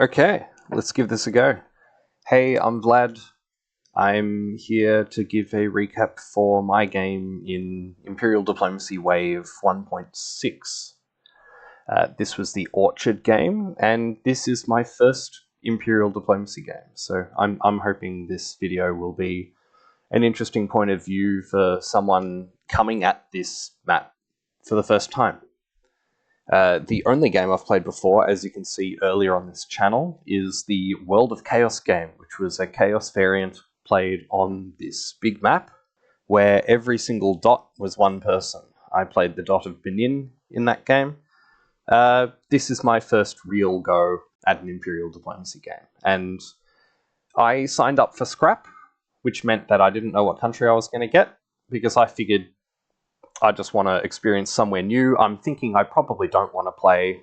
Okay, let's give this a go. Hey, I'm Vlad. I'm here to give a recap for my game in Imperial Diplomacy Wave 1.6. This was the Orchid game, and this is my first Imperial Diplomacy game, so I'm hoping this video will be an interesting point of view for someone coming at this map for the first time. The only game I've played before, as you can see earlier on this channel, is the World of Chaos game, which was a Chaos variant played on this big map, where every single dot was one person. I played the dot of Benin in that game. This is my first real go at an Imperial Diplomacy game, and I signed up for Scrap, which meant that I didn't know what country I was going to get, because I figured I just want to experience somewhere new. I'm thinking I probably don't want to play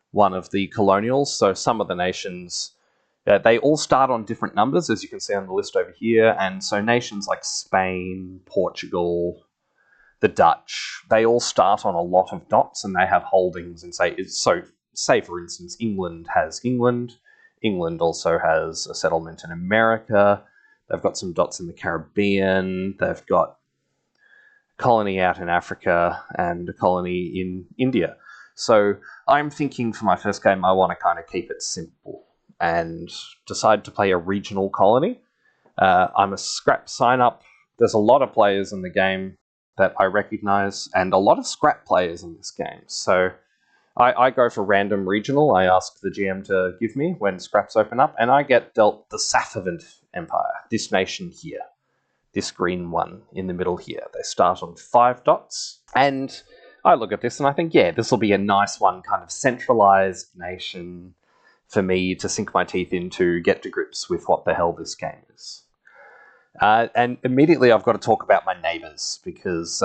one of the colonials, so some of the nations, they all start on different numbers, as you can see on the list over here, and so nations like Spain, Portugal, the Dutch, they all start on a lot of dots, and they have holdings, and say for instance, England has England. England also has a settlement in America. They've got some dots in the Caribbean. They've got colony out in Africa and a colony in India. So I'm thinking for my first game, I want to kind of keep it simple and decide to play a regional colony. I'm a Scrap sign-up. There's a lot of players in the game that I recognize and a lot of Scrap players in this game. So I go for random regional. I ask the GM to give me when Scraps open up, and I get dealt the Safavid Empire, this nation here. This green one in the middle here. They start on 5 dots, and I look at this and I think, yeah, this will be a nice one, kind of centralized nation for me to sink my teeth into, get to grips with what the hell this game is. And immediately I've got to talk about my neighbors, because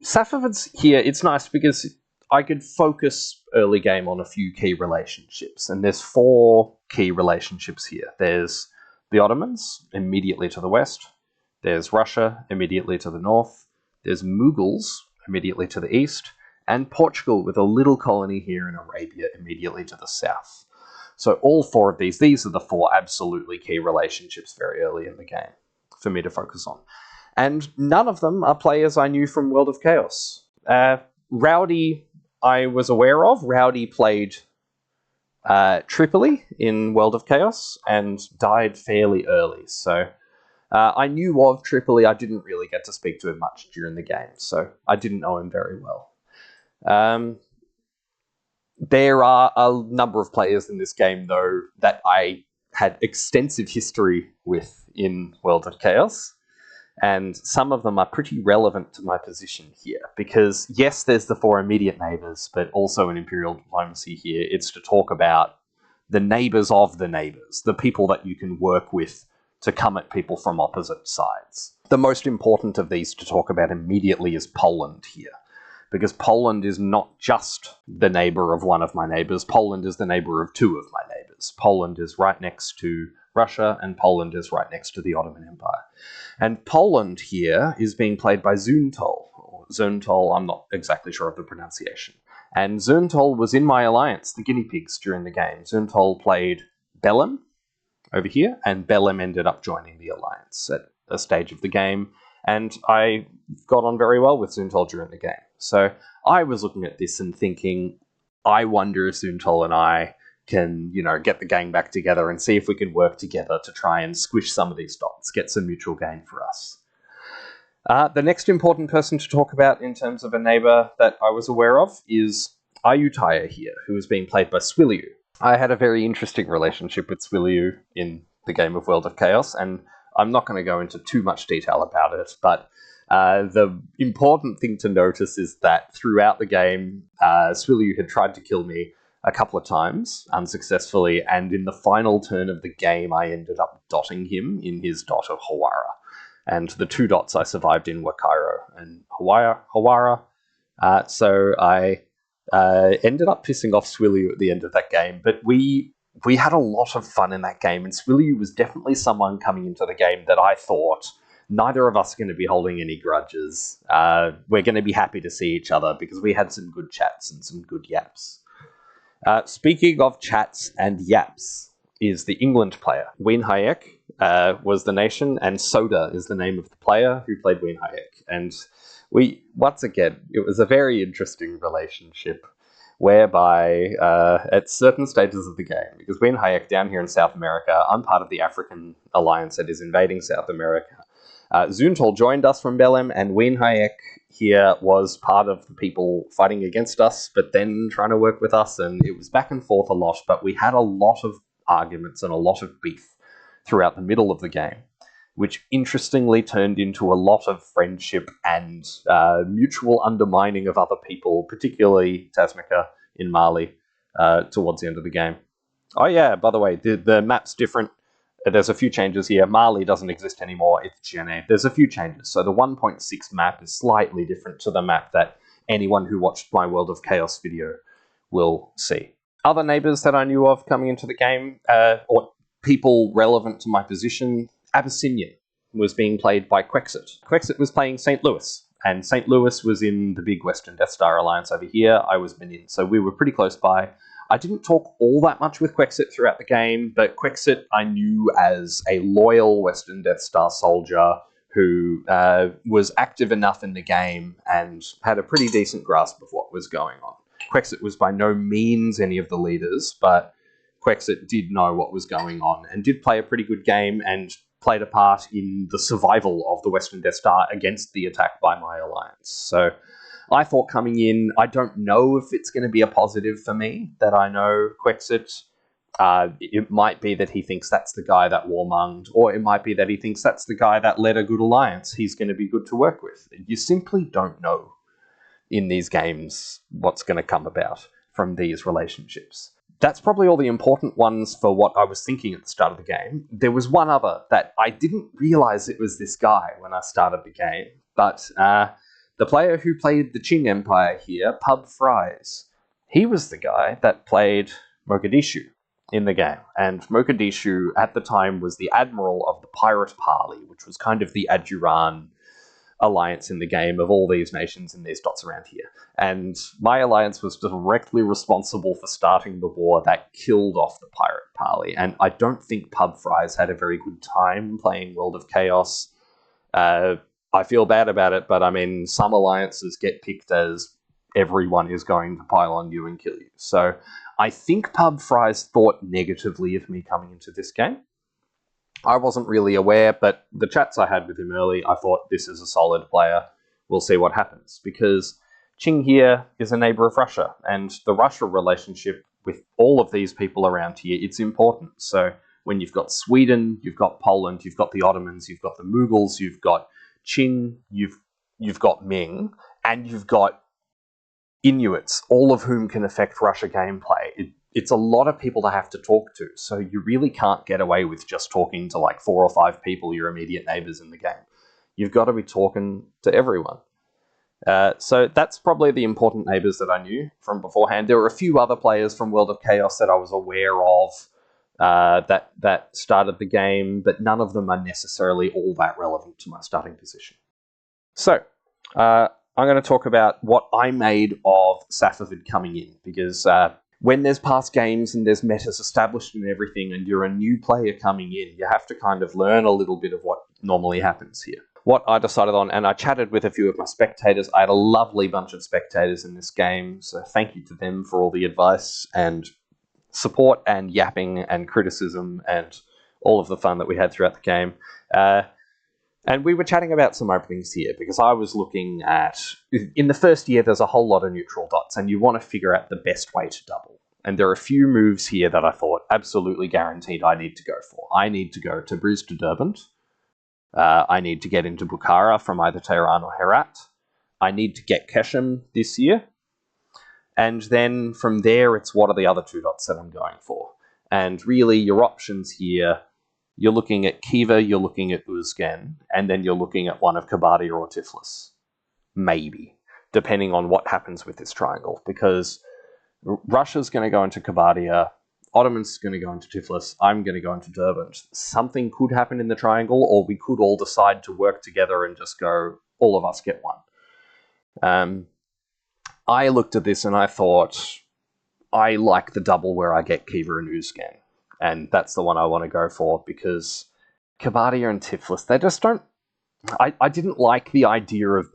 Safavids here, it's nice because I could focus early game on a few key relationships, and there's 4 key relationships here. There's the Ottomans, immediately to the west. There's Russia, immediately to the north. There's Mughals, immediately to the east. And Portugal, with a little colony here in Arabia, immediately to the south. So all 4 of these are the 4 absolutely key relationships very early in the game for me to focus on. And none of them are players I knew from World of Chaos. Rowdy, I was aware of. Rowdy played Tripoli in World of Chaos and died fairly early, so I knew of Tripoli. I didn't really get to speak to him much during the game, so I didn't know him very well. There are a number of players in this game, though, that I had extensive history with in World of Chaos, and some of them are pretty relevant to my position here, because yes, there's the 4 immediate neighbours, but also in Imperial Diplomacy here, it's to talk about the neighbours of the neighbours, the people that you can work with to come at people from opposite sides. The most important of these to talk about immediately is Poland here, because Poland is not just the neighbour of one of my neighbours. Poland is the neighbour of 2 of my neighbours. Poland is right next to Russia, and Poland is right next to the Ottoman Empire. And Poland here is being played by Züntol, or Züntol, I'm not exactly sure of the pronunciation. And Züntol was in my alliance, the guinea pigs, during the game. Züntol played Belem over here, and Belem ended up joining the alliance at a stage of the game, and I got on very well with Züntol during the game. So I was looking at this and thinking, I wonder if Züntol and I can, get the gang back together and see if we can work together to try and squish some of these dots, get some mutual gain for us. The next important person to talk about in terms of a neighbour that I was aware of is Ayutthaya here, who is being played by Swiliu. I had a very interesting relationship with Swiliu in the game of World of Chaos, and I'm not going to go into too much detail about it, but the important thing to notice is that throughout the game, Swiliu had tried to kill me a couple of times, unsuccessfully, and in the final turn of the game, I ended up dotting him in his dot of Hawara. And the 2 dots I survived in were Cairo and Hawara. So I ended up pissing off Swiliu at the end of that game, but we had a lot of fun in that game, and Swiliu was definitely someone coming into the game that I thought neither of us are going to be holding any grudges. We're going to be happy to see each other because we had some good chats and some good yaps. Speaking of chats and yaps, is the England player. Wien Hayek was the nation, and Soda is the name of the player who played Wien Hayek. And once again, it was a very interesting relationship whereby at certain stages of the game, because Wien Hayek down here in South America, I'm part of the African alliance that is invading South America. Zuntal joined us from Belém, and Wien Hayek here was part of the people fighting against us, but then trying to work with us, and it was back and forth a lot, but we had a lot of arguments and a lot of beef throughout the middle of the game, which interestingly turned into a lot of friendship and mutual undermining of other people, particularly Tasmika in Mali, towards the end of the game. Oh yeah, by the way, the map's different. There's a few changes here. Mali doesn't exist anymore. It's Gene. There's a few changes. So the 1.6 map is slightly different to the map that anyone who watched my World of Chaos video will see. Other neighbors that I knew of coming into the game, or people relevant to my position, Abyssinian was being played by Quexit. Quexit was playing St. Louis, and St. Louis was in the big Western Death Star Alliance over here. I was Benin, so we were pretty close by. I didn't talk all that much with Quexit throughout the game, but Quexit I knew as a loyal Western Death Star soldier who was active enough in the game and had a pretty decent grasp of what was going on. Quexit was by no means any of the leaders, but Quexit did know what was going on and did play a pretty good game and played a part in the survival of the Western Death Star against the attack by my alliance. So I thought coming in, I don't know if it's going to be a positive for me that I know Quexit. It might be that he thinks that's the guy that warmonged, or it might be that he thinks that's the guy that led a good alliance. He's going to be good to work with. You simply don't know in these games what's going to come about from these relationships. That's probably all the important ones for what I was thinking at the start of the game. There was one other that I didn't realize it was this guy when I started the game, but the player who played the Qing Empire here, Pub Fries, he was the guy that played Mogadishu in the game. And Mogadishu at the time was the admiral of the Pirate Parley, which was kind of the Ajuran alliance in the game of all these nations in these dots around here. And my alliance was directly responsible for starting the war that killed off the Pirate Parley. And I don't think Pub Fries had a very good time playing World of Chaos. I feel bad about it, but I mean, some alliances get picked as everyone is going to pile on you and kill you. So I think Pub Fries thought negatively of me coming into this game. I wasn't really aware, but the chats I had with him early, I thought this is a solid player. We'll see what happens, because Qing here is a neighbor of Russia, and the Russia relationship with all of these people around here, it's important. So when you've got Sweden, you've got Poland, you've got the Ottomans, you've got the Mughals, you've got Qing, you've got Ming, and you've got Inuits, all of whom can affect Russia gameplay. It's a lot of people to have to talk to, so you really can't get away with just talking to like 4 or 5 people, your immediate neighbors in the game. You've got to be talking to everyone. So that's probably the important neighbors that I knew from beforehand. There were a few other players from World of Chaos that I was aware of that started the game, but none of them are necessarily all that relevant to my starting position. So I'm going to talk about what I made of Safavid coming in, because when there's past games and there's metas established and everything, and you're a new player coming in, you have to kind of learn a little bit of what normally happens here. What I decided on, and I chatted with a few of my spectators. I had a lovely bunch of spectators in this game, so thank you to them for all the advice and support and yapping and criticism and all of the fun that we had throughout the game. And we were chatting about some openings here, because I was looking at, in the first year, there's a whole lot of neutral dots, and you want to figure out the best way to double. And there are a few moves here that I thought absolutely guaranteed I need to go for. I need to go to Tabriz to Derbent. I need to get into Bukhara from either Tehran or Herat. I need to get Keshem this year. And then from there, it's what are the other 2 dots that I'm going for. And really, your options here, you're looking at Khiva, you're looking at Uzgen, and then you're looking at one of Kabardia or Tiflis. Maybe, depending on what happens with this triangle, because Russia's going to go into Kabardia, Ottoman's going to go into Tiflis, I'm going to go into Derbent. Something could happen in the triangle, or we could all decide to work together and just go, all of us get one. I looked at this and I thought, I like the double where I get Kiva and Uzgan. And that's the one I want to go for, because Kabadia and Tiflis, they just don't... I didn't like the idea of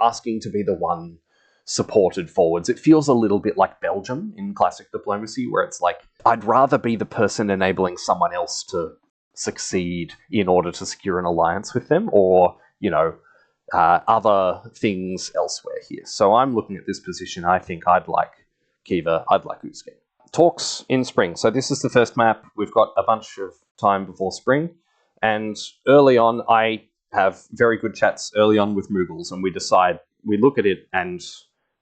asking to be the one supported forwards. It feels a little bit like Belgium in classic diplomacy, where it's like, I'd rather be the person enabling someone else to succeed in order to secure an alliance with them, or, you know, other things elsewhere here. So I'm looking at this position. I think I'd like Kiva, I'd like Uzgan. Talks in spring. So this is the first map. We've got a bunch of time before spring. And early on, I have very good chats early on with Mughals, and we look at it and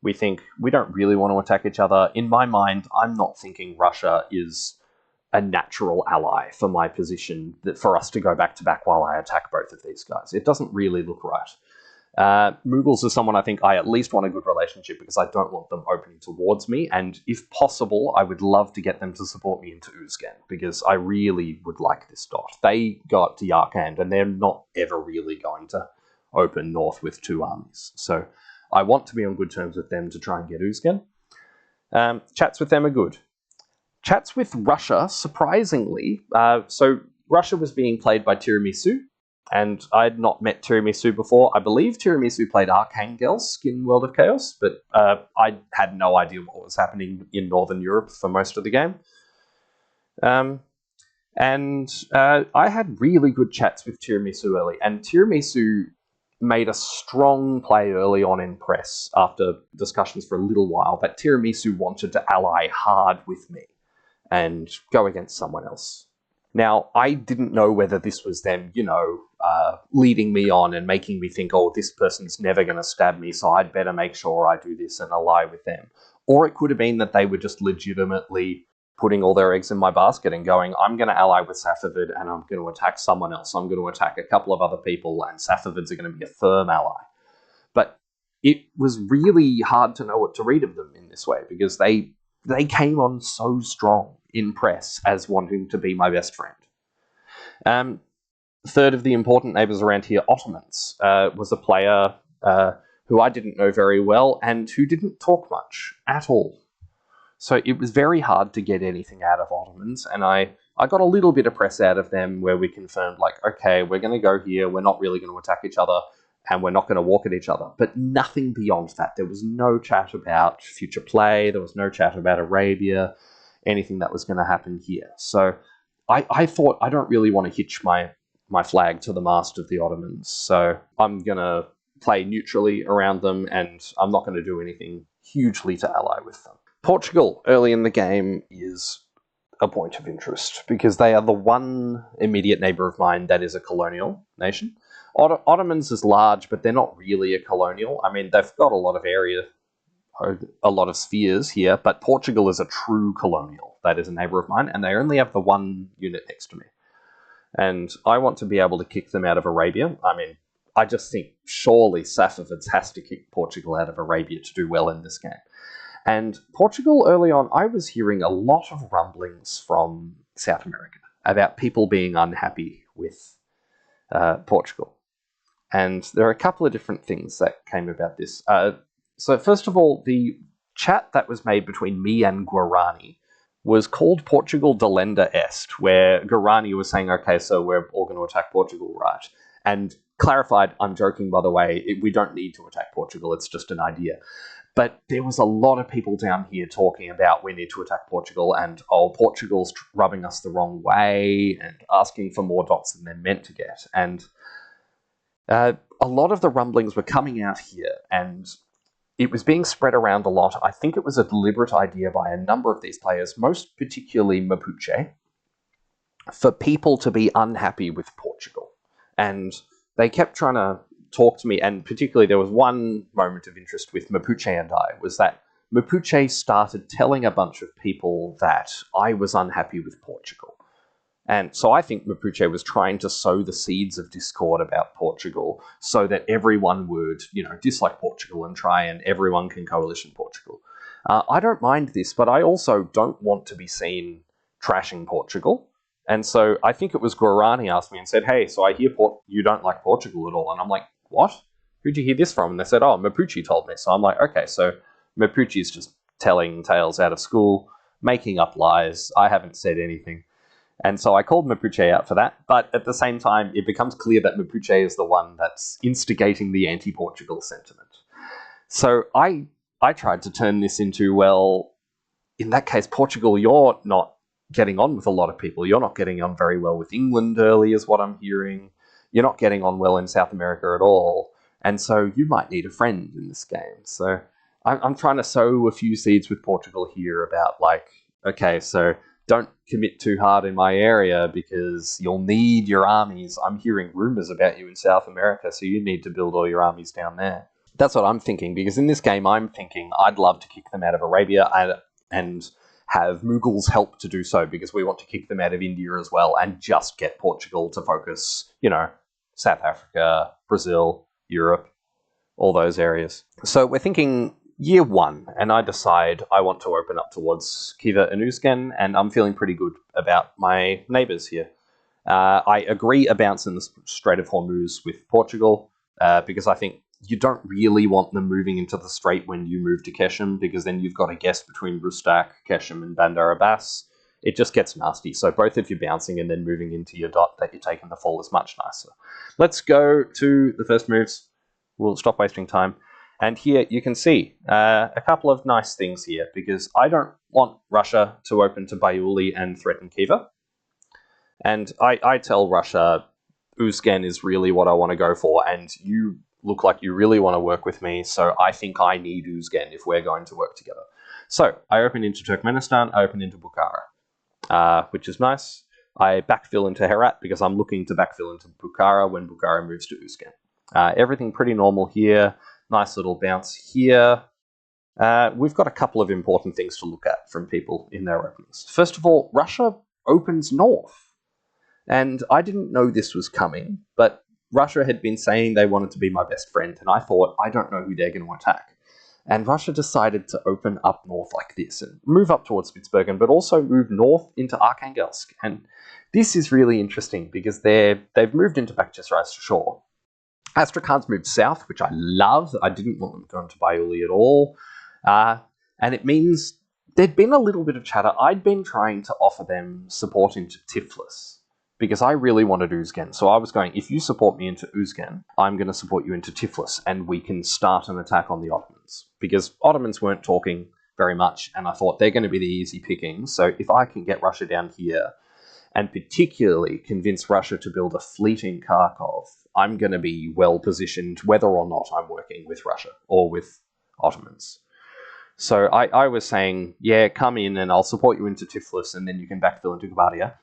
we think we don't really want to attack each other. In my mind, I'm not thinking Russia is a natural ally for my position, that for us to go back to back while I attack both of these guys. It doesn't really look right. Mughals is someone I think I at least want a good relationship, because I don't want them opening towards me, and if possible, I would love to get them to support me into Uzgan, because I really would like this dot. They got to Yarkand, and they're not ever really going to open north with two armies. So I want to be on good terms with them to try and get Uzgan. Chats with them are good. Chats with Russia, surprisingly, so Russia was being played by Tiramisu, and I'd not met Tiramisu before. I believe Tiramisu played Archangelsk in World of Chaos, but I had no idea what was happening in Northern Europe for most of the game. I had really good chats with Tiramisu early, and Tiramisu made a strong play early on in press after discussions for a little while that Tiramisu wanted to ally hard with me and go against someone else. Now, I didn't know whether this was them, you know, leading me on and making me think, oh, this person's never going to stab me, so I'd better make sure I do this and ally with them. Or it could have been that they were just legitimately putting all their eggs in my basket and going, I'm going to ally with Safavid and I'm going to attack someone else. I'm going to attack a couple of other people, and Safavids are going to be a firm ally. But it was really hard to know what to read of them in this way, because they came on so strong in press as wanting to be my best friend. Third of the important neighbours around here, Ottomans, was a player who I didn't know very well and who didn't talk much at all. So it was very hard to get anything out of Ottomans, and I got a little bit of press out of them where we confirmed, like, okay, we're going to go here, we're not really going to attack each other, and we're not going to walk at each other. But nothing beyond that. There was no chat about future play, there was no chat about Arabia, anything that was going to happen here. So I thought, I don't really want to hitch my flag to the mast of the Ottomans, so I'm going to play neutrally around them, and I'm not going to do anything hugely to ally with them. Portugal, early in the game, is a point of interest, because they are the one immediate neighbour of mine that is a colonial nation. Ottomans is large, but they're not really a colonial. I mean, they've got a lot of area, a lot of spheres here, but Portugal is a true colonial. That is a neighbour of mine, and they only have the one unit next to me. And I want to be able to kick them out of Arabia. I mean, I just think surely Safavids has to kick Portugal out of Arabia to do well in this game. And Portugal, early on, I was hearing a lot of rumblings from South America about people being unhappy with Portugal. And there are a couple of different things that came about this. So first of all, the chat that was made between me and Guarani was called Portugal Delenda Est, where Guarani was saying, okay, so we're all going to attack Portugal, right? And clarified, I'm joking, by the way, we don't need to attack Portugal, it's just an idea. But there was a lot of people down here talking about we need to attack Portugal, and, oh, Portugal's rubbing us the wrong way, and asking for more dots than they're meant to get. And a lot of the rumblings were coming out here, and it was being spread around a lot. I think it was a deliberate idea by a number of these players, most particularly Mapuche, for people to be unhappy with Portugal. And they kept trying to talk to me, and particularly there was one moment of interest with Mapuche and I, was that Mapuche started telling a bunch of people that I was unhappy with Portugal. And so I think Mapuche was trying to sow the seeds of discord about Portugal so that everyone would, dislike Portugal and try and everyone can coalition Portugal. I don't mind this, but I also don't want to be seen trashing Portugal. And so I think it was Guarani asked me and said, hey, so I hear you don't like Portugal at all. And I'm like, what? Who'd you hear this from? And they said, oh, Mapuche told me. So I'm like, okay, so Mapuche is just telling tales out of school, making up lies. I haven't said anything. And so I called Mapuche out for that, but at the same time, it becomes clear that Mapuche is the one that's instigating the anti-Portugal sentiment. So I tried to turn this into, well, in that case, Portugal, you're not getting on with a lot of people. You're not getting on very well with England early, is what I'm hearing. You're not getting on well in South America at all. And so you might need a friend in this game. So I'm trying to sow a few seeds with Portugal here about, like, okay, so don't commit too hard in my area because you'll need your armies. I'm hearing rumors about you in South America, so you need to build all your armies down there. That's what I'm thinking, because in this game I'm thinking I'd love to kick them out of Arabia and have Mughals help to do so, because we want to kick them out of India as well and just get Portugal to focus, South Africa, Brazil, Europe, all those areas. So we're thinking year 1, and I decide I want to open up towards Khiva and Uzgen, and I'm feeling pretty good about my neighbours here. I agree a bounce in the Strait of Hormuz with Portugal, because I think you don't really want them moving into the strait when you move to Keshem, because then you've got a guess between Rustak, Keshem, and Bandar Abbas. It just gets nasty. So both of you bouncing and then moving into your dot that you take in the fall is much nicer. Let's go to the first moves. We'll stop wasting time. And here you can see a couple of nice things here, because I don't want Russia to open to Baiuli and threaten Khiva. And I tell Russia, Uzgen is really what I want to go for, and you look like you really want to work with me, so I think I need Uzgen if we're going to work together. So I open into Turkmenistan, I open into Bukhara, which is nice. I backfill into Herat because I'm looking to backfill into Bukhara when Bukhara moves to Uzgen. Everything pretty normal here. Nice little bounce here. We've got a couple of important things to look at from people in their openings. First of all, Russia opens north. And I didn't know this was coming, but Russia had been saying they wanted to be my best friend, and I thought, I don't know who they're going to attack. And Russia decided to open up north like this and move up towards Spitsbergen, but also move north into Arkhangelsk. And this is really interesting because they've moved into Bakhchisaray's shore. Astrakhan's moved south, which I love. I didn't want them going to Baiuli at all. And it means there'd been a little bit of chatter. I'd been trying to offer them support into Tiflis, because I really wanted Uzgen. So I was going, if you support me into Uzgen, I'm going to support you into Tiflis, and we can start an attack on the Ottomans. Because Ottomans weren't talking very much, and I thought they're going to be the easy pickings. So if I can get Russia down here, and particularly convince Russia to build a fleet in Kharkov, I'm going to be well positioned whether or not I'm working with Russia or with Ottomans. So I was saying, yeah, come in and I'll support you into Tiflis, and then you can backfill into Kabardia.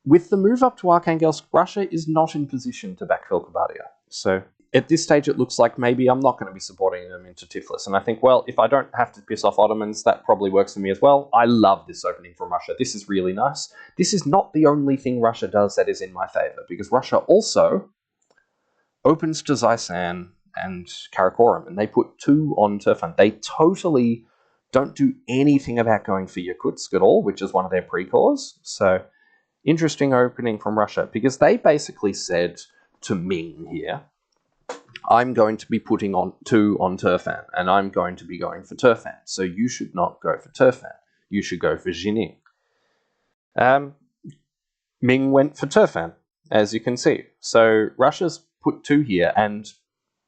With the move up to Arkhangelsk, Russia is not in position to backfill Kabardia. So at this stage, it looks like maybe I'm not going to be supporting them into Tiflis. And I think, well, if I don't have to piss off Ottomans, that probably works for me as well. I love this opening from Russia. This is really nice. This is not the only thing Russia does that is in my favor, because Russia also opens to Zaysan and Karakorum, and they put 2 on Turfan. They totally don't do anything about going for Yakutsk at all, which is one of their pre-cores. So interesting opening from Russia, because they basically said to Ming here, I'm going to be putting on 2 on Turfan, and I'm going to be going for Turfan. So you should not go for Turfan. You should go for Jining. Ming went for Turfan, as you can see. So Russia's put 2 here, and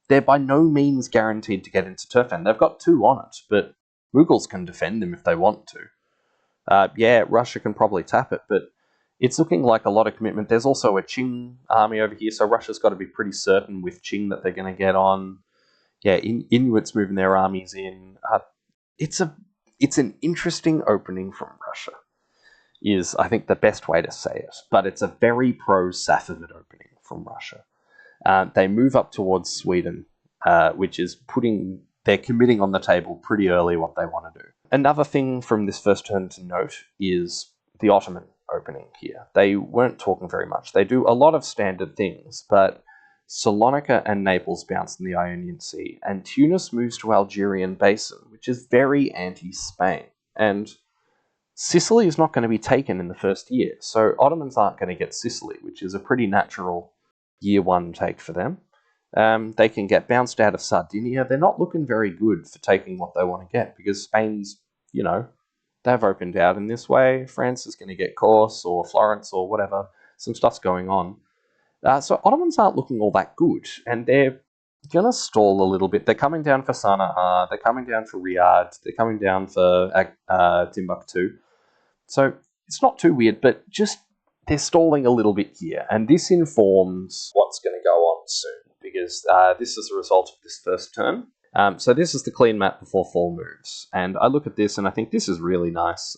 they're by no means guaranteed to get into Turfan. They've got 2 on it, but Mughals can defend them if they want to. Yeah, Russia can probably tap it, but it's looking like a lot of commitment. There's also a Qing army over here, so Russia's got to be pretty certain with Qing that they're going to get on. Yeah, Inuits moving their armies in. It's an interesting opening from Russia, is I think the best way to say it. But it's a very pro-Safavid opening from Russia. They move up towards Sweden, which is they're committing on the table pretty early what they want to do. Another thing from this first turn to note is the Ottoman opening here. They weren't talking very much. They do a lot of standard things, but Salonika and Naples bounce in the Ionian Sea, and Tunis moves to Algerian Basin, which is very anti-Spain. And Sicily is not going to be taken in the first year, so Ottomans aren't going to get Sicily, which is a pretty natural year 1 take for them. They can get bounced out of Sardinia. They're not looking very good for taking what they want to get, because Spain's you know, they've opened out in this way. France is going to get Kos or Florence or whatever. Some stuff's going on. So Ottomans aren't looking all that good, and they're going to stall a little bit. They're coming down for Sana'a, they're coming down for Riyadh, they're coming down for Timbuktu. So it's not too weird, but just they're stalling a little bit here, and this informs what's going to go on soon, because this is a result of this first turn. So this is the clean map before fall moves, and I look at this and I think this is really nice.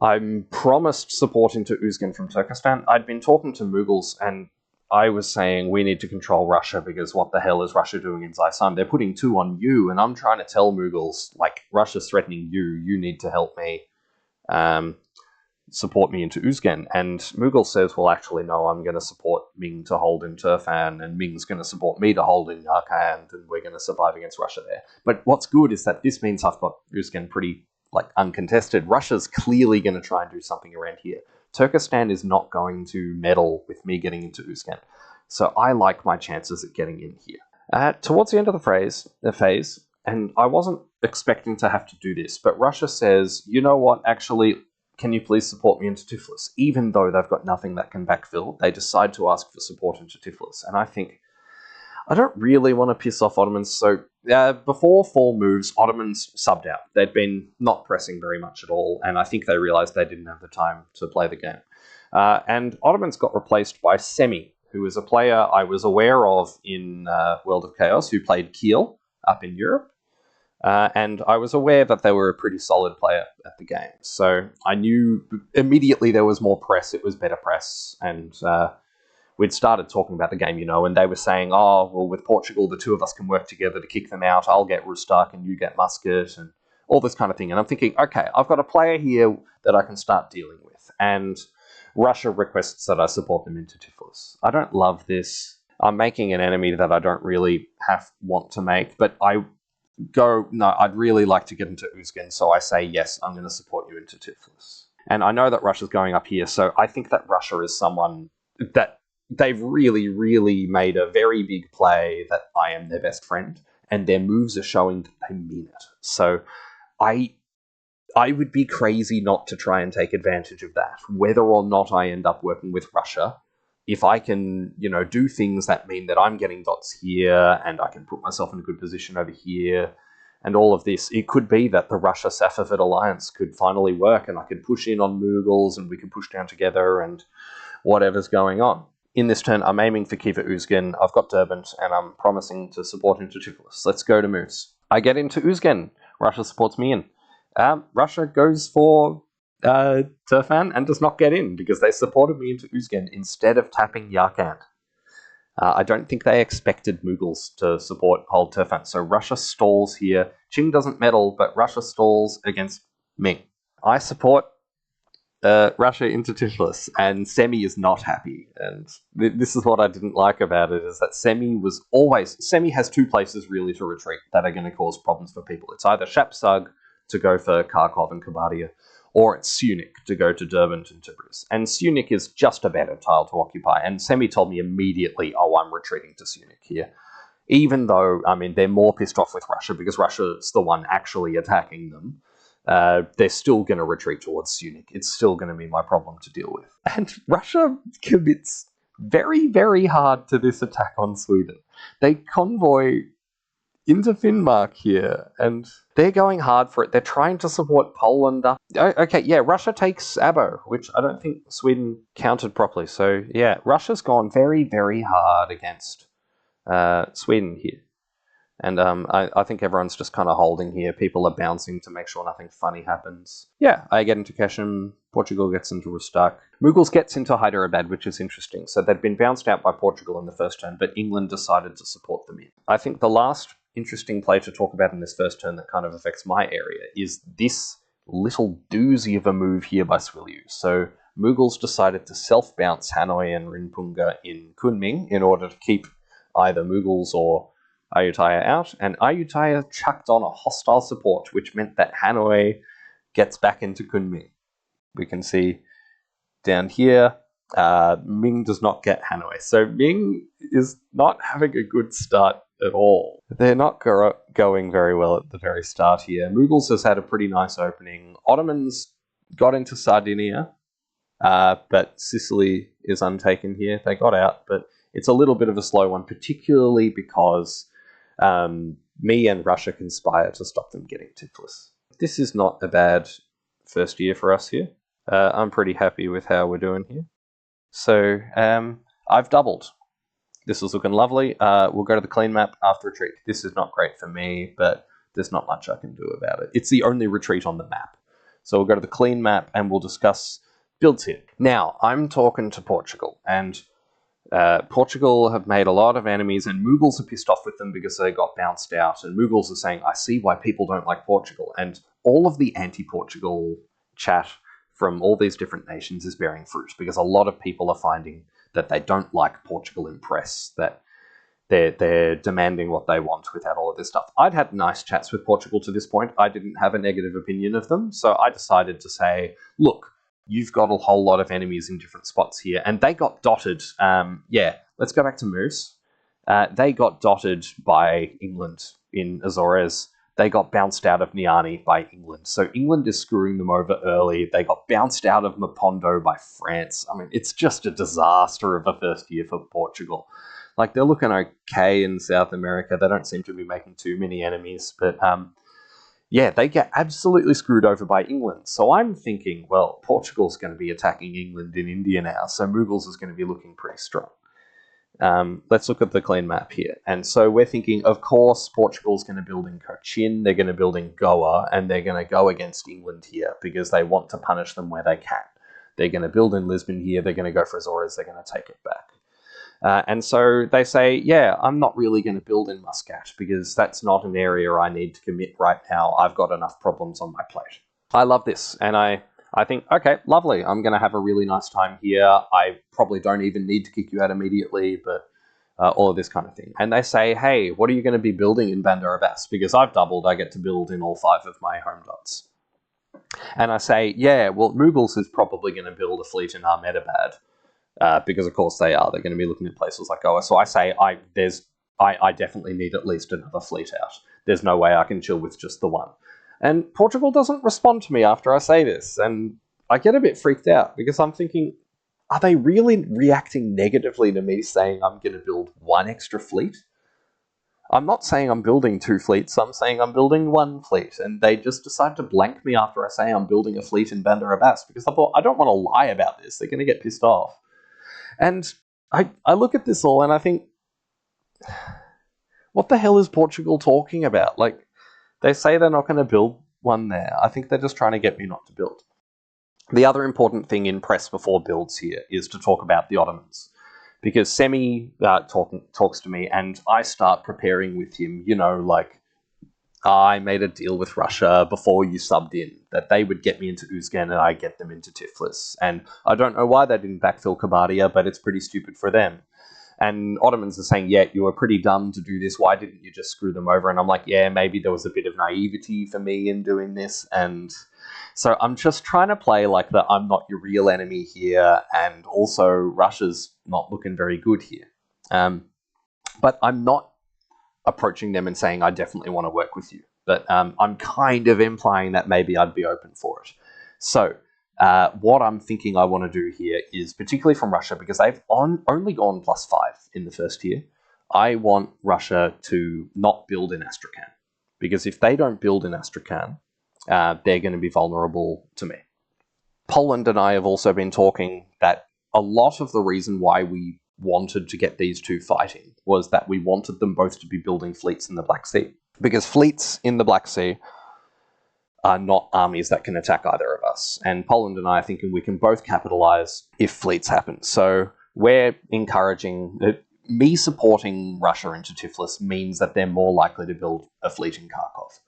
I'm promised support into Uzgen from Turkestan. I'd been talking to Mughals, and I was saying we need to control Russia because what the hell is Russia doing in Zaysan? They're putting 2 on you, and I'm trying to tell Mughals, like, Russia's threatening you, you need to help me. Support me into Uzgen. And Mughal says, well, actually, no, I'm going to support Ming to hold in Turfan, and Ming's going to support me to hold in Yarkand, and we're going to survive against Russia there. But what's good is that this means I've got Uzgen pretty, like, uncontested. Russia's clearly going to try and do something around here. Turkestan is not going to meddle with me getting into Uzgen. So I like my chances at getting in here. Towards the end of the phase, and I wasn't expecting to have to do this, but Russia says, you know what, actually, can you please support me into Tiflis? Even though they've got nothing that can backfill, they decide to ask for support into Tiflis. And I think, I don't really want to piss off Ottomans, so before fall moves, Ottomans subbed out. They'd been not pressing very much at all, and I think they realised they didn't have the time to play the game. And Ottomans got replaced by Semi, who was a player I was aware of in World of Chaos, who played Kiel up in Europe. And I was aware that they were a pretty solid player at the game. So I knew immediately there was more press, it was better press. And we'd started talking about the game, you know, and they were saying, oh, well, with Portugal, the 2 of us can work together to kick them out. I'll get Rustak and you get Muscat and all this kind of thing. And I'm thinking, okay, I've got a player here that I can start dealing with. And Russia requests that I support them into Tiflis. I don't love this. I'm making an enemy that I don't really want to make, but no, I'd really like to get into Uzgen, so I say, yes, I'm going to support you into Tiflis. And I know that Russia's going up here, so I think that Russia is someone that they've really, really made a very big play that I am their best friend, and their moves are showing that they mean it. So I would be crazy not to try and take advantage of that, whether or not I end up working with Russia. If I can, you know, do things that mean that I'm getting dots here and I can put myself in a good position over here and all of this, it could be that the Russia-Safavid alliance could finally work and I could push in on Mughals and we could push down together and whatever's going on. In this turn, I'm aiming for Kiva Uzgen. I've got Derbent and I'm promising to support into Tiflis. Let's go to moves. I get into Uzgen. Russia supports me in. Russia goes for Turfan and does not get in because they supported me into Uzgen instead of tapping Yarkand. I don't think they expected Mughals to support hold Turfan, so Russia stalls here. Qing doesn't meddle, but Russia stalls against Ming. I support Russia into Tiflis, and Semi is not happy. And this is what I didn't like about it, is that Semi has 2 places really to retreat that are going to cause problems for people. It's either Shapsug to go for Kharkov and Kabardia, or it's Sunik to go to Derbent and Tabriz. And Sunik is just a better tile to occupy, and Semi told me immediately, oh, I'm retreating to Sunik here. Even though, I mean, they're more pissed off with Russia because Russia's the one actually attacking them, they're still going to retreat towards Sunik. It's still going to be my problem to deal with. And Russia commits very, very hard to this attack on Sweden. They convoy into Finnmark here, and they're going hard for it. They're trying to support Poland up. Okay, yeah, Russia takes Abo, which I don't think Sweden counted properly. So, yeah, Russia's gone very, very hard against Sweden here. And I think everyone's just kind of holding here. People are bouncing to make sure nothing funny happens. Yeah, I get into Keshem. Portugal gets into Rustak. Mughals gets into Hyderabad, which is interesting. So they'd been bounced out by Portugal in the first turn, but England decided to support them in. I think the last interesting play to talk about in this first turn that kind of affects my area is this little doozy of a move here by Swilyu. So Mughals decided to self-bounce Hanoi and Rinpunga in Kunming in order to keep either Mughals or Ayutthaya out, and Ayutthaya chucked on a hostile support, which meant that Hanoi gets back into Kunming. We can see down here, Ming does not get Hanoi. So Ming is not having a good start at all. They're not going very well at the very start here. Mughals has had a pretty nice opening. Ottomans got into Sardinia, but Sicily is untaken here. They got out, but it's a little bit of a slow one, particularly because me and Russia conspire to stop them getting Tiflis. This is not a bad first year for us here. I'm pretty happy with how we're doing here. So I've doubled. This is looking lovely. We'll go to the clean map after retreat. This is not great for me, but there's not much I can do about it. It's the only retreat on the map. So we'll go to the clean map and we'll discuss builds here. Now, I'm talking to Portugal, and Portugal have made a lot of enemies, and Mughals are pissed off with them because they got bounced out, and Mughals are saying, I see why people don't like Portugal. And all of the anti-Portugal chat from all these different nations is bearing fruit, because a lot of people are finding that they don't like Portugal in press, that they're demanding what they want without all of this stuff. I'd had nice chats with Portugal to this point. I didn't have a negative opinion of them, so I decided to say, look, you've got a whole lot of enemies in different spots here, and they got dotted. Let's go back to Moose. They got dotted by England in Azores. They got bounced out of Niani by England. So England is screwing them over early. They got bounced out of Mapondo by France. I mean, it's just a disaster of a first year for Portugal. Like, they're looking okay in South America. They don't seem to be making too many enemies, but they get absolutely screwed over by England. So I'm thinking, well, Portugal's going to be attacking England in India now, so Mughals is going to be looking pretty strong. Let's look at the clean map here. And so we're thinking, of course, Portugal's going to build in Cochin, they're going to build in Goa, and they're going to go against England here because they want to punish them where they can. They're going to build in Lisbon here, they're going to go for Azores, they're going to take it back. And so they say, yeah, I'm not really going to build in Muscat because that's not an area I need to commit right now. I've got enough problems on my plate. I love this, and I think, okay, lovely. I'm going to have a really nice time here. I probably don't even need to kick you out immediately, but all of this kind of thing. And they say, hey, what are you going to be building in Bandar Abbas? Because I've doubled, I get to build in all 5 of my home dots. And I say, yeah, well, Mughals is probably going to build a fleet in Ahmedabad. Because of course they are. They're going to be looking at places like Goa. So I say I definitely need at least another fleet out. There's no way I can chill with just the one. And Portugal doesn't respond to me after I say this, and I get a bit freaked out because I'm thinking, are they really reacting negatively to me saying I'm going to build 1 extra fleet? I'm not saying I'm building 2 fleets, I'm saying I'm building 1 fleet, and they just decide to blank me after I say I'm building a fleet in Bandar Abbas because I thought, I don't want to lie about this. They're going to get pissed off. And I look at this all and I think, what the hell is Portugal talking about? Like, they say they're not going to build one there. I think they're just trying to get me not to build. The other important thing in press before builds here is to talk about the Ottomans. Because Semi talks to me and I start preparing with him, like, I made a deal with Russia before you subbed in, that they would get me into Uzgen and I get them into Tiflis. And I don't know why they didn't backfill Kabardia, but it's pretty stupid for them. And Ottomans are saying, yeah, you were pretty dumb to do this. Why didn't you just screw them over? And I'm like, yeah, maybe there was a bit of naivety for me in doing this. And so I'm just trying to play like that I'm not your real enemy here. And also Russia's not looking very good here. But I'm not approaching them and saying, I definitely want to work with you. But I'm kind of implying that maybe I'd be open for it. So what I'm thinking I want to do here is, particularly from Russia, because they've only gone +5 in the first year, I want Russia to not build in Astrakhan. Because if they don't build in Astrakhan, they're going to be vulnerable to me. Poland and I have also been talking that a lot of the reason why we wanted to get these 2 fighting was that we wanted them both to be building fleets in the Black Sea. Because fleets in the Black Sea are not armies that can attack either of us. And Poland and I are thinking we can both capitalize if fleets happen. So we're encouraging, me supporting Russia into Tiflis means that they're more likely to build a fleet in Kharkov.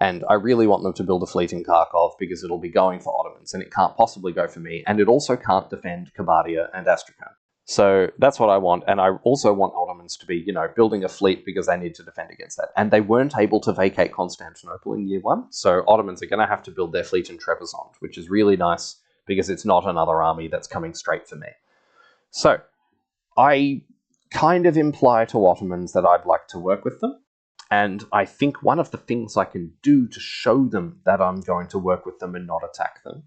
And I really want them to build a fleet in Kharkov because it'll be going for Ottomans and it can't possibly go for me. And it also can't defend Kabardia and Astrakhan. So that's what I want, and I also want Ottomans to be, building a fleet because they need to defend against that. And they weren't able to vacate Constantinople in year 1, so Ottomans are going to have to build their fleet in Trebizond, which is really nice because it's not another army that's coming straight for me. So I kind of imply to Ottomans that I'd like to work with them. And I think one of the things I can do to show them that I'm going to work with them and not attack them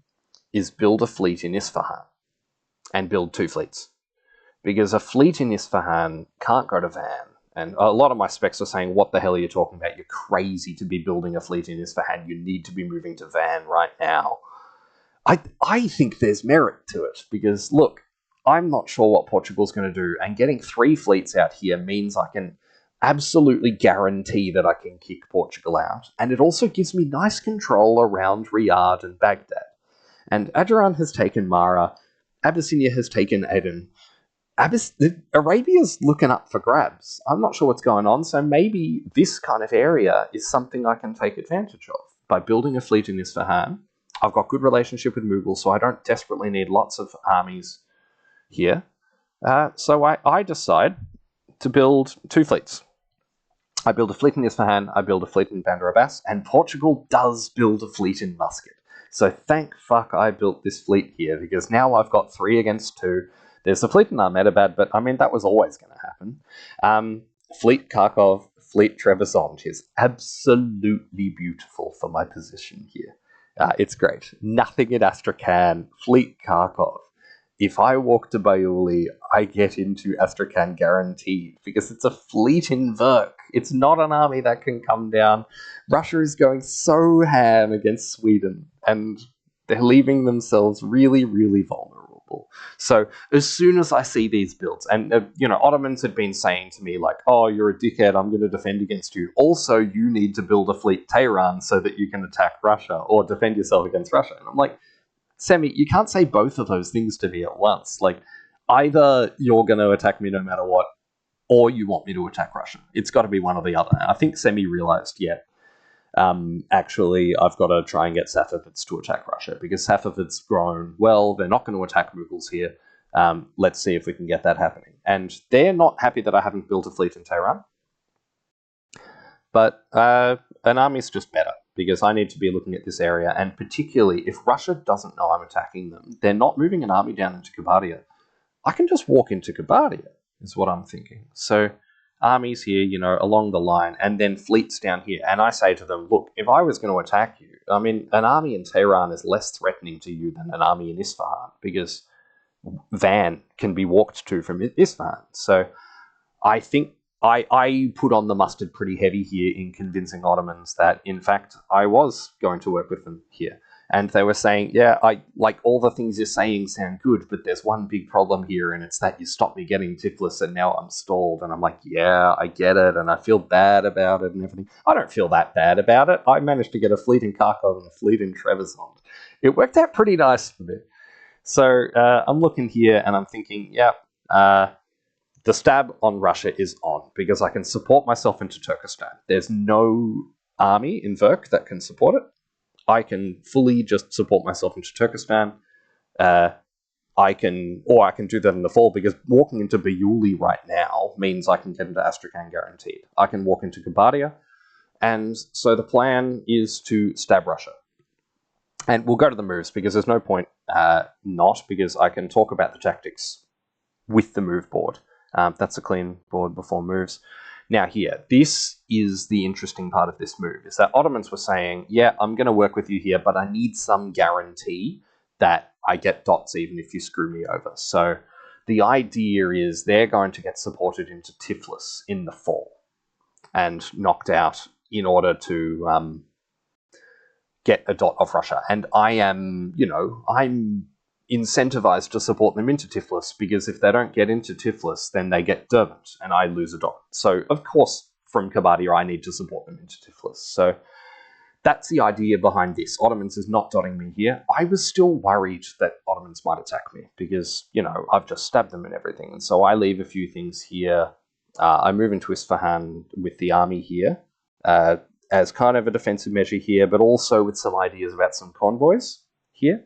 is build a fleet in Isfahan and build 2 fleets. Because a fleet in Isfahan can't go to Van. And a lot of my specs are saying, what the hell are you talking about? You're crazy to be building a fleet in Isfahan. You need to be moving to Van right now. I think there's merit to it, because, look, I'm not sure what Portugal's going to do, and getting 3 fleets out here means I can absolutely guarantee that I can kick Portugal out, and it also gives me nice control around Riyadh and Baghdad. And Adjaran has taken Mara, Abyssinia has taken Aden. Arabia's looking up for grabs. I'm not sure what's going on, so maybe this kind of area is something I can take advantage of by building a fleet in Isfahan. I've got good relationship with Mughal, so I don't desperately need lots of armies here. So I decide to build 2 fleets. I build a fleet in Isfahan, I build a fleet in Bandar Abbas, and Portugal does build a fleet in Muscat. So thank fuck I built this fleet here, because now I've got 3 against 2. There's a fleet in Ahmedabad, but I mean, that was always going to happen. Fleet Kharkov, Fleet Trebizond is absolutely beautiful for my position here. It's great. Nothing in Astrakhan, Fleet Kharkov. If I walk to Bayuli, I get into Astrakhan guaranteed, because it's a fleet in Verk. It's not an army that can come down. Russia is going so ham against Sweden, and they're leaving themselves really, really vulnerable. So as soon as I see these builds, and Ottomans had been saying to me, like, oh, you're a dickhead, I'm going to defend against you. Also, you need to build a fleet Tehran so that you can attack Russia or defend yourself against Russia. And I'm like, Sammy, you can't say both of those things to me at once. Like, either you're going to attack me no matter what, or you want me to attack Russia. It's got to be one or the other. I think Semi realized, actually, I've got to try and get Safavids to attack Russia, because Safavids grown well. They're not going to attack Mughals here. Let's see if we can get that happening. And they're not happy that I haven't built a fleet in Tehran. But an army's just better, because I need to be looking at this area, and particularly if Russia doesn't know I'm attacking them, they're not moving an army down into Kabardia. I can just walk into Kabardia, is what I'm thinking. So armies here, along the line, and then fleets down here. And I say to them, look, if I was going to attack you, I mean, an army in Tehran is less threatening to you than an army in Isfahan, because Van can be walked to from Isfahan. So I think I put on the mustard pretty heavy here in convincing Ottomans that, in fact, I was going to work with them here. And they were saying, yeah, all the things you're saying sound good, but there's one big problem here, and it's that you stopped me getting Tiflis, and now I'm stalled. And I'm like, yeah, I get it, and I feel bad about it and everything. I don't feel that bad about it. I managed to get a fleet in Kharkov and a fleet in Trebizond. It worked out pretty nice for me. So I'm looking here, and I'm thinking, the stab on Russia is on, because I can support myself into Turkestan. There's no army in Verk that can support it. I can fully just support myself into Turkestan. I can do that in the fall, because walking into Bayuli right now means I can get into Astrakhan guaranteed. I can walk into Kabardia, and so the plan is to stab Russia. And we'll go to the moves, because there's no point not, because I can talk about the tactics with the move board. That's a clean board before moves. Now here, this is the interesting part of this move, is that Ottomans were saying, yeah, I'm going to work with you here, but I need some guarantee that I get dots even if you screw me over. So the idea is they're going to get supported into Tiflis in the fall and knocked out in order to get a dot of Russia. And I am, I'm incentivized to support them into Tiflis, because if they don't get into Tiflis, then they get Derbent, and I lose a dot. So, of course, from Kabardia, I need to support them into Tiflis. So that's the idea behind this. Ottomans is not dotting me here. I was still worried that Ottomans might attack me, because, I've just stabbed them and everything. And so I leave a few things here. I move into Isfahan with the army here, as kind of a defensive measure here, but also with some ideas about some convoys here.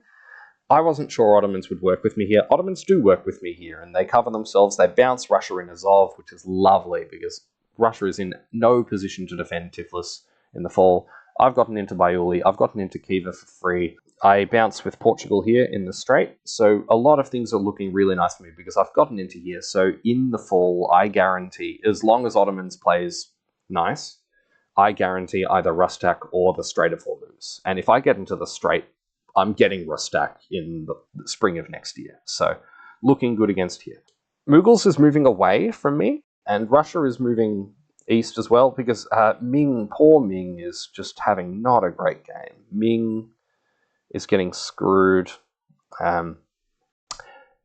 I wasn't sure Ottomans would work with me here. Ottomans do work with me here, and they cover themselves. They bounce Russia in Azov, which is lovely, because Russia is in no position to defend Tiflis in the fall. I've gotten into Bayuli. I've gotten into Khiva for free. I bounce with Portugal here in the straight, so a lot of things are looking really nice for me because I've gotten into here. So in the fall, I guarantee, as long as Ottomans plays nice, I guarantee either Rustak or the Strait of Hormuz. And if I get into the straight, I'm getting Rustak in the spring of next year. So looking good against here. Mughals is moving away from me, and Russia is moving east as well, because poor Ming is just having not a great game. Ming is getting screwed.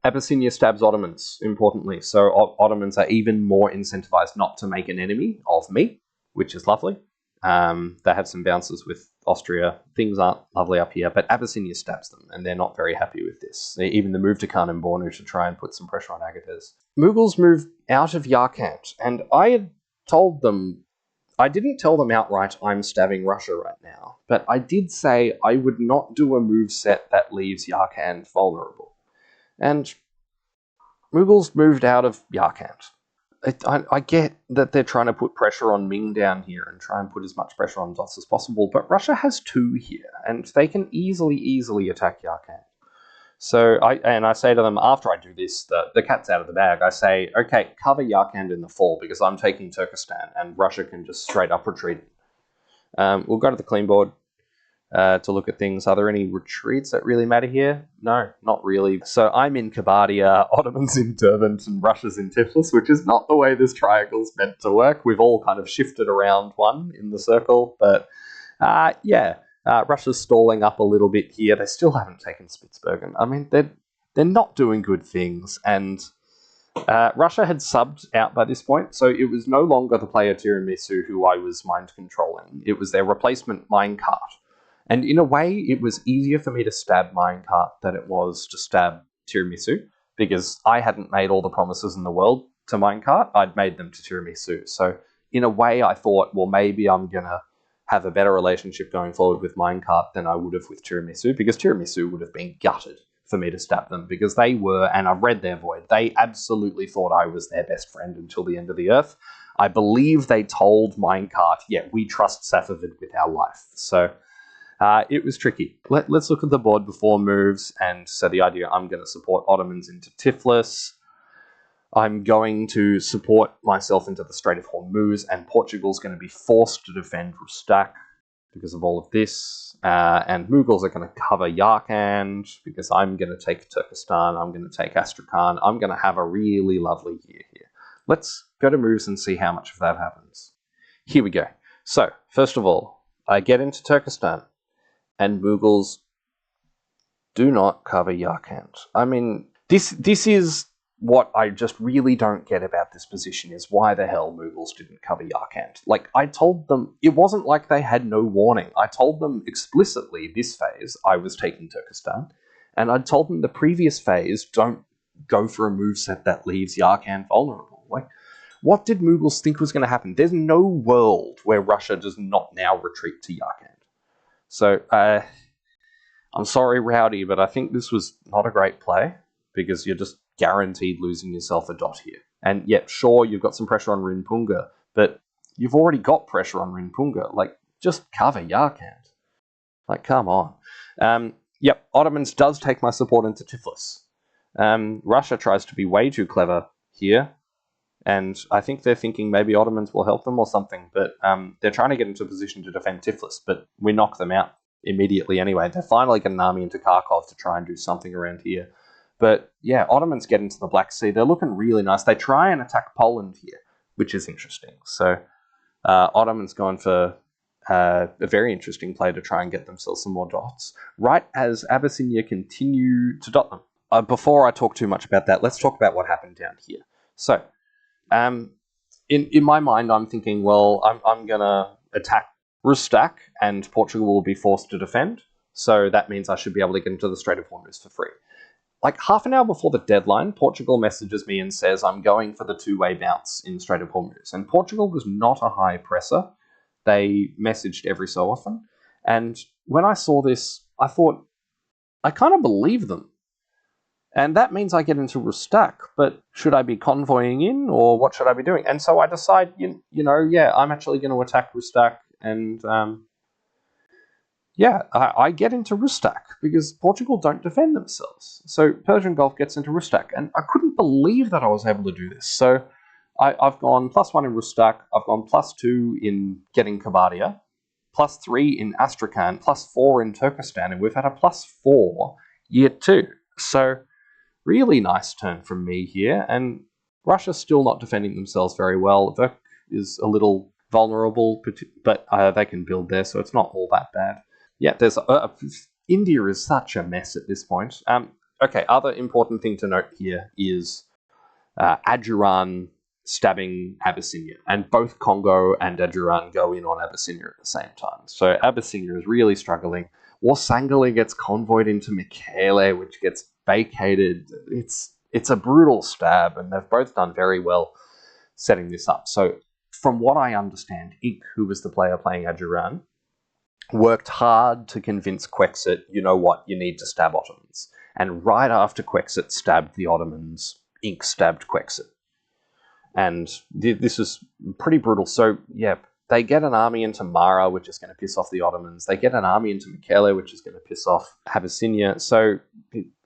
Abyssinia stabs Ottomans, importantly. So Ottomans are even more incentivized not to make an enemy of me, which is lovely. They have some bounces with Austria. Things aren't lovely up here, but Abyssinia stabs them, and they're not very happy with this. They even the move to Khan and Bornu to try and put some pressure on Agates. Mughals move out of Yarkant, and I had told them, I didn't tell them outright I'm stabbing Russia right now, but I did say I would not do a move set that leaves Yarkand vulnerable. And Mughals moved out of Yarkant. I get that they're trying to put pressure on Ming down here and try and put as much pressure on dots as possible, but Russia has 2 here, and they can easily attack Yarkand. So I say to them, after I do this, the cat's out of the bag, I say, okay, cover Yarkand in the fall, because I'm taking Turkestan, and Russia can just straight up retreat. We'll go to the clean board to look at things. Are there any retreats that really matter here? No, not really. So I'm in Kabardia, Ottomans in Derbent, and Russia's in Tiflis, which is not the way this triangle's meant to work. We've all kind of shifted around one in the circle, but yeah. Russia's stalling up a little bit here. They still haven't taken Spitsbergen. I mean, they're not doing good things, and Russia had subbed out by this point, so it was no longer the player Tiramisu who I was mind controlling. It was their replacement Minecart. And in a way, it was easier for me to stab Minecart than it was to stab Tiramisu, because I hadn't made all the promises in the world to Minecart. I'd made them to Tiramisu. So in a way, I thought, well, maybe I'm going to have a better relationship going forward with Minecart than I would have with Tiramisu, because Tiramisu would have been gutted for me to stab them, because they were, and I've read their void, they absolutely thought I was their best friend until the end of the earth. I believe they told Minecart, yeah, we trust Safavid with our life. So it was tricky. Let's look at the board before moves, and so the idea, I'm going to support Ottomans into Tiflis. I'm going to support myself into the Strait of Hormuz, and Portugal's going to be forced to defend Rustak because of all of this. And Mughals are going to cover Yarkand because I'm going to take Turkestan. I'm going to take Astrakhan. I'm going to have a really lovely year here. Let's go to moves and see how much of that happens. Here we go. So, first of all, I get into Turkestan, and Mughals do not cover Yarkand. I mean, this is what I just really don't get about this position, is why the hell Mughals didn't cover Yarkand. Like, I told them, it wasn't like they had no warning. I told them explicitly this phase I was taking Turkestan, and I told them the previous phase, don't go for a moveset that leaves Yarkand vulnerable. Like, what did Mughals think was going to happen? There's no world where Russia does not now retreat to Yarkand. So, I'm sorry, Rowdy, but I think this was not a great play, because you're just guaranteed losing yourself a dot here. And yet, sure, you've got some pressure on Rinpunga, but you've already got pressure on Rinpunga. Like, just cover Yarkand. Like, come on. Yep, Ottomans does take my support into Tiflis. Russia tries to be way too clever here, and I think they're thinking maybe Ottomans will help them or something, but they're trying to get into a position to defend Tiflis, but we knock them out immediately anyway. They finally get an army into Kharkov to try and do something around here. But yeah, Ottomans get into the Black Sea. They're looking really nice. They try and attack Poland here, which is interesting. So Ottomans going for a very interesting play to try and get themselves some more dots, right as Abyssinia continue to dot them. Before I talk too much about that, let's talk about what happened down here. So in my mind, I'm thinking, well, I'm going to attack Rustak, and Portugal will be forced to defend. So that means I should be able to get into the Strait of Hormuz for free. Like half an hour before the deadline, Portugal messages me and says, I'm going for the two-way bounce in Strait of Hormuz. And Portugal was not a high presser. They messaged every so often. And when I saw this, I thought, I kind of believe them. And that means I get into Rustak, but should I be convoying in, or what should I be doing? And so I decide, yeah, I'm actually going to attack Rustak, and yeah, I get into Rustak because Portugal don't defend themselves. So Persian Gulf gets into Rustak, and I couldn't believe that I was able to do this. So I've gone +1 in Rustak, I've gone +2 in getting Kabardia, +3 in Astrakhan, +4 in Turkestan, and we've had a +4 year 2. So really nice turn from me here, and Russia's still not defending themselves very well. Verk is a little vulnerable, but they can build there, so it's not all that bad. Yeah, there's India is such a mess at this point. Okay, other important thing to note here is Adjuran stabbing Abyssinia, and both Congo and Adjuran go in on Abyssinia at the same time. So Abyssinia is really struggling. Warsangali gets convoyed into Mekele, which gets vacated. It's a brutal stab, and they've both done very well setting this up. So from what I understand, Ink, who was the player playing Adjuran, worked hard to convince Quexit, you know what, you need to stab Ottomans. And right after Quexit stabbed the Ottomans, Ink stabbed Quexit. And this is pretty brutal. So, yeah, they get an army into Mara, which is going to piss off the Ottomans. They get an army into Mekele, which is going to piss off Abyssinia. So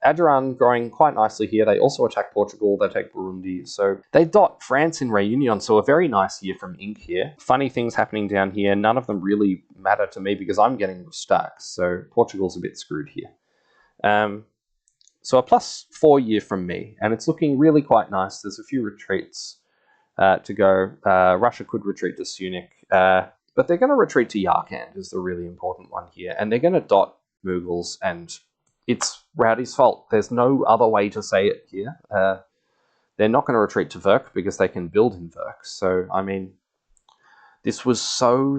Adjuran growing quite nicely here. They also attack Portugal. They take Burundi. So they dot France in Réunion. So a very nice year from Ink here. Funny things happening down here. None of them really matter to me because I'm getting stacks. So Portugal's a bit screwed here. So a +4 year from me. And it's looking really quite nice. There's a few retreats to go. Russia could retreat to Sunik, but they're going to retreat to Yarkand is the really important one here, and they're going to dot Mughals, and it's Rowdy's fault. There's no other way to say it here. They're not going to retreat to Verk because they can build in Verk. So, I mean, this was so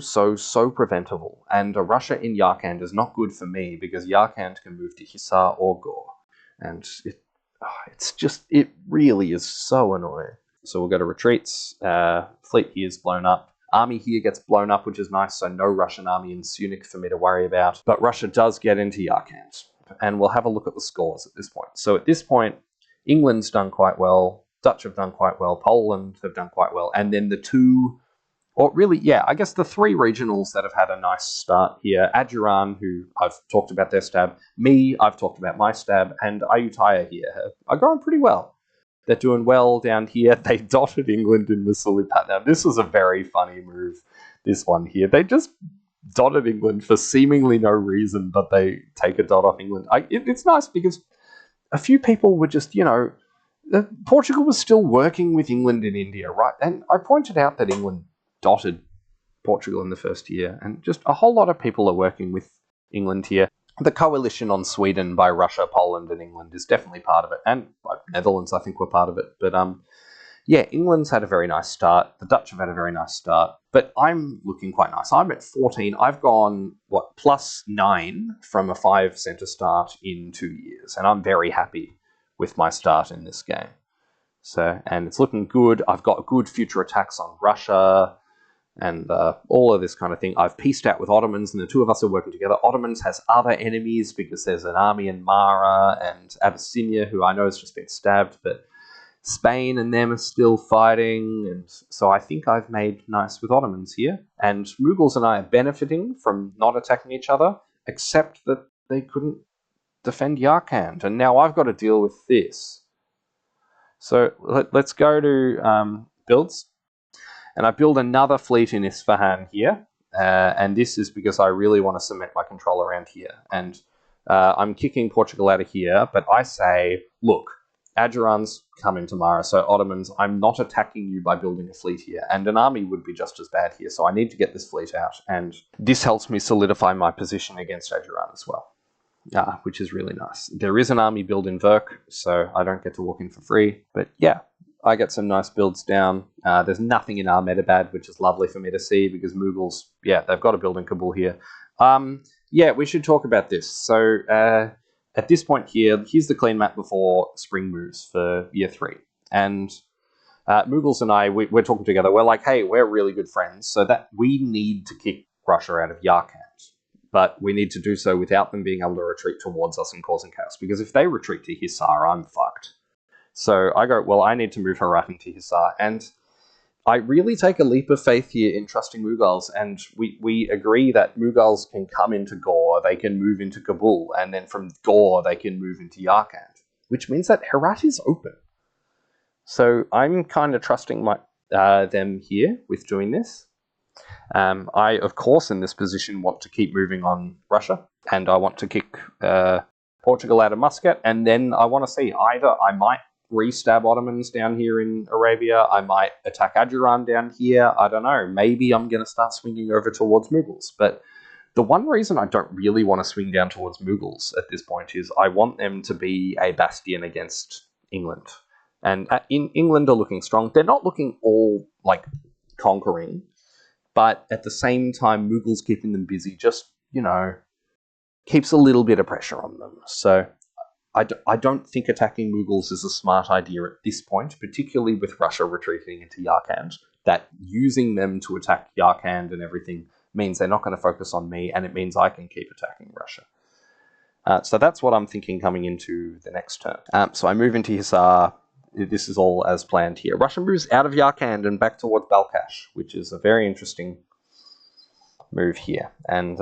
preventable, and a Russia in Yarkand is not good for me because Yarkand can move to Hisar or Gore, and it really is so annoying. So we'll go to retreats. Fleet here is blown up. Army here gets blown up, which is nice, so no Russian army in Sunik for me to worry about. But Russia does get into Yarkand, and we'll have a look at the scores at this point. So at this point, England's done quite well, Dutch have done quite well, Poland have done quite well, and then the three regionals that have had a nice start here. Adjuran, who I've talked about their stab, me, I've talked about my stab, and Ayutthaya here are going pretty well. They're doing well down here. They dotted England in Masulipat. Now, this was a very funny move, this one here. They just dotted England for seemingly no reason, but they take a dot off England. It's nice because a few people were just, Portugal was still working with England in India, right? And I pointed out that England dotted Portugal in the first year, and just a whole lot of people are working with England here. The coalition on Sweden by Russia, Poland, and England is definitely part of it. And Netherlands, I think, were part of it. But, England's had a very nice start. The Dutch have had a very nice start. But I'm looking quite nice. I'm at 14. I've gone, +9 from a 5 centre start in 2 years. And I'm very happy with my start in this game. So, and it's looking good. I've got good future attacks on Russia and all of this kind of thing. I've pieced out with Ottomans, and the two of us are working together. Ottomans has other enemies because there's an army in Mara and Abyssinia, who I know has just been stabbed, but Spain and them are still fighting, and so I think I've made nice with Ottomans here. And Mughals and I are benefiting from not attacking each other, except that they couldn't defend Yarkand, and now I've got to deal with this. So let's go to builds. And I build another fleet in Isfahan here, and this is because I really want to cement my control around here. And I'm kicking Portugal out of here, but I say, look, Adjuran's come into Mara, so Ottomans, I'm not attacking you by building a fleet here, and an army would be just as bad here, so I need to get this fleet out, and this helps me solidify my position against Adjuran as well, which is really nice. There is an army build in Verk, so I don't get to walk in for free, but yeah. I get some nice builds down. There's nothing in Ahmedabad, which is lovely for me to see because Mughals, they've got a build in Kabul here. We should talk about this. So at this point here's the clean map before spring moves for year 3. And Mughals and I, we're talking together. We're like, hey, we're really good friends, so that we need to kick Russia out of Yarkand. But we need to do so without them being able to retreat towards us and causing chaos. Because if they retreat to Hisar, I'm fucked. So I go, well, I need to move Harati to Hisar. And I really take a leap of faith here in trusting Mughals. And we agree that Mughals can come into Gore Gore, they can move into Kabul, and then from Gore, they can move into Yarkand, which means that Herat is open. So I'm kind of trusting them here with doing this. I, of course, in this position, want to keep moving on Russia, and I want to kick Portugal out of Muscat, and then I want to see either I might re-stab Ottomans down here in Arabia, I might attack Ajuran down here, I don't know, maybe I'm going to start swinging over towards Mughals. But the one reason I don't really want to swing down towards Mughals at this point is I want them to be a bastion against England. And England are looking strong. They're not looking all, like, conquering, but at the same time, Mughals keeping them busy just, keeps a little bit of pressure on them. So I don't think attacking Mughals is a smart idea at this point, particularly with Russia retreating into Yarkand. That using them to attack Yarkand and everything means they're not going to focus on me, and it means I can keep attacking Russia. So that's what I'm thinking coming into the next turn. So I move into Hisar. This is all as planned here. Russia moves out of Yarkand and back towards Balkhash, which is a very interesting move here. And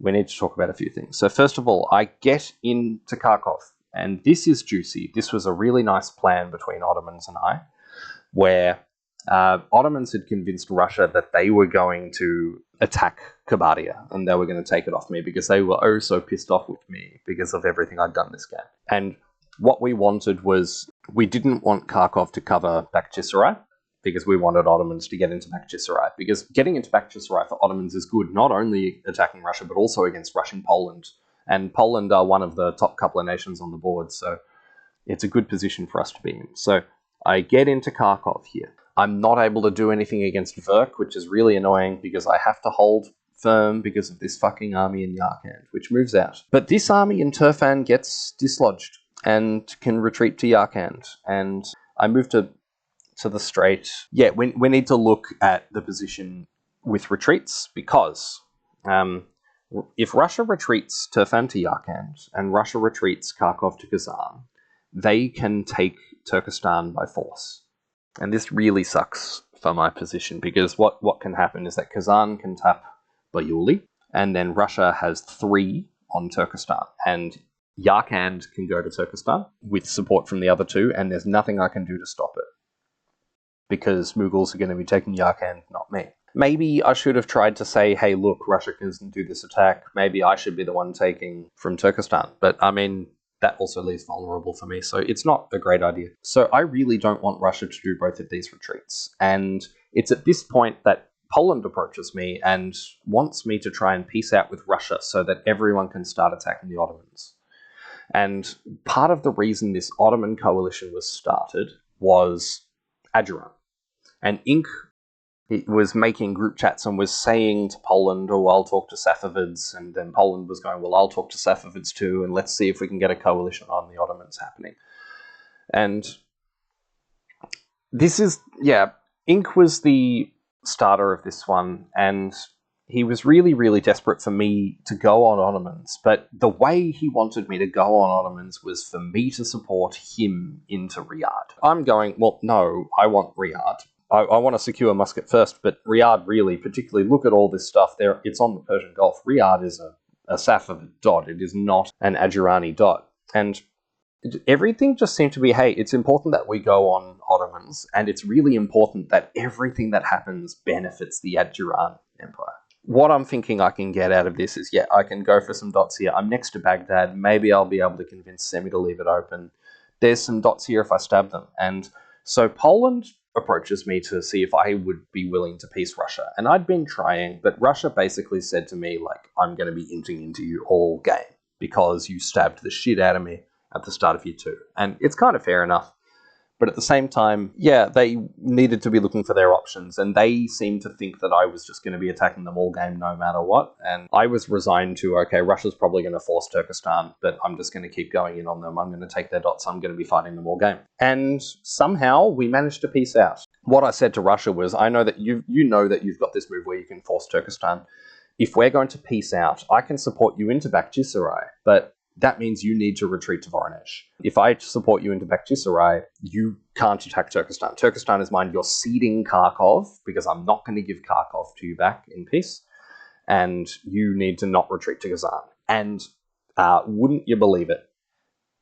we need to talk about a few things. So first of all, I get into Kharkov, and this is juicy. This was a really nice plan between Ottomans and I, where Ottomans had convinced Russia that they were going to attack Kabardia, and they were going to take it off me because they were oh so pissed off with me because of everything I'd done this game. And what we wanted was, we didn't want Kharkov to cover Bakhchisarai, because we wanted Ottomans to get into Bakhchisarai, because getting into Bakhchisarai for Ottomans is good, not only attacking Russia, but also against rushing Poland. And Poland are one of the top couple of nations on the board, so it's a good position for us to be in. So I get into Kharkov here. I'm not able to do anything against Verk, which is really annoying, because I have to hold firm because of this fucking army in Yarkand, which moves out. But this army in Turfan gets dislodged and can retreat to Yarkand, and I move to the Strait. Yeah, we need to look at the position with retreats, because if Russia retreats Turfan to Yarkand and Russia retreats Kharkov to Kazan, they can take Turkestan by force. And this really sucks for my position, because what can happen is that Kazan can tap Bayuli, and then Russia has 3 on Turkestan, and Yarkand can go to Turkestan with support from the other 2, and there's nothing I can do to stop it, because Mughals are going to be taking Yarkand, not me. Maybe I should have tried to say, hey, look, Russia can do this attack. Maybe I should be the one taking from Turkestan. But, I mean, that also leaves vulnerable for me, so it's not a great idea. So I really don't want Russia to do both of these retreats. And it's at this point that Poland approaches me and wants me to try and peace out with Russia so that everyone can start attacking the Ottomans. And part of the reason this Ottoman coalition was started was Ajuran. And Imp was making group chats and was saying to Poland, oh, I'll talk to Safavids, and then Poland was going, well, I'll talk to Safavids too, and let's see if we can get a coalition on the Ottomans happening. And this is, Imp was the starter of this one, and he was really, really desperate for me to go on Ottomans, but the way he wanted me to go on Ottomans was for me to support him into Riyadh. I'm going, well, no, I want Riyadh. I want to secure Muscat first, but Riyadh really, particularly, look at all this stuff there. It's on the Persian Gulf. Riyadh is a Safavid dot. It is not an Ajurani dot. And everything just seemed to be, hey, it's important that we go on Ottomans, and it's really important that everything that happens benefits the Ajuran Empire. What I'm thinking I can get out of this is, I can go for some dots here. I'm next to Baghdad. Maybe I'll be able to convince Semi to leave it open. There's some dots here if I stab them. And so Poland approaches me to see if I would be willing to peace Russia. And I'd been trying, but Russia basically said to me, like, I'm going to be inting into you all game because you stabbed the shit out of me at the start of year 2. And it's kind of fair enough. But at the same time, they needed to be looking for their options, and they seemed to think that I was just going to be attacking them all game no matter what. And I was resigned to, okay, Russia's probably going to force Turkestan, but I'm just going to keep going in on them. I'm going to take their dots. I'm going to be fighting them all game. And somehow we managed to peace out. What I said to Russia was, I know that you know that you've got this move where you can force Turkestan. If we're going to peace out, I can support you into Bakhchisarai, but that means you need to retreat to Voronezh. If I support you into Bakhchisarai, you can't attack Turkestan. Turkestan is mine. You're ceding Kharkov, because I'm not going to give Kharkov to you back in peace. and you need to not retreat to Kazan. And wouldn't you believe it,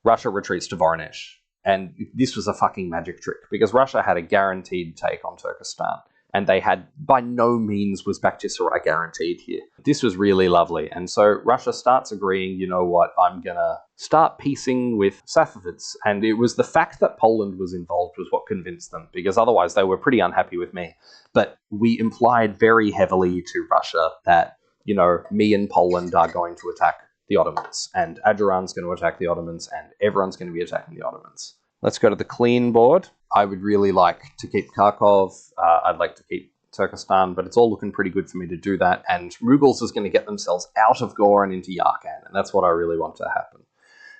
Russia retreats to Voronezh. And this was a fucking magic trick, because Russia had a guaranteed take on Turkestan, and they had, by no means was Bakhchisarai guaranteed here. This was really lovely, and so Russia starts agreeing, you know what, I'm gonna start peacing with Safavids, and it was the fact that Poland was involved was what convinced them, because otherwise they were pretty unhappy with me. But we implied very heavily to Russia that, you know, me and Poland are going to attack the Ottomans, and Ajuran's going to attack the Ottomans, and everyone's going to be attacking the Ottomans. Let's go to the clean board. I would really like to keep Kharkov. I'd like to keep Turkestan, but it's all looking pretty good for me to do that. And Mughals is going to get themselves out of Gore and into Yarkand, and that's what I really want to happen.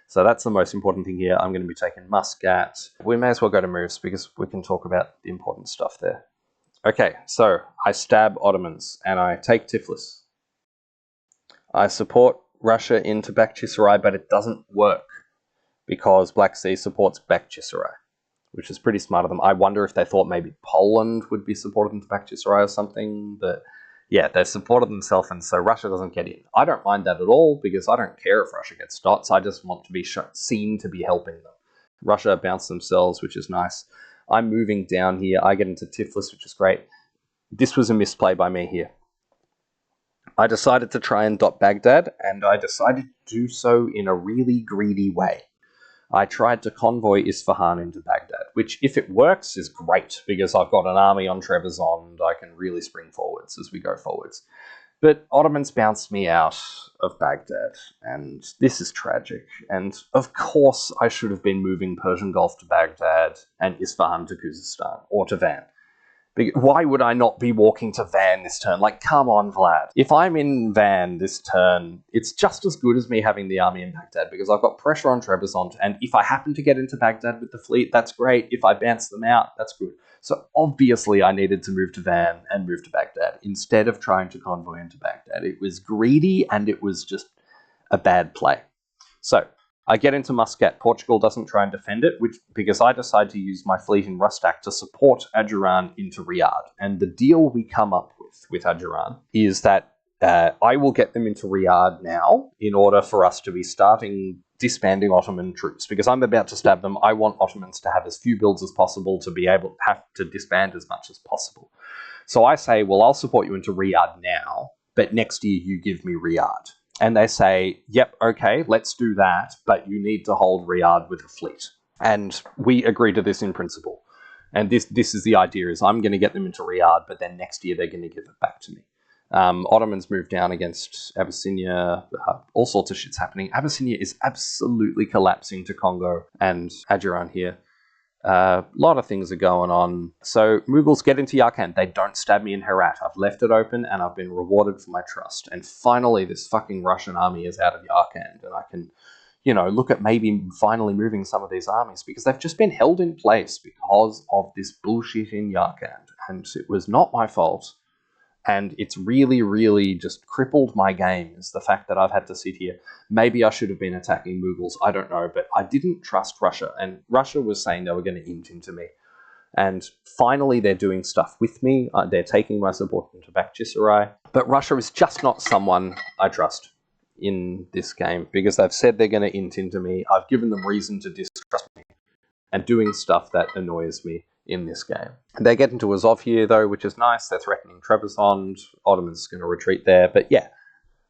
So that's the most important thing here. I'm going to be taking Muscat. We may as well go to moves, because we can talk about the important stuff there. Okay, so I stab Ottomans, and I take Tiflis. I support Russia into Bakhchisarai, but it doesn't work because Black Sea supports Bakhchisarai, which is pretty smart of them. I wonder if they thought maybe Poland would be supported into Bakhchisarai or something, but yeah, they supported themselves, and so Russia doesn't get in. I don't mind that at all, because I don't care if Russia gets dots. I just want to be seen to be helping them. Russia bounced themselves, which is nice. I'm moving down here. I get into Tiflis, which is great. This was a misplay by me here. I decided to try and dot Baghdad, and I decided to do so in a really greedy way. I tried to convoy Isfahan into Baghdad, which, if it works, is great, because I've got an army on Trebizond. I can really spring forwards as we go forwards. But Ottomans bounced me out of Baghdad, and this is tragic. And of course, I should have been moving Persian Gulf to Baghdad and Isfahan to Khuzestan, or to Van. Why would I not be walking to Van this turn? Like, come on, Vlad. If I'm in Van this turn, it's just as good as me having the army in Baghdad, because I've got pressure on Trebizond, and if I happen to get into Baghdad with the fleet, that's great. If I bounce them out, that's good. So obviously I needed to move to Van and move to Baghdad instead of trying to convoy into Baghdad. It was greedy, and it was just a bad play. So I get into Muscat. Portugal doesn't try and defend it, because I decide to use my fleet in Rustak to support Ajuran into Riyadh. And the deal we come up with Ajuran is that I will get them into Riyadh now in order for us to be starting disbanding Ottoman troops, because I'm about to stab them. I want Ottomans to have as few builds as possible to be able to have to disband as much as possible. So I say, well, I'll support you into Riyadh now, but next year you give me Riyadh. And they say, yep, okay, let's do that, but you need to hold Riyadh with a fleet. And we agree to this in principle. And this is the idea, is I'm going to get them into Riyadh, but then next year they're going to give it back to me. Ottomans move down against Abyssinia. All sorts of shit's happening. Abyssinia is absolutely collapsing to Congo and Ajuran here. A lot of things are going on. So Mughals get into Yarkand. They don't stab me in Herat. I've left it open, and I've been rewarded for my trust. And finally, this fucking Russian army is out of Yarkand, and I can, you know, look at maybe finally moving some of these armies, because they've just been held in place because of this bullshit in Yarkand. And it was not my fault. And it's really, really just crippled my game, is the fact that I've had to sit here. Maybe I should have been attacking Mughals, I don't know, but I didn't trust Russia, and Russia was saying they were going to int into me. And finally they're doing stuff with me, they're taking my support into Bakhchisarai, but Russia is just not someone I trust in this game, because they've said they're going to int into me, I've given them reason to distrust me, and doing stuff that annoys me in this game. They get into Azov here, though, which is nice. They're threatening Trebizond. Ottomans going to retreat there. But yeah,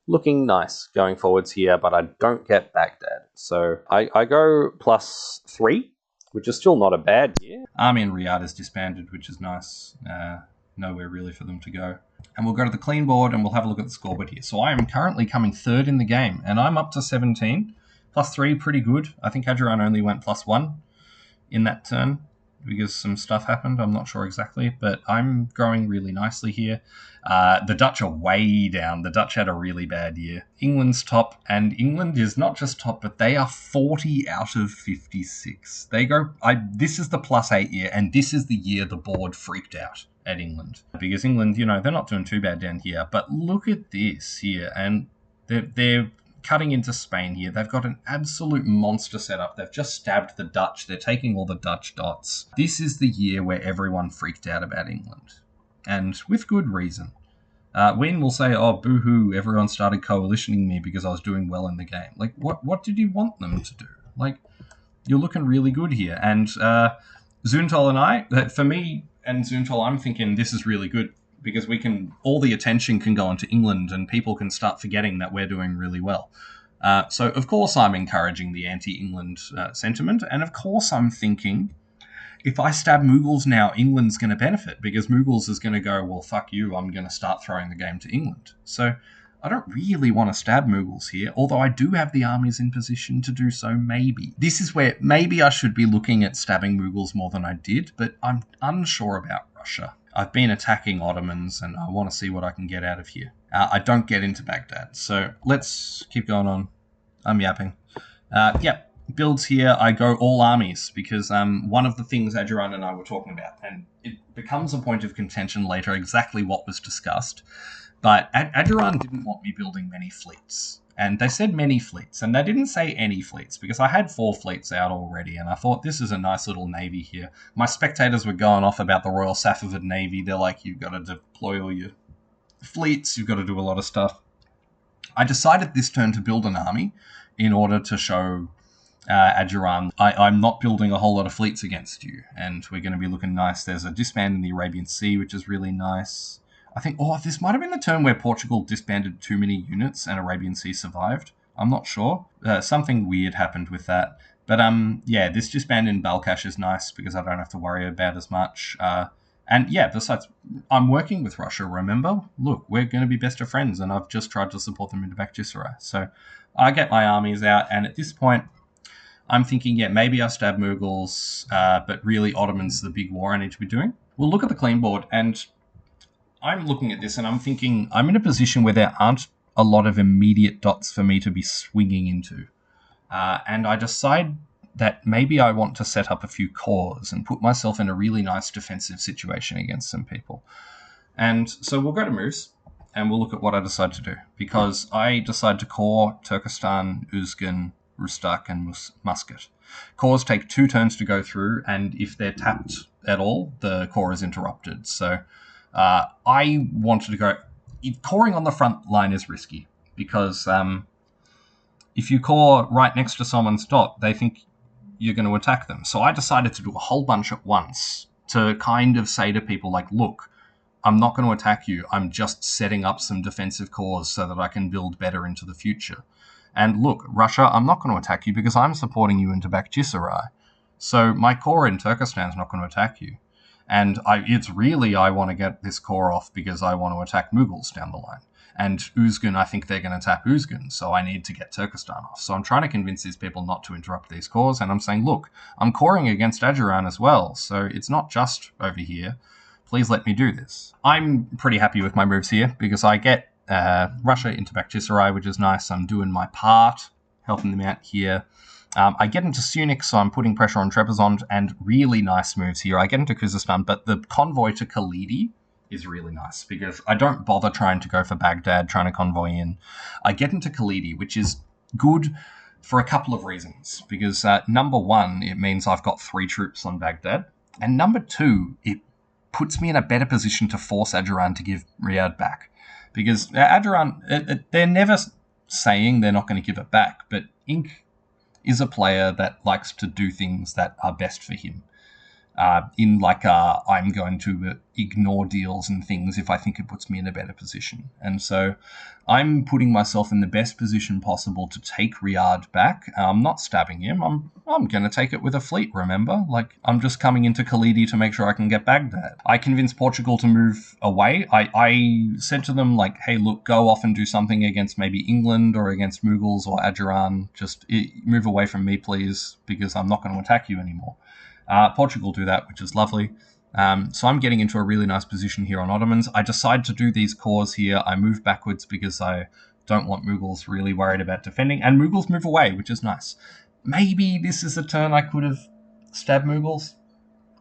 looking nice going forwards here, but I don't get Baghdad. So I go +3, which is still not a bad year. Army in Riyadh is disbanded, which is nice. Nowhere really for them to go. And we'll go to the clean board, and we'll have a look at the scoreboard here. So I am currently coming third in the game, and I'm up to 17. +3, pretty good. I think Ajuran only went +1 in that turn, because some stuff happened. I'm not sure exactly, but I'm growing really nicely here. The Dutch are way down. The Dutch had a really bad year. England's top, and England is not just top, but they are 40 out of 56. This is the +8 year, and this is the year the board freaked out at England. Because England, you know, they're not doing too bad down here, but look at this here, and they're cutting into Spain here. They've got an absolute monster setup. They've just stabbed the Dutch. They're taking all the Dutch dots. This is the year where everyone freaked out about England, and with good reason. Win will say, "Oh, boo-hoo! Everyone started coalitioning me because I was doing well in the game." Like, what did you want them to do? Like, you're looking really good here. And Zuntol and I, for me and Zuntol, I'm thinking this is really good because all the attention can go onto England and people can start forgetting that we're doing really well. So, of course, I'm encouraging the anti-England sentiment. And, of course, I'm thinking if I stab Mughals now, England's going to benefit because Mughals is going to go, well, fuck you, I'm going to start throwing the game to England. So I don't really want to stab Mughals here, although I do have the armies in position to do so, maybe. This is where maybe I should be looking at stabbing Mughals more than I did, but I'm unsure about Russia. I've been attacking Ottomans, and I want to see what I can get out of here. I don't get into Baghdad, so let's keep going on. I'm yapping. Yep. Builds here, I go all armies because one of the things Adjuran and I were talking about, and it becomes a point of contention later exactly what was discussed, but Adjuran didn't want me building many fleets. And they said many fleets, and they didn't say any fleets because I had 4 fleets out already, and I thought this is a nice little navy here. My spectators were going off about the Royal Safavid Navy. They're like, you've got to deploy all your fleets, you've got to do a lot of stuff. I decided this turn to build an army in order to show Adjuran, I'm not building a whole lot of fleets against you, and we're going to be looking nice. There's a disband in the Arabian Sea, which is really nice. I think, this might have been the turn where Portugal disbanded too many units and Arabian Sea survived. I'm not sure. Something weird happened with that. But, this disband in Balkash is nice because I don't have to worry about as much. And yeah, besides, I'm working with Russia, remember? Look, we're going to be best of friends, and I've just tried to support them in Bakhchisarai. So I get my armies out, and at this point, I'm thinking, maybe I stab Mughals, but really Ottoman's the big war I need to be doing. We'll look at the clean board, and I'm looking at this, and I'm thinking I'm in a position where there aren't a lot of immediate dots for me to be swinging into. And I decide that maybe I want to set up a few cores and put myself in a really nice defensive situation against some people. And so we'll go to moves, and we'll look at what I decide to do. Because I decide to core Turkestan, Uzgen, Rustak, and Muscat. Cores take 2 turns to go through, and if they're tapped at all, the core is interrupted. So I wanted to go... Coring on the front line is risky, because if you core right next to someone's dot, they think you're going to attack them. So I decided to do a whole bunch at once to kind of say to people, like, look, I'm not going to attack you. I'm just setting up some defensive cores so that I can build better into the future. And look, Russia, I'm not going to attack you because I'm supporting you into Bakhchisarai. So my core in Turkestan is not going to attack you. And I want to get this core off because I want to attack Mughals down the line. And Uzgen, I think they're going to tap Uzgen, so I need to get Turkestan off. So I'm trying to convince these people not to interrupt these cores, and I'm saying, look, I'm coring against Adjuran as well, so it's not just over here. Please let me do this. I'm pretty happy with my moves here because I get Russia into Bakhchisarai, which is nice. I'm doing my part, helping them out here. I get into Sunik, so I'm putting pressure on Trebizond, and really nice moves here. I get into Khuzestan, but the convoy to Khalidi is really nice because I don't bother trying to go for Baghdad, trying to convoy in. I get into Khalidi, which is good for a couple of reasons. Because number 1, it means I've got 3 troops on Baghdad. And number 2, it puts me in a better position to force Adjuran to give Riyadh back. Because Adjuran, they're never saying they're not going to give it back, but Ink is a player that likes to do things that are best for him. I'm going to ignore deals and things if I think it puts me in a better position. And so I'm putting myself in the best position possible to take Riyadh back. I'm not stabbing him. I'm going to take it with a fleet, remember? Like, I'm just coming into Khalidi to make sure I can get Baghdad. I convinced Portugal to move away. I said to them, like, hey, look, go off and do something against maybe England or against Mughals or Adjuran. Just move away from me, please, because I'm not going to attack you anymore. Portugal do that, which is lovely. So I'm getting into a really nice position here on Ottomans. I decide to do these cores here. I move backwards because I don't want Mughals really worried about defending. And Mughals move away, which is nice. Maybe this is a turn I could have stabbed Mughals.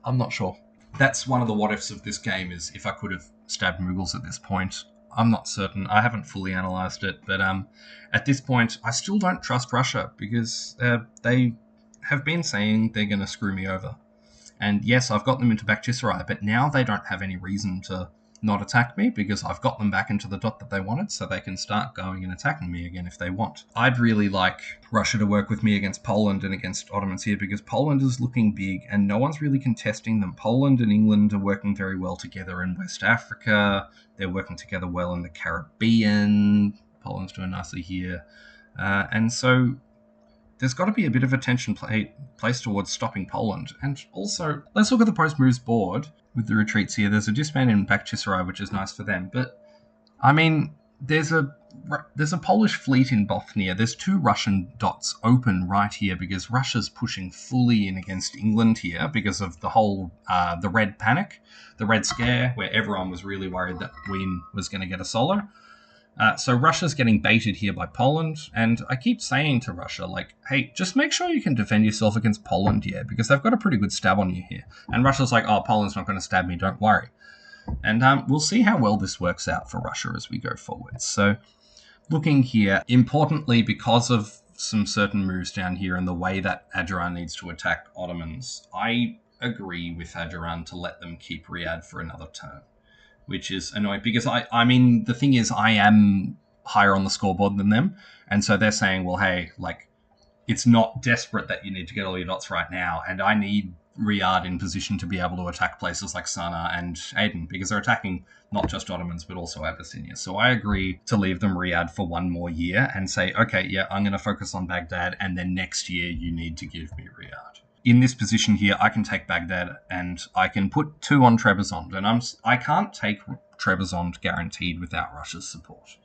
I'm not sure. That's one of the what-ifs of this game, is if I could have stabbed Mughals at this point. I'm not certain. I haven't fully analysed it. But at this point, I still don't trust Russia because they have been saying they're going to screw me over. And yes, I've got them into Bakhchisarai, but now they don't have any reason to not attack me because I've got them back into the dot that they wanted, so they can start going and attacking me again if they want. I'd really like Russia to work with me against Poland and against Ottomans here because Poland is looking big and no one's really contesting them. Poland and England are working very well together in West Africa. They're working together well in the Caribbean. Poland's doing nicely here. And so there's got to be a bit of attention placed towards stopping Poland. And also, let's look at the post-moves board with the retreats here. There's a disband in Bakhchisarai, which is nice for them. But, I mean, there's a Polish fleet in Bothnia. There's 2 Russian dots open right here because Russia's pushing fully in against England here because of the whole, the Red Panic, the Red Scare, where everyone was really worried that Wien was going to get a solo. So Russia's getting baited here by Poland, and I keep saying to Russia, like, hey, just make sure you can defend yourself against Poland here, because they've got a pretty good stab on you here. And Russia's like, oh, Poland's not going to stab me, don't worry. And we'll see how well this works out for Russia as we go forward. So looking here, importantly, because of some certain moves down here and the way that Ajuran needs to attack Ottomans, I agree with Ajuran to let them keep Riyadh for another turn, which is annoying because I mean, the thing is, I am higher on the scoreboard than them. And so they're saying, well, hey, like, it's not desperate that you need to get all your dots right now. And I need Riyadh in position to be able to attack places like Sana'a and Aden because they're attacking not just Ottomans, but also Abyssinia. So I agree to leave them Riyadh for 1 more year and say, okay, yeah, I'm going to focus on Baghdad. And then next year you need to give me Riyadh. In this position here, I can take Baghdad and I can put 2 on Trebizond. And I can't take Trebizond guaranteed without Russia's support.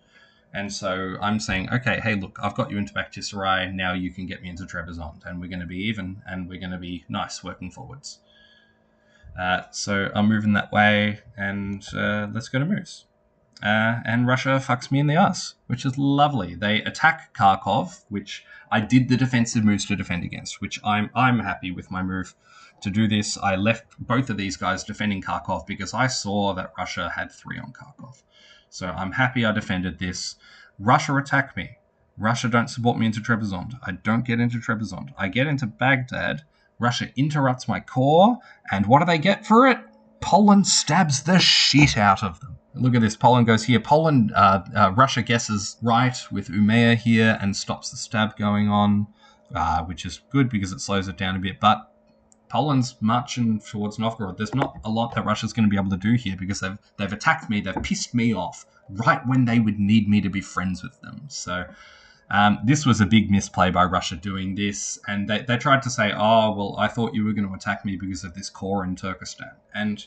And so I'm saying, okay, hey, look, I've got you into Bakhchisarai. Now you can get me into Trebizond. And we're going to be even and we're going to be nice working forwards. So I'm moving that way and let's go to moves. And Russia fucks me in the ass, which is lovely. They attack Kharkov, which I did the defensive moves to defend against, which I'm happy with my move to do this. I left both of these guys defending Kharkov because I saw that Russia had 3 on Kharkov. So I'm happy I defended this. Russia attack me. Russia don't support me into Trebizond. I don't get into Trebizond. I get into Baghdad. Russia interrupts my core. And what do they get for it? Poland stabs the shit out of them. Look at this. Poland goes here. Russia guesses right with Umeya here and stops the stab going on, which is good because it slows it down a bit. But Poland's marching towards Novgorod. There's not a lot that Russia's going to be able to do here because they've attacked me. They've pissed me off right when they would need me to be friends with them. So this was a big misplay by Russia doing this. And they tried to say, oh, well, I thought you were going to attack me because of this core in Turkestan. And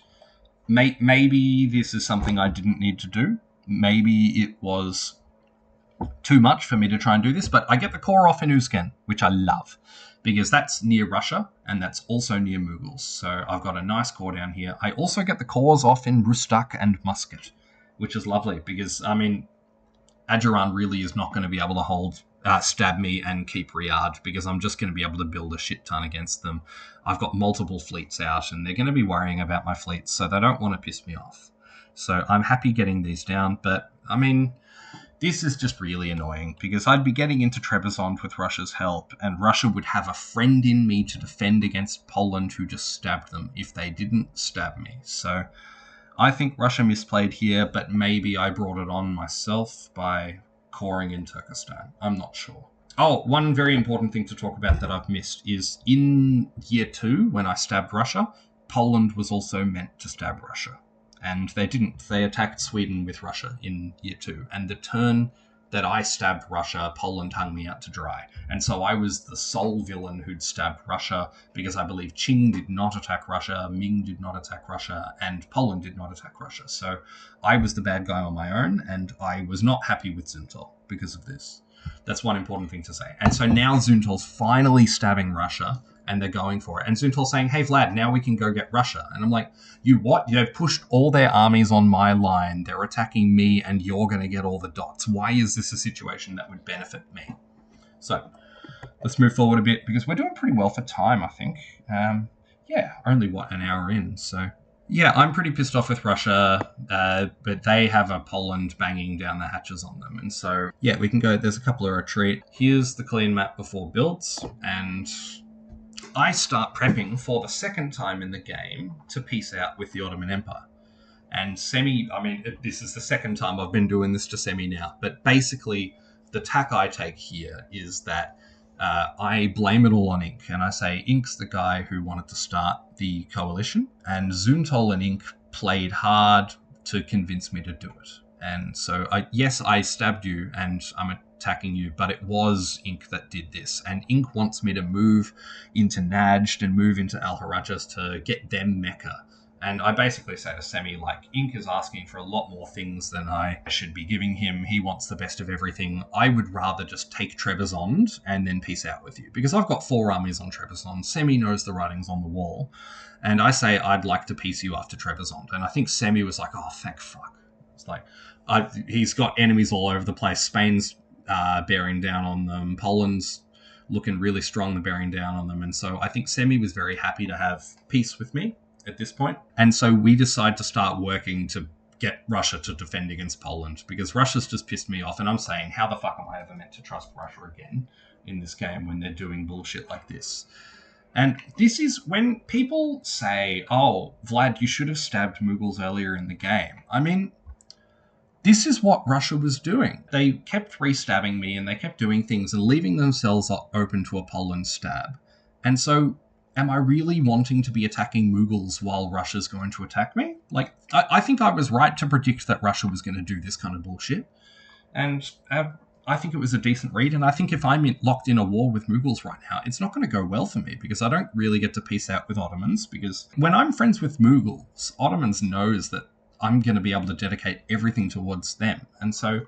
maybe this is something I didn't need to do. Maybe it was too much for me to try and do this, but I get the core off in Uzgen, which I love, because that's near Russia, and that's also near Mughals. So I've got a nice core down here. I also get the cores off in Rustak and Muscat, which is lovely, because, I mean, Ajuran really is not going to be able to stab me and keep Riyadh, because I'm just going to be able to build a shit ton against them. I've got multiple fleets out, and they're going to be worrying about my fleets, so they don't want to piss me off. So I'm happy getting these down, but, I mean, this is just really annoying, because I'd be getting into Trebizond with Russia's help, and Russia would have a friend in me to defend against Poland who just stabbed them if they didn't stab me. So I think Russia misplayed here, but maybe I brought it on myself by coring in Turkestan. I'm not sure. Oh, one very important thing to talk about that I've missed is in year 2, when I stabbed Russia, Poland was also meant to stab Russia. And they didn't. They attacked Sweden with Russia in year 2. And the turn that I stabbed Russia, Poland hung me out to dry. And so I was the sole villain who'd stabbed Russia, because I believe Qing did not attack Russia, Ming did not attack Russia, and Poland did not attack Russia. So I was the bad guy on my own, and I was not happy with Zuntal because of this. That's one important thing to say. And so now Zuntal's finally stabbing Russia, and they're going for it. And Zuntal's saying, hey, Vlad, now we can go get Russia. And I'm like, you what? They've pushed all their armies on my line. They're attacking me, and you're going to get all the dots. Why is this a situation that would benefit me? So let's move forward a bit, because we're doing pretty well for time, I think. Only, an hour in, so... Yeah, I'm pretty pissed off with Russia, but they have a Poland banging down the hatches on them. And so, yeah, we can go... There's a couple of retreat. Here's the clean map before builds, and I start prepping for the second time in the game to peace out with the Ottoman Empire. And Semi, I mean, this is the second time I've been doing this to Semi now, but basically the tack I take here is that I blame it all on Ink, and I say Ink's the guy who wanted to start the coalition, and Zuntol and Ink played hard to convince me to do it. And so, yes, I stabbed you and I'm attacking you, but it was Ink that did this. And Ink wants me to move into Najd and move into Al Harajas to get them Mecca. And I basically say to Semi, like, Ink is asking for a lot more things than I should be giving him. He wants the best of everything. I would rather just take Trebizond and then peace out with you. Because I've got 4 armies on Trebizond. Semi knows the writing's on the wall. And I say I'd like to peace you after Trebizond. And I think Semi was like, oh, thank fuck. It's like, he's got enemies all over the place. Spain's bearing down on them. Poland's looking really strong, they're bearing down on them. And so I think Semi was very happy to have peace with me at this point. And so we decide to start working to get Russia to defend against Poland, because Russia's just pissed me off. And I'm saying, how the fuck am I ever meant to trust Russia again in this game when they're doing bullshit like this? And this is when people say, oh, Vlad, you should have stabbed Mughals earlier in the game. I mean, this is what Russia was doing. They kept re-stabbing me and they kept doing things and leaving themselves open to a Poland stab. And so, am I really wanting to be attacking Mughals while Russia's going to attack me? Like, I think I was right to predict that Russia was going to do this kind of bullshit. And I think it was a decent read. And I think if I'm locked in a war with Mughals right now, it's not going to go well for me, because I don't really get to peace out with Ottomans. Because when I'm friends with Mughals, Ottomans knows that I'm going to be able to dedicate everything towards them. And so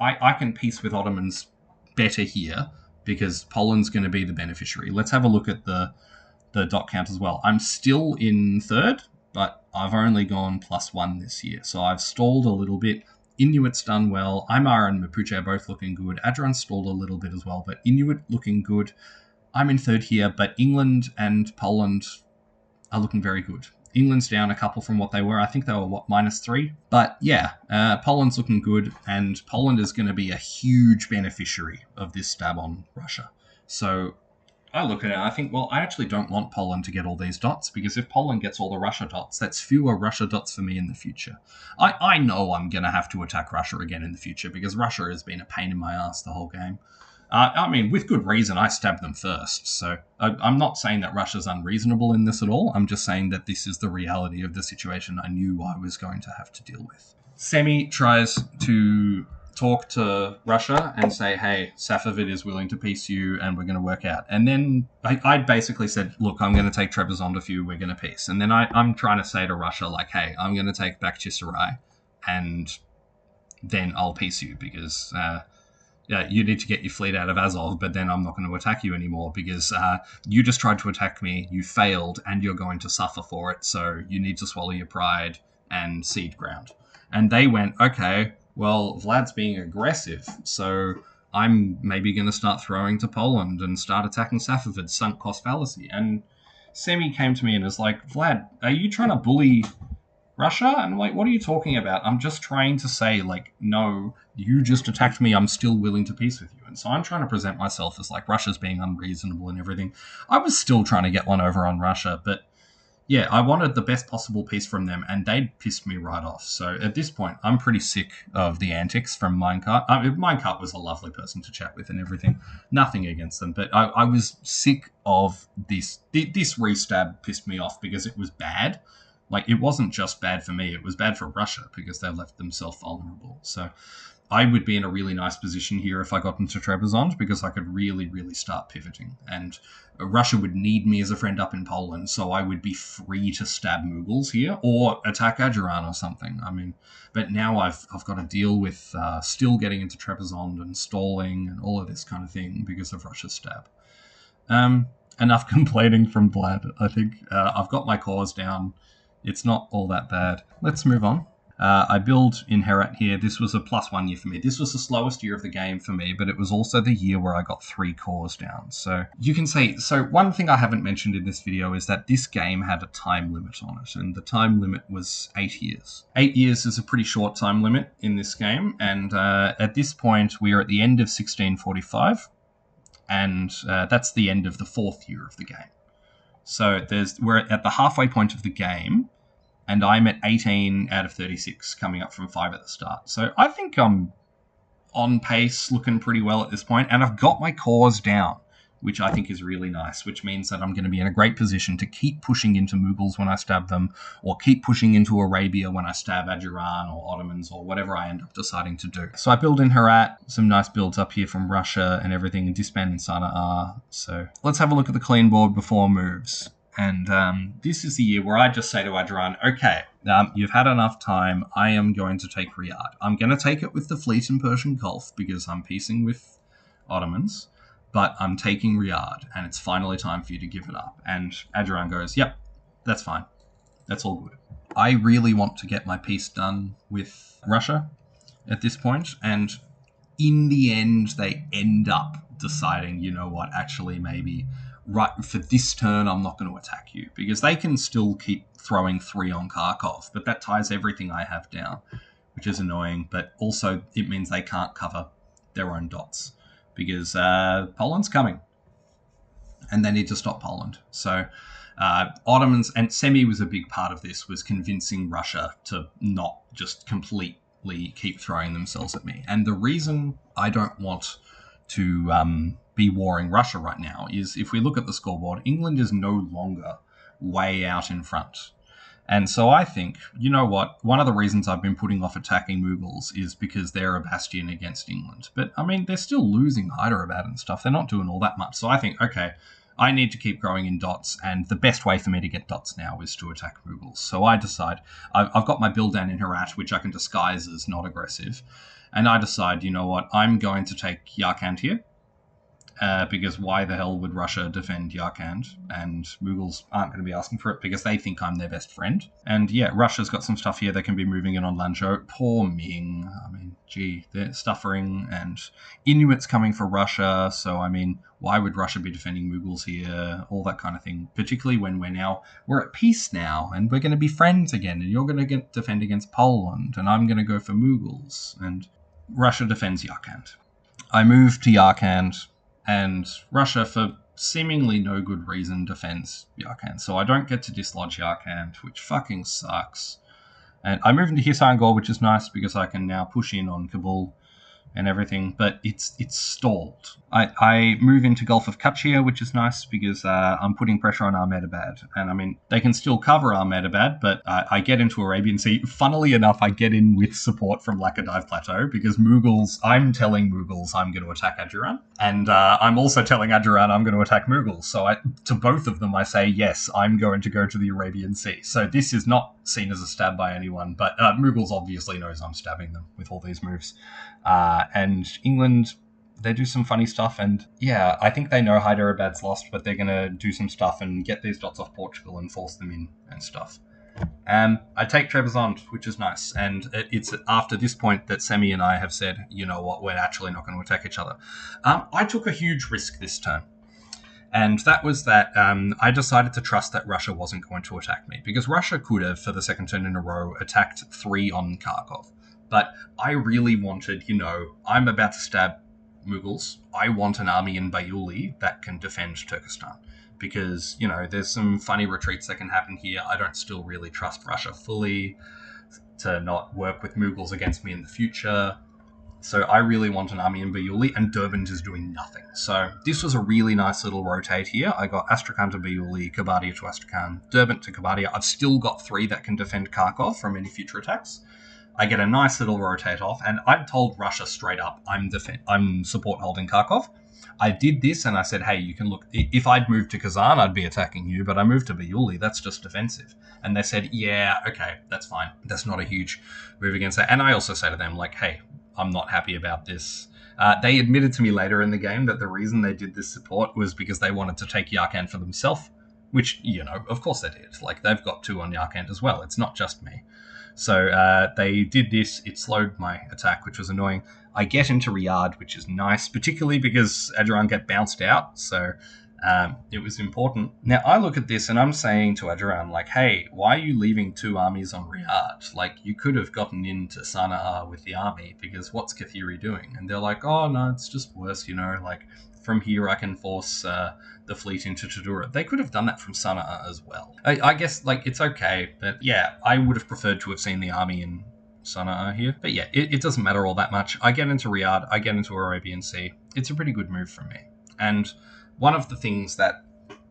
I can peace with Ottomans better here, because Poland's going to be the beneficiary. Let's have a look at the dot count as well. I'm still in third, but I've only gone +1 this year. So I've stalled a little bit. Inuit's done well. Aymar and Mapuche are both looking good. Adran's stalled a little bit as well, but Inuit looking good. I'm in third here, but England and Poland are looking very good. England's down a couple from what they were. I think they were, -3? But yeah, Poland's looking good, and Poland is going to be a huge beneficiary of this stab on Russia. So I look at it and I think, well, I actually don't want Poland to get all these dots, because if Poland gets all the Russia dots, that's fewer Russia dots for me in the future. I know I'm going to have to attack Russia again in the future, because Russia has been a pain in my ass the whole game. I mean, with good reason, I stabbed them first. So I'm not saying that Russia's unreasonable in this at all. I'm just saying that this is the reality of the situation I knew I was going to have to deal with. Semi tries to talk to Russia and say, hey, Safavid is willing to peace you and we're going to work out. And then I basically said, look, I'm going to take Trebizond off you, we're going to peace. And then I'm trying to say to Russia, like, hey, I'm going to take Bakhchisarai and then I'll peace you, because you need to get your fleet out of Azov, but then I'm not going to attack you anymore, because you just tried to attack me, you failed, and you're going to suffer for it, so you need to swallow your pride and cede ground. And they went, okay, well, Vlad's being aggressive, so I'm maybe going to start throwing to Poland and start attacking Safavids, sunk cost fallacy. And Semi came to me and was like, Vlad, are you trying to bully Russia? And I'm like, what are you talking about? I'm just trying to say, like, no, you just attacked me, I'm still willing to peace with you. And so I'm trying to present myself as like Russia's being unreasonable and everything. I was still trying to get one over on Russia, but yeah, I wanted the best possible peace from them, and they'd pissed me right off. So at this point, I'm pretty sick of the antics from Minecart. Minecart was a lovely person to chat with and everything. Nothing against them, but I was sick of this. This restab pissed me off because it was bad. Like, it wasn't just bad for me, it was bad for Russia, because they left themselves vulnerable. So I would be in a really nice position here if I got into Trebizond, because I could really, really start pivoting. And Russia would need me as a friend up in Poland, so I would be free to stab Mughals here, or attack Ajuran or something. I mean, but now I've got to deal with still getting into Trebizond and stalling and all of this kind of thing because of Russia's stab. Enough complaining from Vlad, I think. I've got my cores down. It's not all that bad. Let's move on. I build in Herat here. This was a +1 year for me. This was the slowest year of the game for me, but it was also the year where I got 3 cores down. So you can say, so one thing I haven't mentioned in this video is that this game had a time limit on it, and the time limit was 8 years. 8 years is a pretty short time limit in this game, and at this point we are at the end of 1645, and that's the end of the 4th year of the game. So we're at the halfway point of the game, and I'm at 18 out of 36, coming up from 5 at the start. So I think I'm on pace, looking pretty well at this point, and I've got my cores down, which I think is really nice, which means that I'm going to be in a great position to keep pushing into Mughals when I stab them, or keep pushing into Arabia when I stab Ajuran or Ottomans or whatever I end up deciding to do. So I build in Herat, some nice builds up here from Russia and everything, and Disband and Sana'a. So let's have a look at the clean board before moves. And this is the year where I just say to Ajuran, okay, you've had enough time. I am going to take Riyadh. I'm going to take it with the fleet in Persian Gulf because I'm piecing with Ottomans, but I'm taking Riyadh, and it's finally time for you to give it up. And Ajuran goes, yep, that's fine. That's all good. I really want to get my peace done with Russia at this point, and in the end, they end up deciding, you know what, actually maybe right for this turn I'm not going to attack you, because they can still keep throwing 3 on Kharkov, but that ties everything I have down, which is annoying, but also it means they can't cover their own dots, because Poland's coming, and they need to stop Poland. So Ottomans, and Semi was a big part of this, was convincing Russia to not just completely keep throwing themselves at me. And the reason I don't want to be warring Russia right now is, if we look at the scoreboard, England is no longer way out in front. And so I think, you know what, one of the reasons I've been putting off attacking Mughals is because they're a bastion against England. But, I mean, they're still losing Hyderabad and stuff. They're not doing all that much. So I think, okay, I need to keep growing in dots, and the best way for me to get dots now is to attack Mughals. So I decide, I've got my build down in Herat, which I can disguise as not aggressive, and I decide, you know what, I'm going to take Yarkand here, because why the hell would Russia defend Yarkand? And Mughals aren't going to be asking for it because they think I'm their best friend. And yeah, Russia's got some stuff here they can be moving in on Lanzhou. Poor Ming. I mean, gee, they're suffering, and Inuits coming for Russia. So, I mean, why would Russia be defending Mughals here? All that kind of thing. Particularly when we're at peace now, and we're going to be friends again, and you're going to defend against Poland, and I'm going to go for Mughals. And Russia defends Yarkand. I move to Yarkand, and Russia, for seemingly no good reason, defends Yarkand. So I don't get to dislodge Yarkand, which fucking sucks. And I move into Hisangor, which is nice because I can now push in on Kabul and everything, but it's stalled. I move into Gulf of Kachia, which is nice because I'm putting pressure on Ahmedabad. And I mean, they can still cover Ahmedabad, but I get into Arabian Sea. Funnily enough, I get in with support from Laccadive Plateau because I'm telling Mughals I'm going to attack Ajuran. And I'm also telling Ajuran I'm going to attack Mughals. So to both of them, I say, yes, I'm going to go to the Arabian Sea. So this is not seen as a stab by anyone, but Mughals obviously knows I'm stabbing them with all these moves. And England, they do some funny stuff, and yeah, I think they know Hyderabad's lost, but they're going to do some stuff and get these dots off Portugal and force them in and stuff. I take Trebizond, which is nice, and it's after this point that Semi and I have said, you know what, we're actually not going to attack each other. I took a huge risk this turn, and that was that I decided to trust that Russia wasn't going to attack me, because Russia could have, for the second turn in a row, attacked 3 on Kharkov. But I really wanted, I'm about to stab Mughals. I want an army in Bayuli that can defend Turkestan. Because, there's some funny retreats that can happen here. I don't still really trust Russia fully to not work with Mughals against me in the future. So I really want an army in Bayuli, and Derbent is doing nothing. So this was a really nice little rotate here. I got Astrakhan to Bayuli, Kabardia to Astrakhan, Derbent to Kabardia. I've still got 3 that can defend Kharkov from any future attacks. I get a nice little rotate off, and I told Russia straight up, I'm support holding Kharkov. I did this, and I said, hey, you can look, if I'd moved to Kazan, I'd be attacking you, but I moved to Bayuli, that's just defensive. And they said, yeah, okay, that's fine. That's not a huge move against that. And I also say to them, like, hey, I'm not happy about this. They admitted to me later in the game that the reason they did this support was because they wanted to take Yarkand for themselves, which, of course they did. Like, they've got 2 on Yarkand as well. It's not just me. So they did this. It slowed my attack, which was annoying. I get into Riyadh, which is nice, particularly because Ajuran get bounced out. So it was important. Now, I look at this and I'm saying to Ajuran, like, hey, why are you leaving 2 armies on Riyadh? Like, you could have gotten into Sana'a with the army, because what's Kathiri doing? And they're like, oh, no, it's just worse, like, from here I can force the fleet into Tadura. They could have done that from Sana'a as well. I guess, like, it's okay, but yeah, I would have preferred to have seen the army in Sana'a here. But yeah, it doesn't matter all that much. I get into Riyadh, I get into Arabian Sea. It's a pretty good move from me. And one of the things that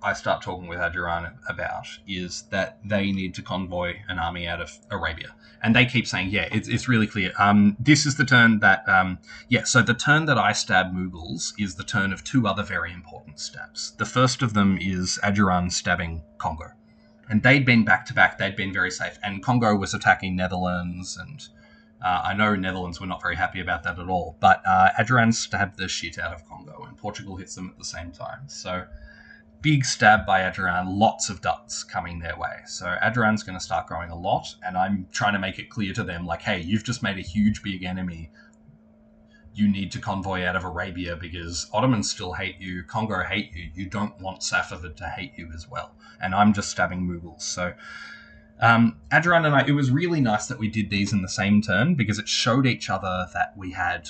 I start talking with Adjuran about is that they need to convoy an army out of Arabia. And they keep saying, yeah, it's really clear. This is the turn that, so the turn that I stab Mughals is the turn of two other very important stabs. The first of them is Adjuran stabbing Congo. And they'd been back-to-back, they'd been very safe. And Congo was attacking Netherlands, and I know Netherlands were not very happy about that at all. But Adjuran stabbed the shit out of Congo, and Portugal hits them at the same time. So big stab by Adjuran, lots of dots coming their way. So Adjuran's going to start growing a lot, and I'm trying to make it clear to them, like, hey, you've just made a huge, big enemy. You need to convoy out of Arabia because Ottomans still hate you, Congo hate you. You don't want Safavid to hate you as well. And I'm just stabbing Mughals. So Adjuran and I, it was really nice that we did these in the same turn because it showed each other that we had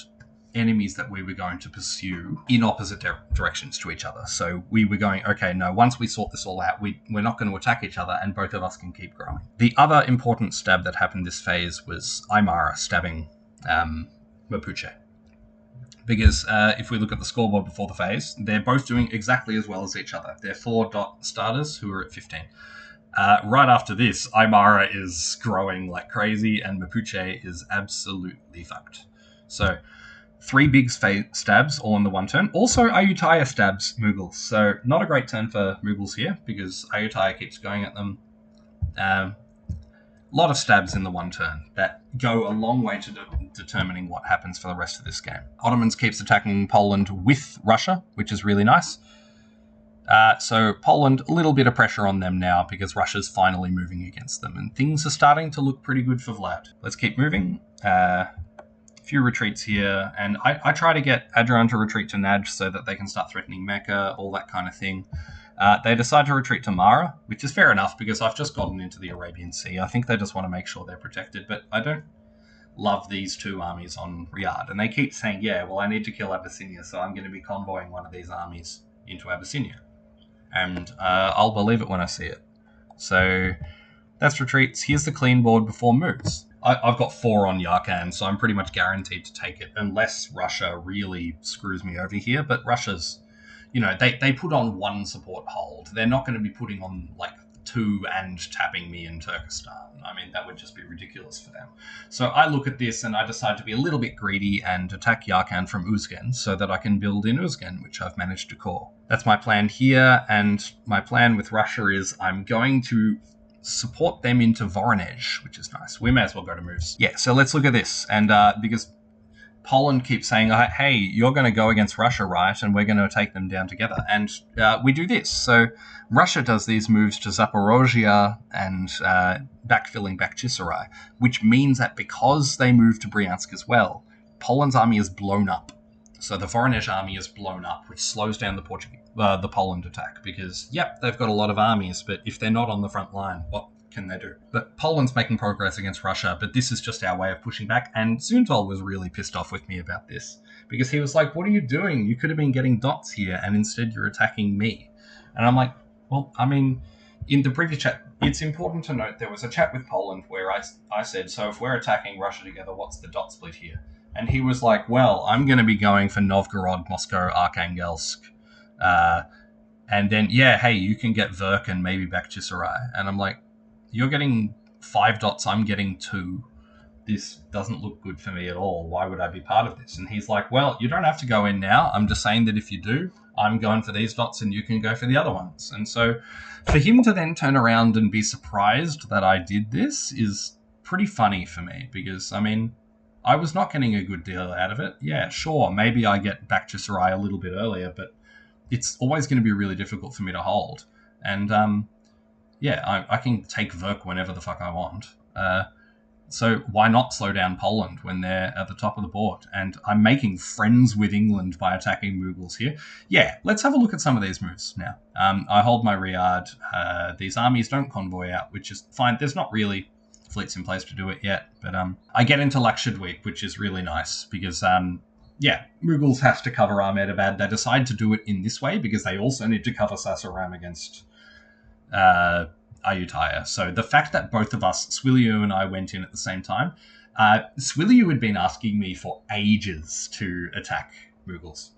enemies that we were going to pursue in opposite directions to each other. So we were going, okay, no, once we sort this all out, we're not going to attack each other and both of us can keep growing. The other important stab that happened this phase was Aymara stabbing Mapuche. Because if we look at the scoreboard before the phase, they're both doing exactly as well as each other. They're 4-dot starters who are at 15. Right after this, Aymara is growing like crazy and Mapuche is absolutely fucked. So 3 big stabs all in the one turn. Also, Ayutthaya stabs Mughals. So not a great turn for Mughals here because Ayutthaya keeps going at them. A lot of stabs in the one turn that go a long way to determining what happens for the rest of this game. Ottomans keeps attacking Poland with Russia, which is really nice. So Poland, a little bit of pressure on them now because Russia's finally moving against them. And things are starting to look pretty good for Vlad. Let's keep moving. Few retreats here, and I try to get Adjuran to retreat to Najd so that they can start threatening Mecca, all that kind of thing. They decide to retreat to Mara, which is fair enough because I've just gotten into the Arabian Sea. I think they just want to make sure they're protected, but I don't love these two armies on Riyadh. And they keep saying, yeah, well, I need to kill Abyssinia, so I'm going to be convoying one of these armies into Abyssinia. And I'll believe it when I see it. So that's retreats. Here's the clean board before moves. I've got 4 on Yarkand, so I'm pretty much guaranteed to take it unless Russia really screws me over here. But Russia's, they put on 1 support hold. They're not going to be putting on, 2 and tapping me in Turkestan. I mean, that would just be ridiculous for them. So I look at this and I decide to be a little bit greedy and attack Yarkand from Uzgen so that I can build in Uzgen, which I've managed to core. That's my plan here, and my plan with Russia is I'm going to support them into Voronezh, which is nice. We may as well go to moves. Yeah, so let's look at this. And because Poland keeps saying, hey, you're going to go against Russia, right? And we're going to take them down together. And we do this. So Russia does these moves to Zaporozhye and backfilling Bakhchisarai, which means that because they move to Bryansk as well, Poland's army is blown up. So the Voronezh army is blown up, which slows down the Poland attack because, yep, they've got a lot of armies, but if they're not on the front line, what can they do? But Poland's making progress against Russia, but this is just our way of pushing back, and Zuntal was really pissed off with me about this because he was like, what are you doing? You could have been getting dots here, and instead you're attacking me. And I'm like, well, I mean, in the previous chat, it's important to note there was a chat with Poland where I said, so if we're attacking Russia together, what's the dot split here? And he was like, well, I'm going to be going for Novgorod, Moscow, Arkhangelsk. And then, yeah, hey, you can get Verk and maybe Bakhchisarai. And I'm like, you're getting 5 dots, I'm getting 2. This doesn't look good for me at all. Why would I be part of this? And he's like, well, you don't have to go in now. I'm just saying that if you do, I'm going for these dots and you can go for the other ones. And so for him to then turn around and be surprised that I did this is pretty funny for me because, I mean, I was not getting a good deal out of it. Yeah, sure, maybe I get Bakhchisarai a little bit earlier, but it's always going to be really difficult for me to hold. And, I can take Verk whenever the fuck I want. So why not slow down Poland when they're at the top of the board? And I'm making friends with England by attacking Mughals here. Yeah, let's have a look at some of these moves now. I hold my Riyadh. These armies don't convoy out, which is fine. There's not really fleets in place to do it yet. But I get into Lakshadweep, which is really nice because yeah, Mughals has to cover Ahmedabad. They decide to do it in this way because they also need to cover Sasaram against Ayutthaya. So the fact that both of us, Swilliu and I, went in at the same time, Swilliu had been asking me for ages to attack Mughals.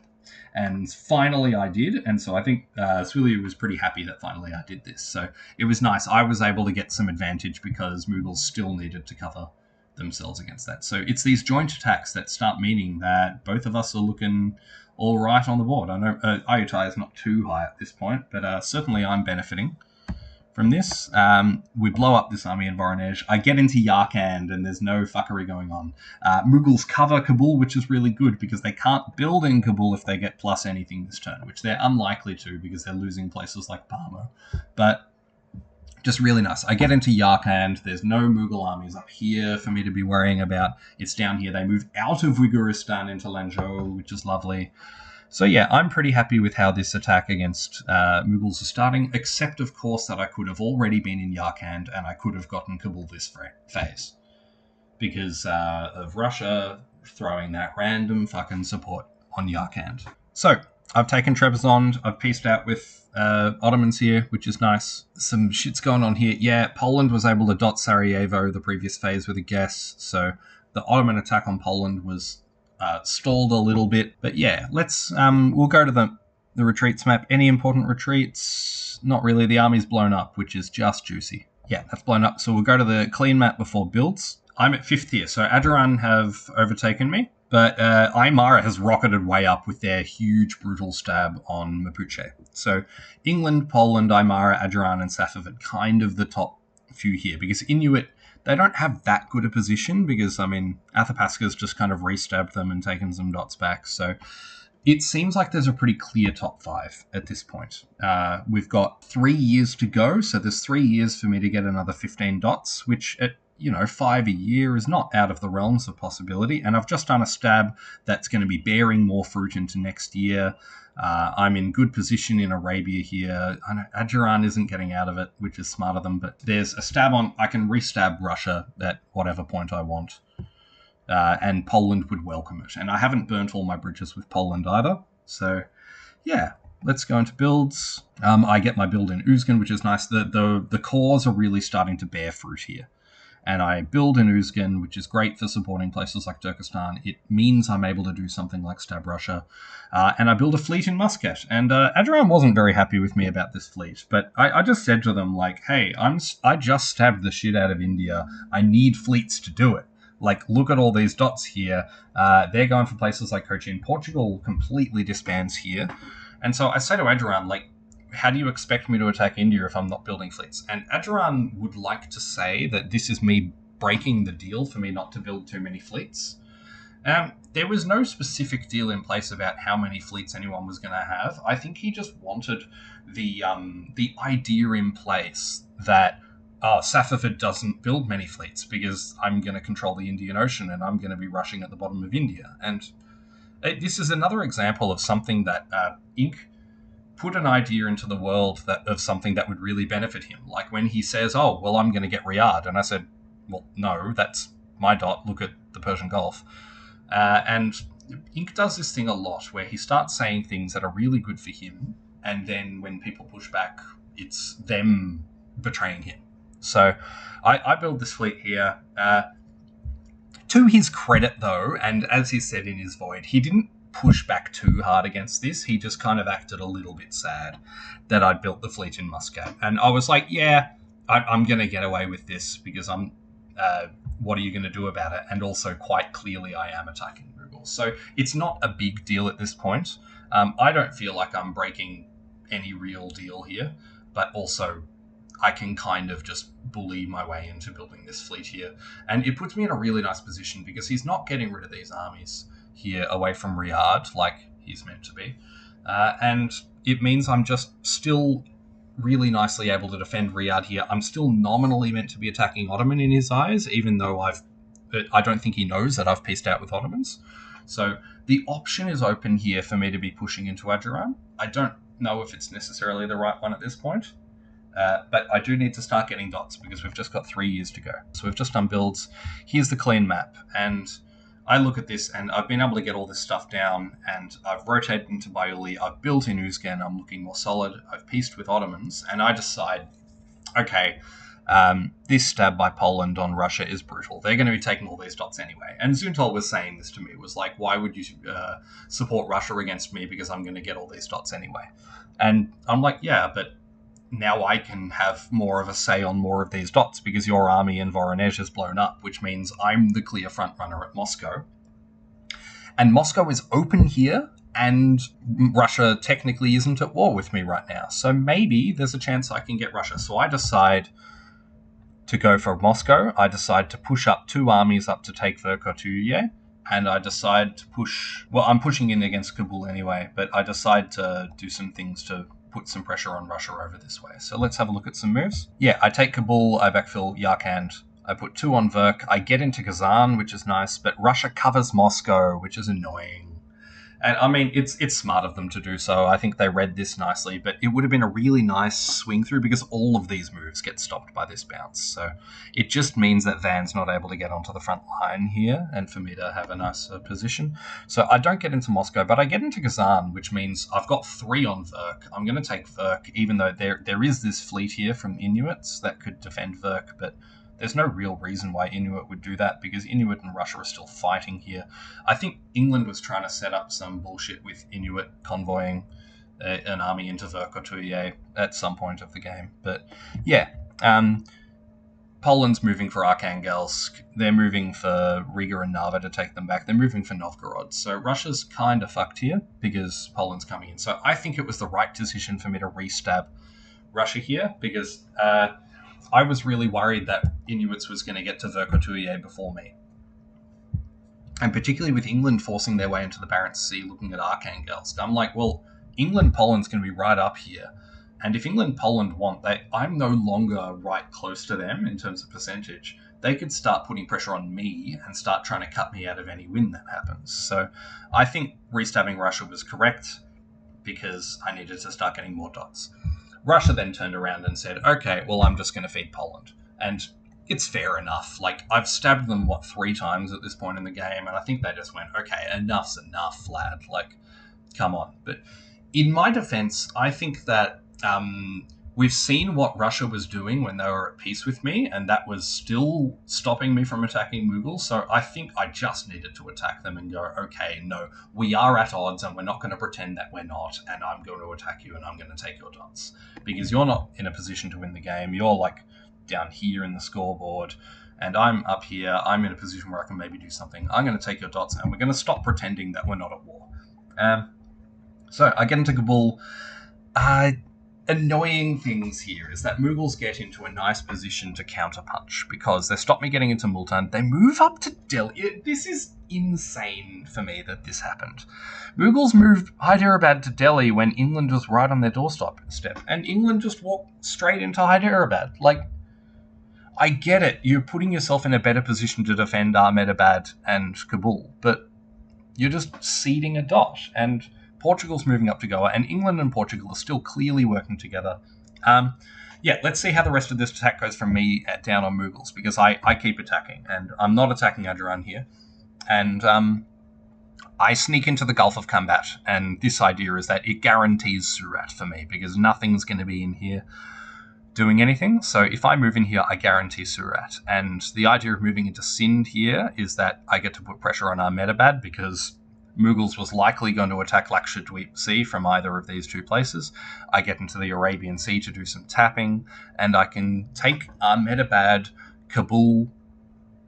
And finally I did, and so I think Swilliu was pretty happy that finally I did this. So it was nice. I was able to get some advantage because Mughals still needed to cover themselves against that. So it's these joint attacks that start meaning that both of us are looking all right on the board. I know Ayutthaya is not too high at this point, but certainly I'm benefiting from this. We blow up this army in Voronezh. I get into Yarkand and there's no fuckery going on. Mughals cover Kabul, which is really good because they can't build in Kabul if they get plus anything this turn, which they're unlikely to because they're losing places like Parmo. But just really nice. I get into Yarkand. There's no Mughal armies up here for me to be worrying about. It's down here. They move out of Uyghuristan into Lanzhou, which is lovely. So yeah, I'm pretty happy with how this attack against Mughals is starting, except of course that I could have already been in Yarkand and I could have gotten Kabul this phase because of Russia throwing that random fucking support on Yarkand. So I've taken Trebizond, I've pieced out with Ottomans here, which is nice. Some shit's going on here. Yeah, Poland was able to dot Sarajevo the previous phase with a guess, so the Ottoman attack on Poland was stalled a little bit. But yeah, let's we'll go to the retreats map. Any important retreats? Not really. The army's blown up, which is just juicy. Yeah, that's blown up. So we'll go to the clean map before builds. I'm at 5th here, so Ajuran have overtaken me. But Aymara has rocketed way up with their huge brutal stab on Mapuche. So England, Poland, Aymara, Ajuran, and Safavid kind of the top few here. Because Inuit, they don't have that good a position because, I mean, Athapaska's just kind of re-stabbed them and taken some dots back. So it seems like there's a pretty clear top 5 at this point. We've got 3 years to go, so there's 3 years for me to get another 15 dots, which at 5 a year is not out of the realms of possibility. And I've just done a stab that's going to be bearing more fruit into next year. I'm in good position in Arabia here. I know Ajuran isn't getting out of it, which is smart of them, but there's a stab on. I can re-stab Russia at whatever point I want. And Poland would welcome it. And I haven't burnt all my bridges with Poland either. So, yeah. Let's go into builds. I get my build in Uzgan, which is nice. The cores are really starting to bear fruit here. And I build in Uzgan, which is great for supporting places like Turkestan. It means I'm able to do something like stab Russia. And I build a fleet in Muscat. And Ajuran wasn't very happy with me about this fleet. But I just said to them, like, hey, I just stabbed the shit out of India. I need fleets to do it. Like, look at all these dots here. They're going for places like Cochin. Portugal completely disbands here. And so I say to Ajuran, like, how do you expect me to attack India if I'm not building fleets? And Ajuran would like to say that this is me breaking the deal for me not to build too many fleets. There was no specific deal in place about how many fleets anyone was going to have. I think he just wanted the idea in place that Safavid doesn't build many fleets because I'm going to control the Indian Ocean and I'm going to be rushing at the bottom of India. And this is another example of something that Inc. put an idea into the world of something that would really benefit him. Like when he says, oh, well, I'm going to get Riyadh. And I said, well, no, that's my dot. Look at the Persian Gulf. And Inc. does this thing a lot where he starts saying things that are really good for him. And then when people push back, it's them betraying him. So I build this fleet here. To his credit, though, and as he said in his void, he didn't push back too hard against this. He just kind of acted a little bit sad that I'd built the fleet in Muscat. And I was like, yeah, I'm going to get away with this because what are you going to do about it? And also quite clearly I am attacking Mughals. So it's not a big deal at this point. I don't feel like I'm breaking any real deal here, but also I can kind of just bully my way into building this fleet here. And it puts me in a really nice position because he's not getting rid of these armies here away from Riyadh like he's meant to be. And it means I'm just still really nicely able to defend Riyadh here. I'm still nominally meant to be attacking Ottoman in his eyes, even though I don't think he knows that I've pieced out with Ottomans. So the option is open here for me to be pushing into Ajuran. I don't know if it's necessarily the right one at this point. But I do need to start getting dots because we've just got 3 years to go. So we've just done builds. Here's the clean map. And I look at this and I've been able to get all this stuff down, and I've rotated into Baiuli, I've built in Uzgen, I'm looking more solid, I've pieced with Ottomans, and I decide, okay, this stab by Poland on Russia is brutal. They're going to be taking all these dots anyway. And Zuntal was saying this to me, was like, why would you support Russia against me, because I'm going to get all these dots anyway. And I'm like, yeah, but now I can have more of a say on more of these dots because your army in Voronezh is blown up, which means I'm the clear front runner at Moscow. And Moscow is open here, and Russia technically isn't at war with me right now. So maybe there's a chance I can get Russia. So I decide to go for Moscow. I decide to push up 2 armies up to take Verkhoturye. And I decide to push... Well, I'm pushing in against Kabul anyway, but I decide to do some things to put some pressure on Russia over this way. So let's have a look at some moves. Yeah, I take Kabul, I backfill Yarkand, I put 2 on Verk, I get into Kazan, which is nice, but Russia covers Moscow, which is annoying. And I mean, it's smart of them to do so. I think they read this nicely, but it would have been a really nice swing through because all of these moves get stopped by this bounce. So it just means that Van's not able to get onto the front line here and for me to have a nicer position. So I don't get into Moscow, but I get into Kazan, which means I've got 3 on Verk. I'm going to take Verk, even though there is this fleet here from Inuits that could defend Verk, but there's no real reason why Inuit would do that because Inuit and Russia are still fighting here. I think England was trying to set up some bullshit with Inuit convoying an army into Verkhoturye at some point of the game. But yeah, Poland's moving for Arkhangelsk. They're moving for Riga and Narva to take them back. They're moving for Novgorod. So Russia's kind of fucked here because Poland's coming in. So I think it was the right decision for me to re-stab Russia here because... I was really worried that Inuits was going to get to Verkhoturye before me. And particularly with England forcing their way into the Barents Sea looking at Arkhangelsk, I'm like, well, England-Poland's going to be right up here. And if England-Poland want, I'm no longer right close to them in terms of percentage. They could start putting pressure on me and start trying to cut me out of any win that happens. So I think restabbing Russia was correct because I needed to start getting more dots. Russia then turned around and said, okay, well, I'm just going to feed Poland. And it's fair enough. Like, I've stabbed them, 3 times at this point in the game, and I think they just went, okay, enough's enough, Vlad. Like, come on. But in my defense, I think that we've seen what Russia was doing when they were at peace with me, and that was still stopping me from attacking Mughal. So I think I just needed to attack them and go, okay, no, we are at odds, and we're not going to pretend that we're not, and I'm going to attack you, and I'm going to take your dots. Because you're not in a position to win the game. You're, down here in the scoreboard, and I'm up here. I'm in a position where I can maybe do something. I'm going to take your dots, and we're going to stop pretending that we're not at war. So I get into Kabul. Annoying things here is that Mughals get into a nice position to counterpunch because they stop me getting into Multan. They move up to Delhi. This is insane for me that this happened. Mughals moved Hyderabad to Delhi when England was right on their doorstep, and England just walked straight into Hyderabad. I get it. You're putting yourself in a better position to defend Ahmedabad and Kabul, but you're just ceding a dot, and Portugal's moving up to Goa, and England and Portugal are still clearly working together. Let's see how the rest of this attack goes from me down on Mughals, because I keep attacking, and I'm not attacking Ajuran here. And I sneak into the Gulf of Combat, and this idea is that it guarantees Surat for me, because nothing's going to be in here doing anything. So if I move in here, I guarantee Surat. And the idea of moving into Sindh here is that I get to put pressure on Ahmedabad, because Mughals was likely going to attack Lakshadweep Sea from either of these 2 places. I get into the Arabian Sea to do some tapping, and I can take Ahmedabad, Kabul,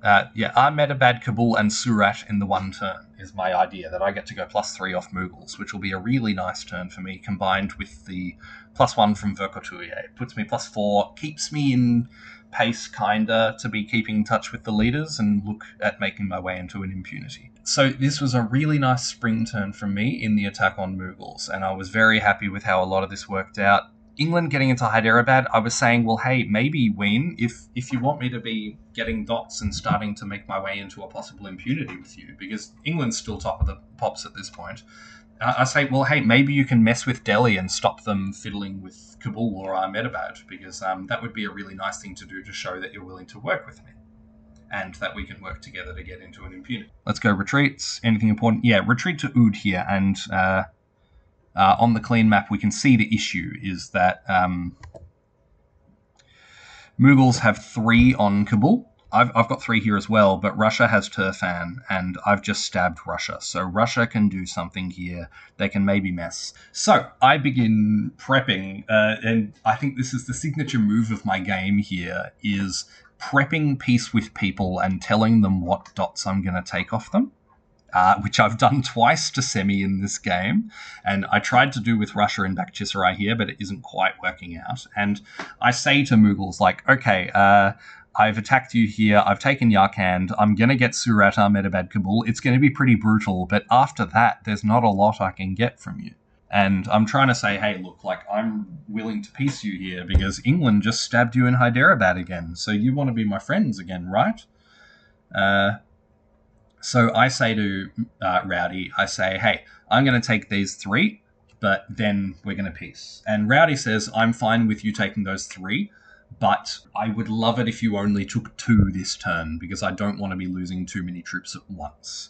Kabul, and Surat in the one turn is my idea, that I get to go +3 off Mughals, which will be a really nice turn for me, combined with the +1 from Verkhoturye. It puts me +4, keeps me in pace, kinda, to be keeping in touch with the leaders and look at making my way into an impunity. So this was a really nice spring turn from me in the attack on Mughals, and I was very happy with how a lot of this worked out. England getting into Hyderabad, I was saying, well, hey, maybe Ween, if you want me to be getting dots and starting to make my way into a possible impunity with you, because England's still top of the pops at this point, I say, well, hey, maybe you can mess with Delhi and stop them fiddling with Kabul or Ahmedabad, because that would be a really nice thing to do to show that you're willing to work with me. and that we can work together to get into an impunity. Let's go retreats. Anything important? Yeah, retreat to Oud here, and on the clean map we can see the issue is that Mughals have 3 on Kabul. I've got 3 here as well, but Russia has Turfan, and I've just stabbed Russia. So Russia can do something here. They can maybe mess. So I begin prepping, and I think this is the signature move of my game here, is prepping peace with people and telling them what dots I'm going to take off them. Which I've done twice to semi in this game. And I tried to do with Russia and Bakhchisarai here, but it isn't quite working out. And I say to Mughals, like, okay, I've attacked you here, I've taken Yarkand, I'm going to get Surat, Ahmedabad, Kabul. It's going to be pretty brutal, but after that, there's not a lot I can get from you. And I'm trying to say, hey, look, like, I'm willing to peace you here because England just stabbed you in Hyderabad again. So you want to be my friends again, right? So I say to Rowdy, I say, hey, I'm going to take these 3, but then we're going to peace. And Rowdy says, I'm fine with you taking those 3, but I would love it if you only took 2 this turn because I don't want to be losing too many troops at once.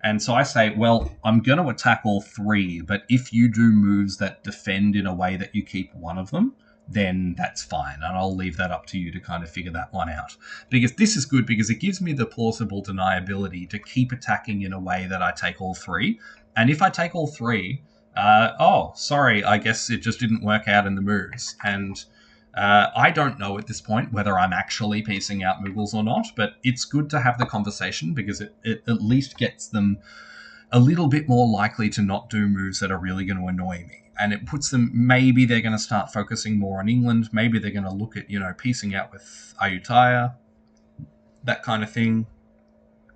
And so I say, well, I'm going to attack all 3, but if you do moves that defend in a way that you keep one of them, then that's fine, and I'll leave that up to you to kind of figure that one out. Because this is good because it gives me the plausible deniability to keep attacking in a way that I take all 3. And if I take all 3, sorry, I guess it just didn't work out in the moves. And I don't know at this point whether I'm actually piecing out Mughals or not, but it's good to have the conversation because it at least gets them a little bit more likely to not do moves that are really going to annoy me. And it puts them, maybe they're going to start focusing more on England. Maybe they're going to look at, piecing out with Ayutthaya, that kind of thing.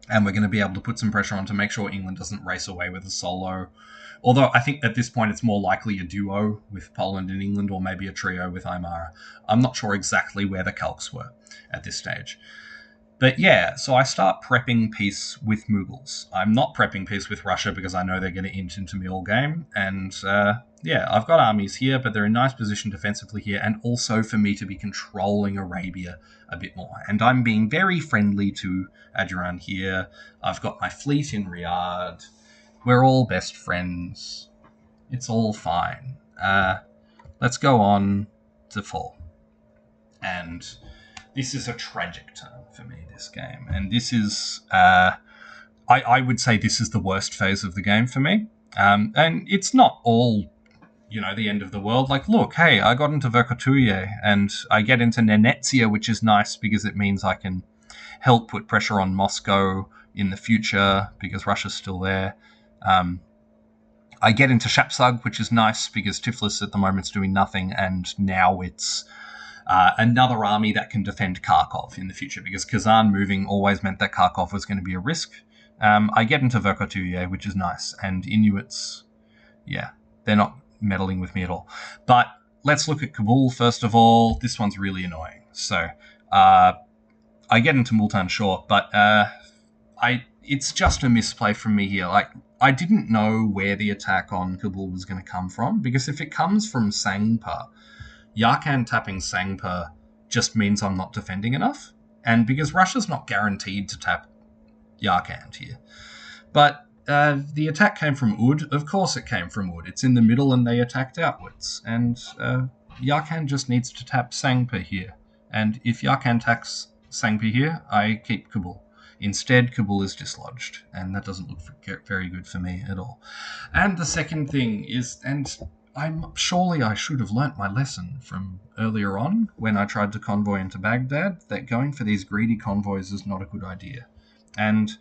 And we're going to be able to put some pressure on to make sure England doesn't race away with a solo. Although I think at this point it's more likely a duo with Poland and England, or maybe a trio with Aymara. I'm not sure exactly where the calcs were at this stage. But yeah, so I start prepping peace with Mughals. I'm not prepping peace with Russia because I know they're going to int into me all game. And I've got armies here, but they're in nice position defensively here, and also for me to be controlling Arabia a bit more. And I'm being very friendly to Adjuran here. I've got my fleet in Riyadh. We're all best friends. It's all fine. Let's go on to fall. And this is a tragic turn for me, this game. And this is, I would say this is the worst phase of the game for me. And it's not all, the end of the world. Like, look, hey, I got into Verkhotuye and I get into Nenetsia, which is nice because it means I can help put pressure on Moscow in the future because Russia's still there. I get into Shapsug, which is nice because Tiflis at the moment's doing nothing, and now it's another army that can defend Kharkov in the future, because Kazan moving always meant that Kharkov was going to be a risk. I get into Verkhotuye, which is nice, and Inuits, they're not meddling with me at all. But let's look at Kabul first of all. This one's really annoying. So I get into Multan, sure, but it's just a misplay from me here. Like, I didn't know where the attack on Kabul was going to come from, because if it comes from Sangpa, Yarkand tapping Sangpa just means I'm not defending enough. And because Russia's not guaranteed to tap Yarkand here. But the attack came from Oud. Of course it came from Oud. It's in the middle and they attacked outwards. And Yarkand just needs to tap Sangpa here. And if Yarkand attacks Sangpa here, I keep Kabul. Instead, Kabul is dislodged, and that doesn't look very good for me at all. And the second thing is, and surely I should have learnt my lesson from earlier on when I tried to convoy into Baghdad, that going for these greedy convoys is not a good idea. And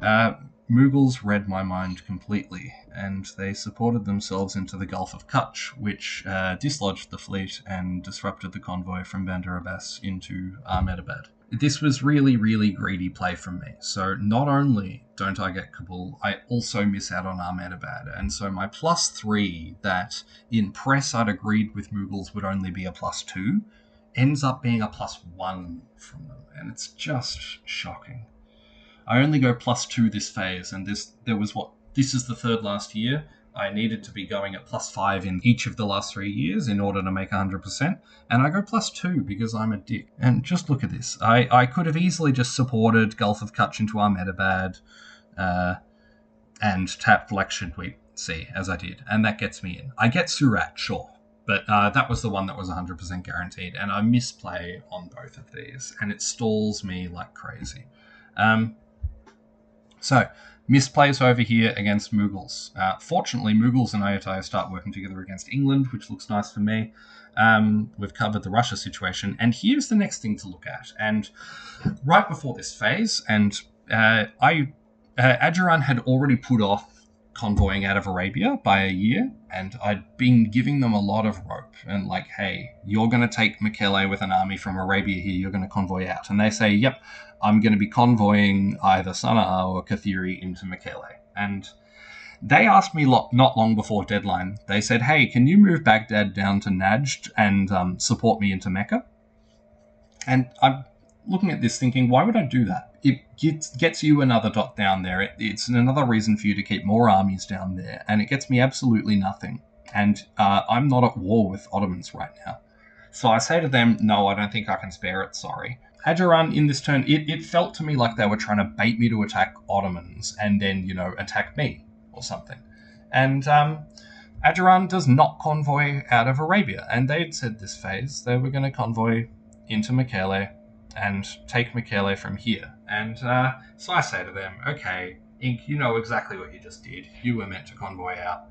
Mughals read my mind completely, and they supported themselves into the Gulf of Kutch, which dislodged the fleet and disrupted the convoy from Bandar Abbas into Ahmedabad. This was really, really greedy play from me. So not only don't I get Kabul, I also miss out on Ahmedabad. And so my +3 that in press I'd agreed with Mughals would only be a +2 ends up being a +1 from them. And it's just shocking. I only go +2 this phase, and this is the third last year. I needed to be going at +5 in each of the last 3 years in order to make 100%, and I go +2 because I'm a dick. And just look at this. I could have easily just supported Gulf of Kutch into Ahmedabad and tapped Lakshadweep C, as I did, and that gets me in. I get Surat, sure, but that was the one that was 100% guaranteed, and I misplay on both of these, and it stalls me like crazy. So, misplays over here against Mughals. Fortunately, Mughals and Ayutthaya start working together against England, which looks nice for me. We've covered the Russia situation, and here's the next thing to look at. And right before this phase, and Adjuran had already put off convoying out of Arabia by a year, and I'd been giving them a lot of rope and like, hey, you're going to take Mekele with an army from Arabia here, you're going to convoy out. And they say, yep, I'm going to be convoying either Sana'a or Kathiri into Mekele. And they asked me not long before deadline, they said, hey, can you move Baghdad down to Najd and support me into Mecca? And I'm looking at this thinking, why would I do that? It gets you another dot down there. It's another reason for you to keep more armies down there, and it gets me absolutely nothing. And I'm not at war with Ottomans right now. So I say to them, no, I don't think I can spare it, sorry. Adjuran, in this turn, it felt to me like they were trying to bait me to attack Ottomans and then, attack me or something. And Adjuran does not convoy out of Arabia, and they'd said this phase they were going to convoy into Mekele and take Mekele from here. And so I say to them, okay, Ink, you know exactly what you just did. You were meant to convoy out.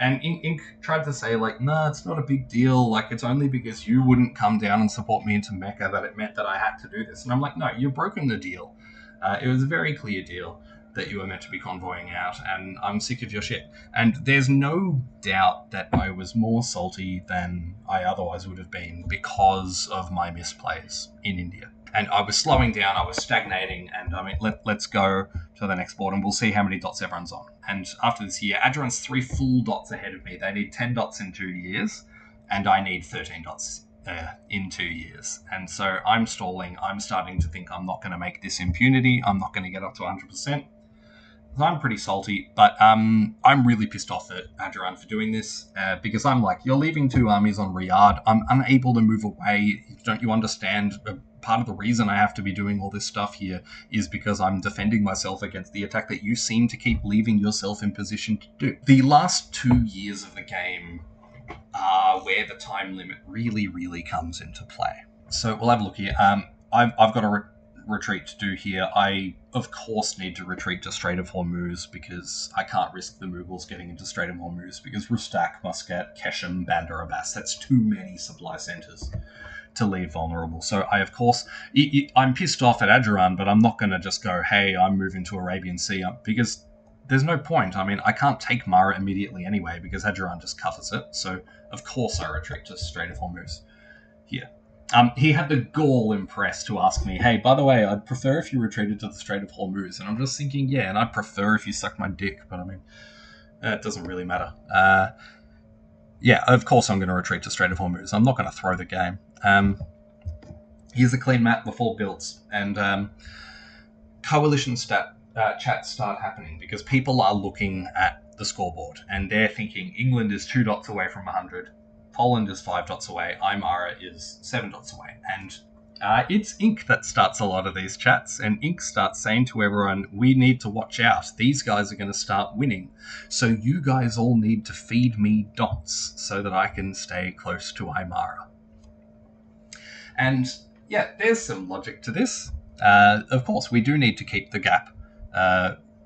And Ink tried to say, like, nah, it's not a big deal. Like, it's only because you wouldn't come down and support me into Mecca that it meant that I had to do this. And I'm like, no, you've broken the deal. It was a very clear deal that you were meant to be convoying out, and I'm sick of your shit. And there's no doubt that I was more salty than I otherwise would have been because of my misplays in India. And I was slowing down, I was stagnating, and I mean, let's go to the next board and we'll see how many dots everyone's on. And after this year, Adjuran's 3 full dots ahead of me. They need 10 dots in 2 years, and I need 13 dots in 2 years. And so I'm stalling. I'm starting to think I'm not going to make this impunity. I'm not going to get up to 100%. I'm pretty salty, but I'm really pissed off at Adjuran for doing this because I'm like, you're leaving 2 armies on Riyadh. I'm unable to move away. Don't you understand? Part of the reason I have to be doing all this stuff here is because I'm defending myself against the attack that you seem to keep leaving yourself in position to do. The last 2 years of the game are where the time limit really, really comes into play. So we'll have a look here. I've got a retreat to do here. I, of course, need to retreat to Strait of Hormuz because I can't risk the Mughals getting into Strait of Hormuz because Rustak, Muscat, Keshem, Bandar Abbas, that's too many supply centres to leave vulnerable. So I, of course, I'm pissed off at Adjuran, but I'm not going to just go, hey, I'm moving to Arabian Sea because there's no point. I mean, I can't take Mara immediately anyway because Adjuran just covers it. So, of course, I retreat to Strait of Hormuz here. He had the gall impressed to ask me, hey, by the way, I'd prefer if you retreated to the Strait of Hormuz. And I'm just thinking, yeah, and I'd prefer if you sucked my dick, but I mean, it doesn't really matter. Yeah, of course I'm going to retreat to Strait of Hormuz. I'm not going to throw the game. Here's a clean map before builds. And coalition chats start happening because people are looking at the scoreboard and they're thinking England is 2 dots away from 100. Poland is 5 dots away. Aymara is 7 dots away. And it's Ink that starts a lot of these chats. And Ink starts saying to everyone, we need to watch out. These guys are going to start winning. So you guys all need to feed me dots so that I can stay close to Aymara. And yeah, there's some logic to this. Of course, we do need to keep the gap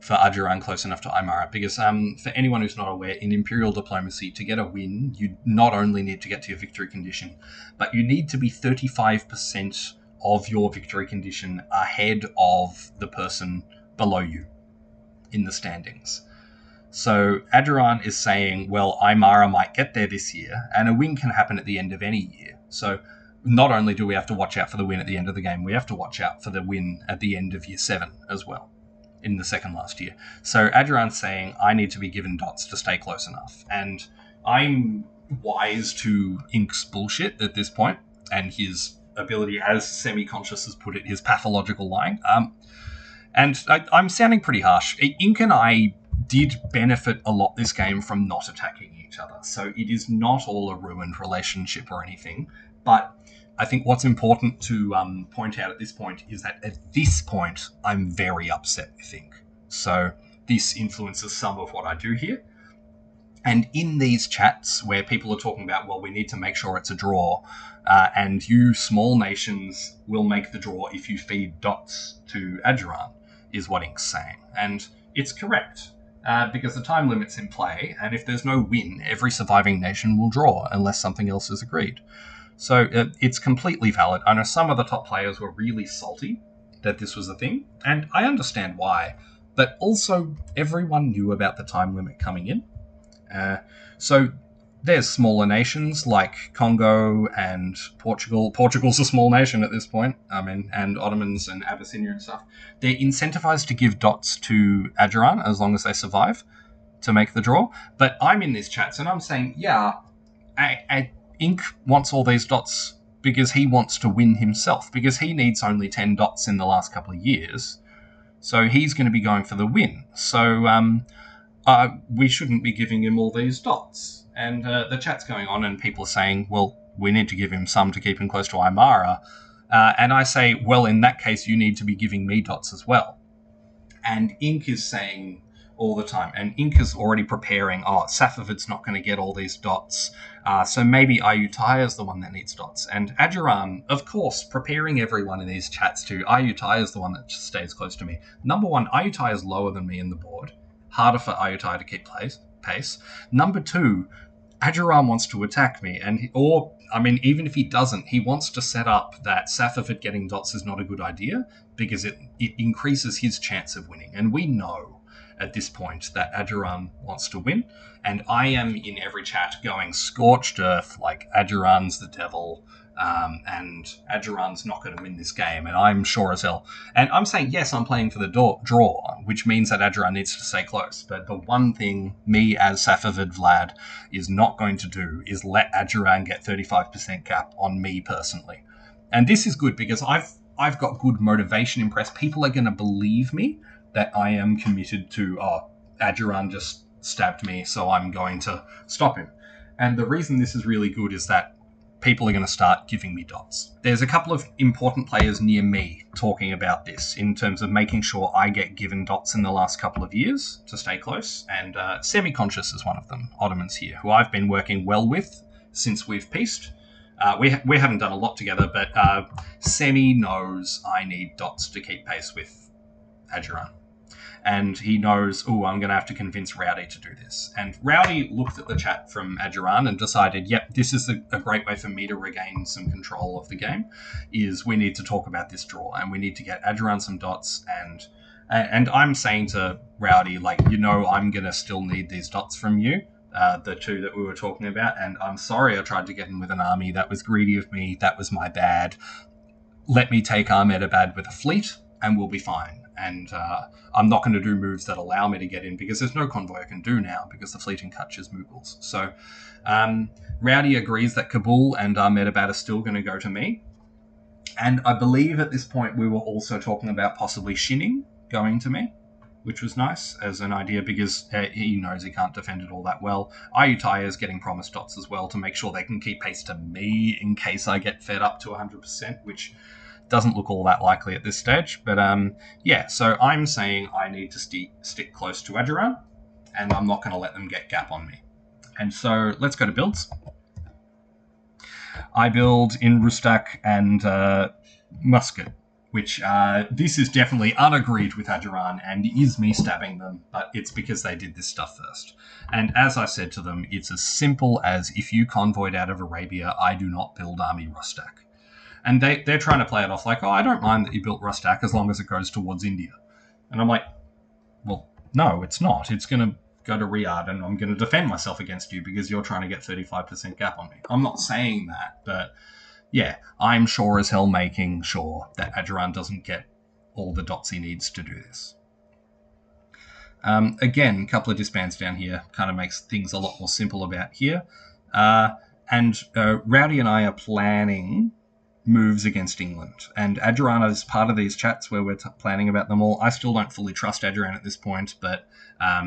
for Adjuran close enough to Aymara, because for anyone who's not aware, in Imperial Diplomacy, to get a win, you not only need to get to your victory condition, but you need to be 35% of your victory condition ahead of the person below you in the standings. So Adjuran is saying, well, Aymara might get there this year, and a win can happen at the end of any year. So not only do we have to watch out for the win at the end of the game, we have to watch out for the win at the end of year 7 as well, in the second last year. So Adjuran's saying, I need to be given dots to stay close enough. And I'm wise to Ink's bullshit at this point, and his ability, as Semi-Conscious has put it, his pathological lying. And I'm sounding pretty harsh. Ink and I did benefit a lot this game from not attacking each other. So it is not all a ruined relationship or anything. But I think what's important to point out at this point is that at this point, I'm very upset with Ink. So this influences some of what I do here. And in these chats where people are talking about, well, we need to make sure it's a draw, and you small nations will make the draw if you feed dots to Ajuran, is what Ink's saying. And it's correct, because the time limit's in play, and if there's no win, every surviving nation will draw unless something else is agreed. So it's completely valid. I know some of the top players were really salty that this was a thing, and I understand why, but also everyone knew about the time limit coming in. So there's smaller nations like Congo and Portugal. Portugal's a small nation at this point, and Ottomans and Abyssinia and stuff. They're incentivized to give dots to Ajuran as long as they survive to make the draw. But I'm in these chats and I'm saying, yeah, Ink wants all these dots because he wants to win himself, because he needs only 10 dots in the last couple of years. So he's going to be going for the win. So we shouldn't be giving him all these dots. And the chat's going on and people are saying, well, we need to give him some to keep him close to Aymara. And I say, well, in that case, you need to be giving me dots as well. And Ink is saying all the time, and Ink is already preparing, Safavids not going to get all these dots, so maybe Ayutthaya is the one that needs dots. And Ajuran, of course, preparing everyone in these chats to, Ayutthaya is the one that stays close to me. Number one, Ayutthaya is lower than me in the board. Harder for Ayutthaya to keep pace. Number two, Ajuran wants to attack me, even if he doesn't, he wants to set up that Safavid getting dots is not a good idea because it increases his chance of winning. And we know at this point that Ajuran wants to win, and I am in every chat going scorched earth, like Ajuran's the devil, and Ajuran's not going to win this game, and I'm sure as hell. And I'm saying, yes, I'm playing for the draw, which means that Ajuran needs to stay close. But the one thing me as Safavid Vlad is not going to do is let Ajuran get 35% gap on me personally. And this is good because I've got good motivation in press. People are going to believe me that I am committed to, Ajuran just stabbed me, so I'm going to stop him. And the reason this is really good is that people are going to start giving me dots. There's a couple of important players near me talking about this in terms of making sure I get given dots in the last couple of years to stay close, and Semi-Conscious is one of them, Ottomans here, who I've been working well with since we've peaced. We haven't done a lot together, but Semi knows I need dots to keep pace with Ajuran. And he knows, I'm going to have to convince Rowdy to do this. And Rowdy looked at the chat from Ajuran and decided, yep, this is a great way for me to regain some control of the game, is we need to talk about this draw, and we need to get Ajuran some dots. And I'm saying to Rowdy, I'm going to still need these dots from you, the two that we were talking about, and I'm sorry I tried to get him with an army. That was greedy of me. That was my bad. Let me take Ahmedabad with a fleet, and we'll be fine. And I'm not going to do moves that allow me to get in because there's no convoy I can do now because the fleet in Kutch is Mughals. So Rowdy agrees that Kabul and Ahmedabad are still going to go to me. And I believe at this point we were also talking about possibly Shinning going to me, which was nice as an idea because he knows he can't defend it all that well. Ayutthaya is getting promised dots as well to make sure they can keep pace to me in case I get fed up to 100%, which doesn't look all that likely at this stage. But so I'm saying I need to stick close to Ajuran, and I'm not going to let them get gap on me. And so let's go to builds. I build in Rustak and Musket, which this is definitely unagreed with Ajuran and is me stabbing them, but it's because they did this stuff first. And as I said to them, it's as simple as if you convoyed out of Arabia, I do not build army Rustak. And they're trying to play it off like, I don't mind that you built Rustak as long as it goes towards India. And I'm like, well, no, it's not. It's going to go to Riyadh, and I'm going to defend myself against you because you're trying to get 35% gap on me. I'm not saying that, but yeah, I'm sure as hell making sure that Ajuran doesn't get all the dots he needs to do this. Again, a couple of disbands down here kind of makes things a lot more simple about here. And Rowdy and I are planning moves against England. And Adjurana is part of these chats where we're planning about them all. I still don't fully trust Adjuran at this point, but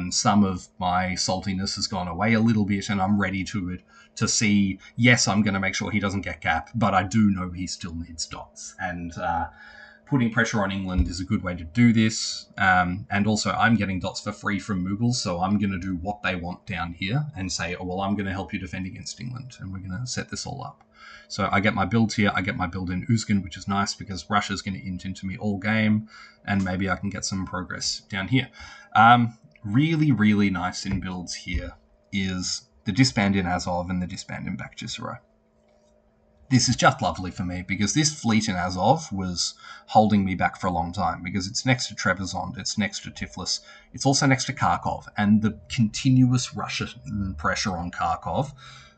some of my saltiness has gone away a little bit, and I'm ready to see, yes, I'm going to make sure he doesn't get gap, but I do know he still needs dots. And putting pressure on England is a good way to do this. And also, I'm getting dots for free from Mughals, so I'm going to do what they want down here and say, oh, well, I'm going to help you defend against England, and we're going to set this all up. So I get my build here. I get my build in Uzgan, which is nice because Russia's going to int into me all game, and maybe I can get some progress down here. Really, really nice in builds here is the disband in Azov and the disband in Bakhchisaroy. This is just lovely for me because this fleet in Azov was holding me back for a long time because it's next to Trebizond, it's next to Tiflis, it's also next to Kharkov, and the continuous Russian pressure on Kharkov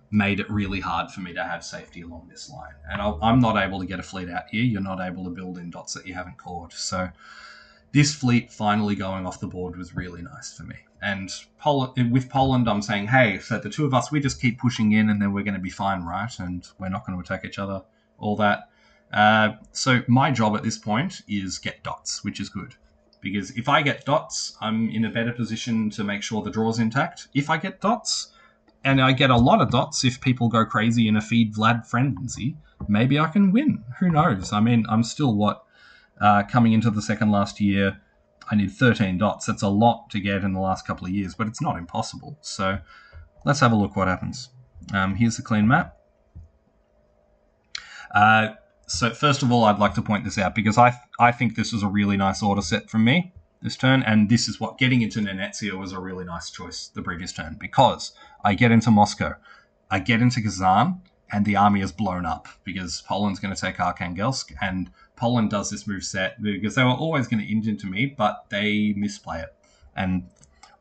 made it really hard for me to have safety along this line. And I'm not able to get a fleet out here. You're not able to build in dots that you haven't caught. So this fleet finally going off the board was really nice for me. And with Poland, I'm saying, hey, so the two of us, we just keep pushing in and then we're going to be fine, right? And we're not going to attack each other, all that. So my job at this point is get dots, which is good. Because if I get dots, I'm in a better position to make sure the draw's intact. If I get dots, and I get a lot of dots if people go crazy in a feed Vlad frenzy, maybe I can win. Who knows? I mean, I'm still, coming into the second last year, I need 13 dots. That's a lot to get in the last couple of years, but it's not impossible. So let's have a look what happens. Here's the clean map. So first of all, I'd like to point this out because I think this was a really nice order set from me this turn, and this is what getting into Nenetsia was a really nice choice the previous turn because I get into Moscow, I get into Kazan, and the army is blown up because Poland's going to take Arkhangelsk, and Poland does this move set because they were always going to int into me, but they misplay it. And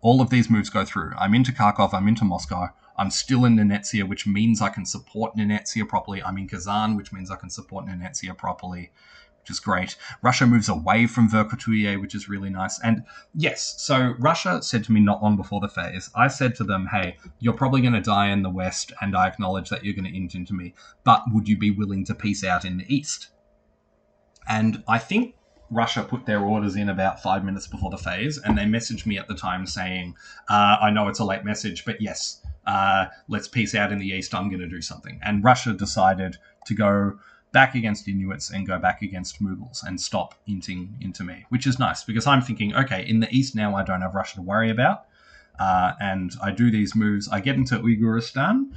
all of these moves go through. I'm into Kharkov, I'm into Moscow, I'm still in Nenetsia, which means I can support Nenetsia properly. I'm in Kazan, which means I can support Nenetsia properly, which is great. Russia moves away from Verkhotuye, which is really nice. And yes, so Russia said to me not long before the phase, I said to them, hey, you're probably going to die in the west, and I acknowledge that you're going to int into me, but would you be willing to peace out in the east? And I think Russia put their orders in about 5 minutes before the phase, and they messaged me at the time saying, I know it's a late message, but yes, let's peace out in the east, I'm going to do something. And Russia decided to go back against Inuits and go back against Mughals and stop inting into me, which is nice because I'm thinking, okay, in the east now I don't have Russia to worry about. And I do these moves. I get into Uyghuristan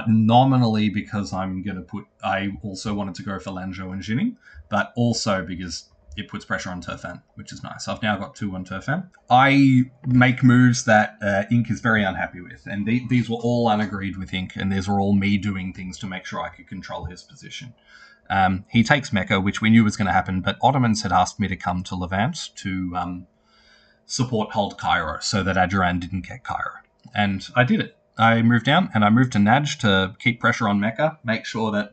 nominally because I also wanted to go for Lanzhou and Jining, but also because it puts pressure on Turfan, which is nice. I've now got 2 on Turfan. I make moves that Ink is very unhappy with, and these were all unagreed with Ink, and these were all me doing things to make sure I could control his position. He takes Mecca, which we knew was going to happen, but Ottomans had asked me to come to Levant to support hold Cairo so that Adjuran didn't get Cairo. And I did it. I moved down and I moved to Najd to keep pressure on Mecca, make sure that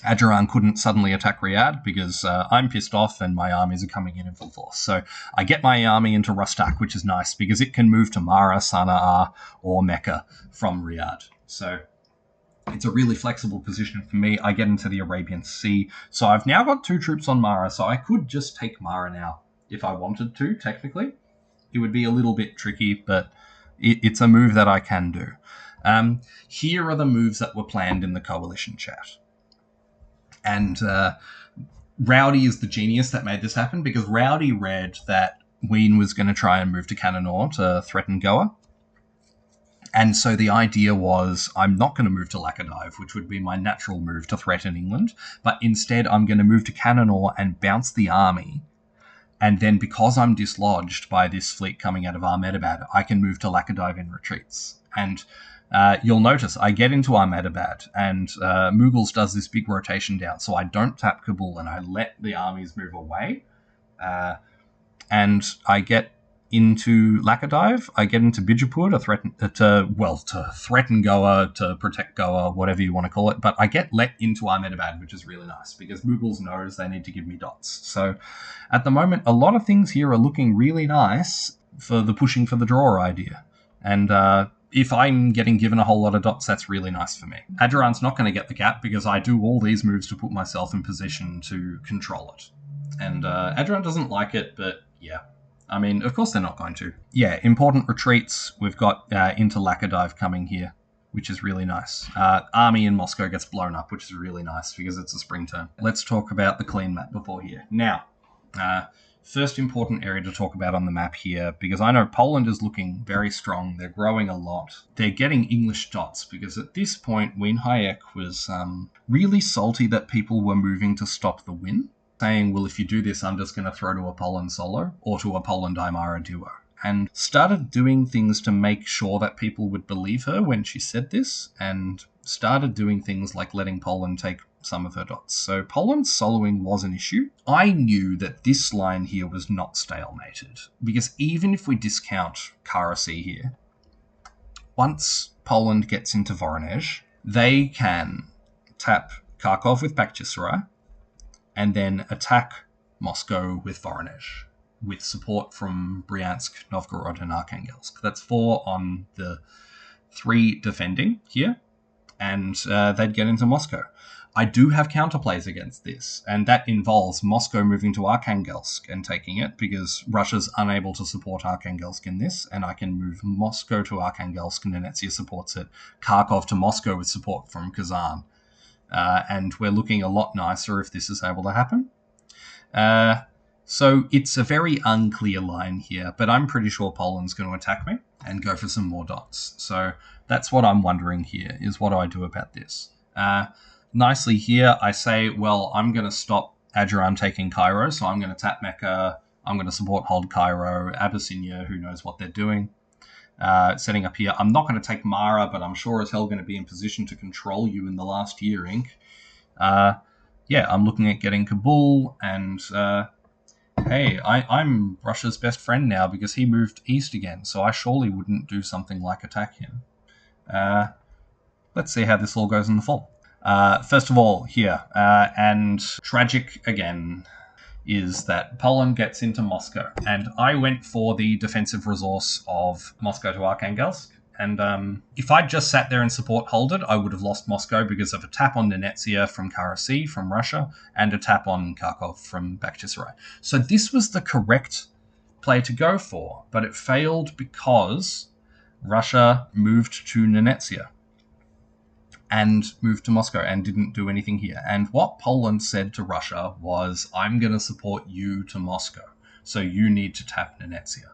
Adjuran couldn't suddenly attack Riyadh because I'm pissed off and my armies are coming in full force. So I get my army into Rustak, which is nice because it can move to Mara, Sana'a, or Mecca from Riyadh. So it's a really flexible position for me. I get into the Arabian Sea. So I've now got 2 troops on Mara, so I could just take Mara now if I wanted to, technically. It would be a little bit tricky, but it's a move that I can do. Here are the moves that were planned in the coalition chat. And Rowdy is the genius that made this happen because Rowdy read that Wien was going to try and move to Cannanore to threaten Goa. And so the idea was I'm not going to move to Laccadive, which would be my natural move to threaten England, but instead I'm going to move to Cannanore and bounce the army. And then because I'm dislodged by this fleet coming out of Ahmedabad, I can move to Laccadive in retreats. And you'll notice I get into Ahmedabad and Mughals does this big rotation down. So I don't tap Kabul and I let the armies move away. And I get into Laccadive, I get into Bijapur to threaten Goa, to protect Goa, whatever you want to call it. But I get let into Ahmedabad, which is really nice because Mughals knows they need to give me dots. So at the moment, a lot of things here are looking really nice for the pushing for the draw idea. And if I'm getting given a whole lot of dots, that's really nice for me. Aduran's not going to get the gap because I do all these moves to put myself in position to control it. And Aduran doesn't like it, but yeah. I mean, of course they're not going to. Yeah, important retreats. We've got into Lakhadive coming here, which is really nice. Army in Moscow gets blown up, which is really nice because it's a spring turn. Let's talk about the clean map before here. Now, first important area to talk about on the map here, because I know Poland is looking very strong. They're growing a lot. They're getting English dots because at this point, Wien Hayek was really salty that people were moving to stop the win, saying, well, if you do this, I'm just going to throw to a Poland solo or to a Poland Aymara duo. And started doing things to make sure that people would believe her when she said this, and started doing things like letting Poland take some of her dots. So Poland's soloing was an issue. I knew that this line here was not stalemated, because even if we discount Kara C here, once Poland gets into Voronezh, they can tap Kharkov with Bakhchisarai, and then attack Moscow with Voronezh, with support from Bryansk, Novgorod, and Arkhangelsk. That's 4 on the 3 defending here, and they'd get into Moscow. I do have counterplays against this, and that involves Moscow moving to Arkhangelsk and taking it, because Russia's unable to support Arkhangelsk in this, and I can move Moscow to Arkhangelsk, and Nenetsia supports it, Kharkov to Moscow with support from Kazan. And we're looking a lot nicer if this is able to happen. So it's a very unclear line here, but I'm pretty sure Poland's going to attack me and go for some more dots. So that's what I'm wondering here, is what do I do about this? Nicely here, I say, well, I'm going to stop Aduran taking Cairo, so I'm going to tap Mecca, I'm going to support hold Cairo, Abyssinia, who knows what they're doing. Setting up here, I'm not going to take Mara, but I'm sure as hell going to be in position to control you in the last year, Ink. Yeah, I'm looking at getting Kabul, and hey, I'm Russia's best friend now because he moved east again, so I surely wouldn't do something like attack him. Let's see how this all goes in the fall. First of all, here, and tragic again, is that Poland gets into Moscow. And I went for the defensive resource of Moscow to Arkhangelsk. And if I'd just sat there and support hold it, I would have lost Moscow because of a tap on Nenetsia from Kara C from Russia and a tap on Kharkov from Bakhchisarai. So this was the correct play to go for, but it failed because Russia moved to Nenetsia and moved to Moscow and didn't do anything here. And what Poland said to Russia was, I'm going to support you to Moscow, so you need to tap Nenetsia.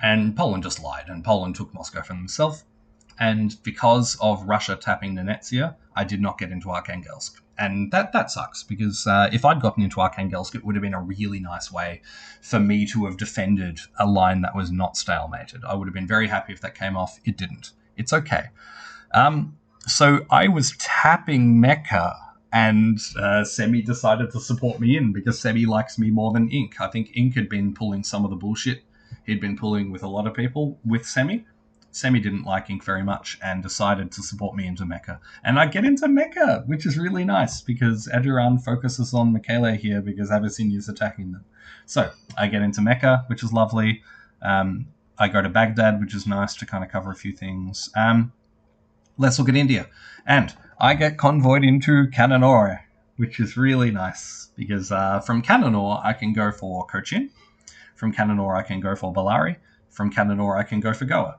And Poland just lied, and Poland took Moscow for themselves. And because of Russia tapping Nenetsia, I did not get into Arkhangelsk. And that sucks, because if I'd gotten into Arkhangelsk, it would have been a really nice way for me to have defended a line that was not stalemated. I would have been very happy if that came off. It didn't. It's okay. So I was tapping Mecca, and Semi decided to support me in because Semi likes me more than Ink. I think Ink had been pulling some of the bullshit he'd been pulling with a lot of people with Semi. Semi didn't like Ink very much and decided to support me into Mecca. And I get into Mecca, which is really nice because Aduran focuses on Mekele here because Abyssinia is attacking them. So I get into Mecca, which is lovely. I go to Baghdad, which is nice to kind of cover a few things. Let's look at India. And I get convoyed into Kannanore, which is really nice because from Kannanore, I can go for Cochin. From Kannanore, I can go for Ballari. From Kannanore, I can go for Goa.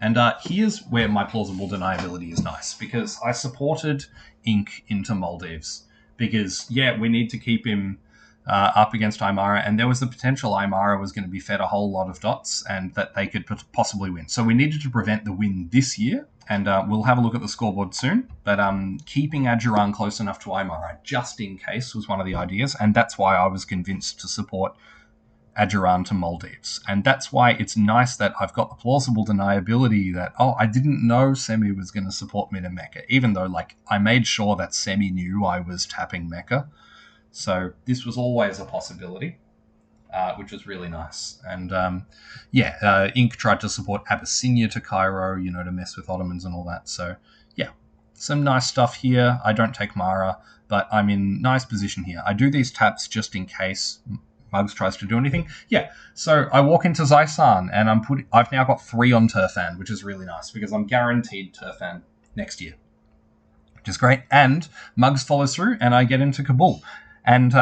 And here's where my plausible deniability is nice, because I supported Ink into Maldives. Because, yeah, we need to keep him up against Aymara, and there was the potential Aymara was going to be fed a whole lot of dots and that they could possibly win. So we needed to prevent the win this year, and we'll have a look at the scoreboard soon. But keeping Aduran close enough to Aymara, just in case, was one of the ideas, and that's why I was convinced to support Aduran to Maldives. And that's why it's nice that I've got the plausible deniability that, I didn't know Semi was going to support me to Mecca, even though, I made sure that Semi knew I was tapping Mecca. So this was always a possibility, which was really nice. And, Ink tried to support Abyssinia to Cairo, to mess with Ottomans and all that. So, yeah, some nice stuff here. I don't take Mara, but I'm in nice position here. I do these taps just in case Mugs tries to do anything. Yeah, so I walk into Zaisan, and I've now got 3 on Turfan, which is really nice, because I'm guaranteed Turfan next year, which is great. And Mugs follows through, and I get into Kabul. And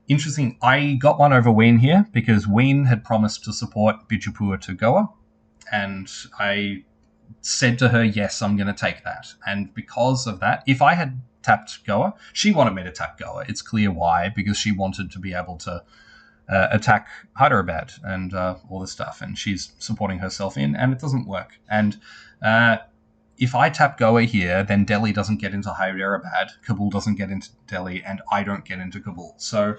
interesting, I got one over Ween here, because Ween had promised to support Bijapur to Goa, and I said to her, yes, I'm going to take that. And because of that, if I had tapped Goa, she wanted me to tap Goa. It's clear why, because she wanted to be able to attack Hyderabad and all this stuff, and she's supporting herself in, and it doesn't work. And if I tap Goa here, then Delhi doesn't get into Hyderabad, Kabul doesn't get into Delhi, and I don't get into Kabul. So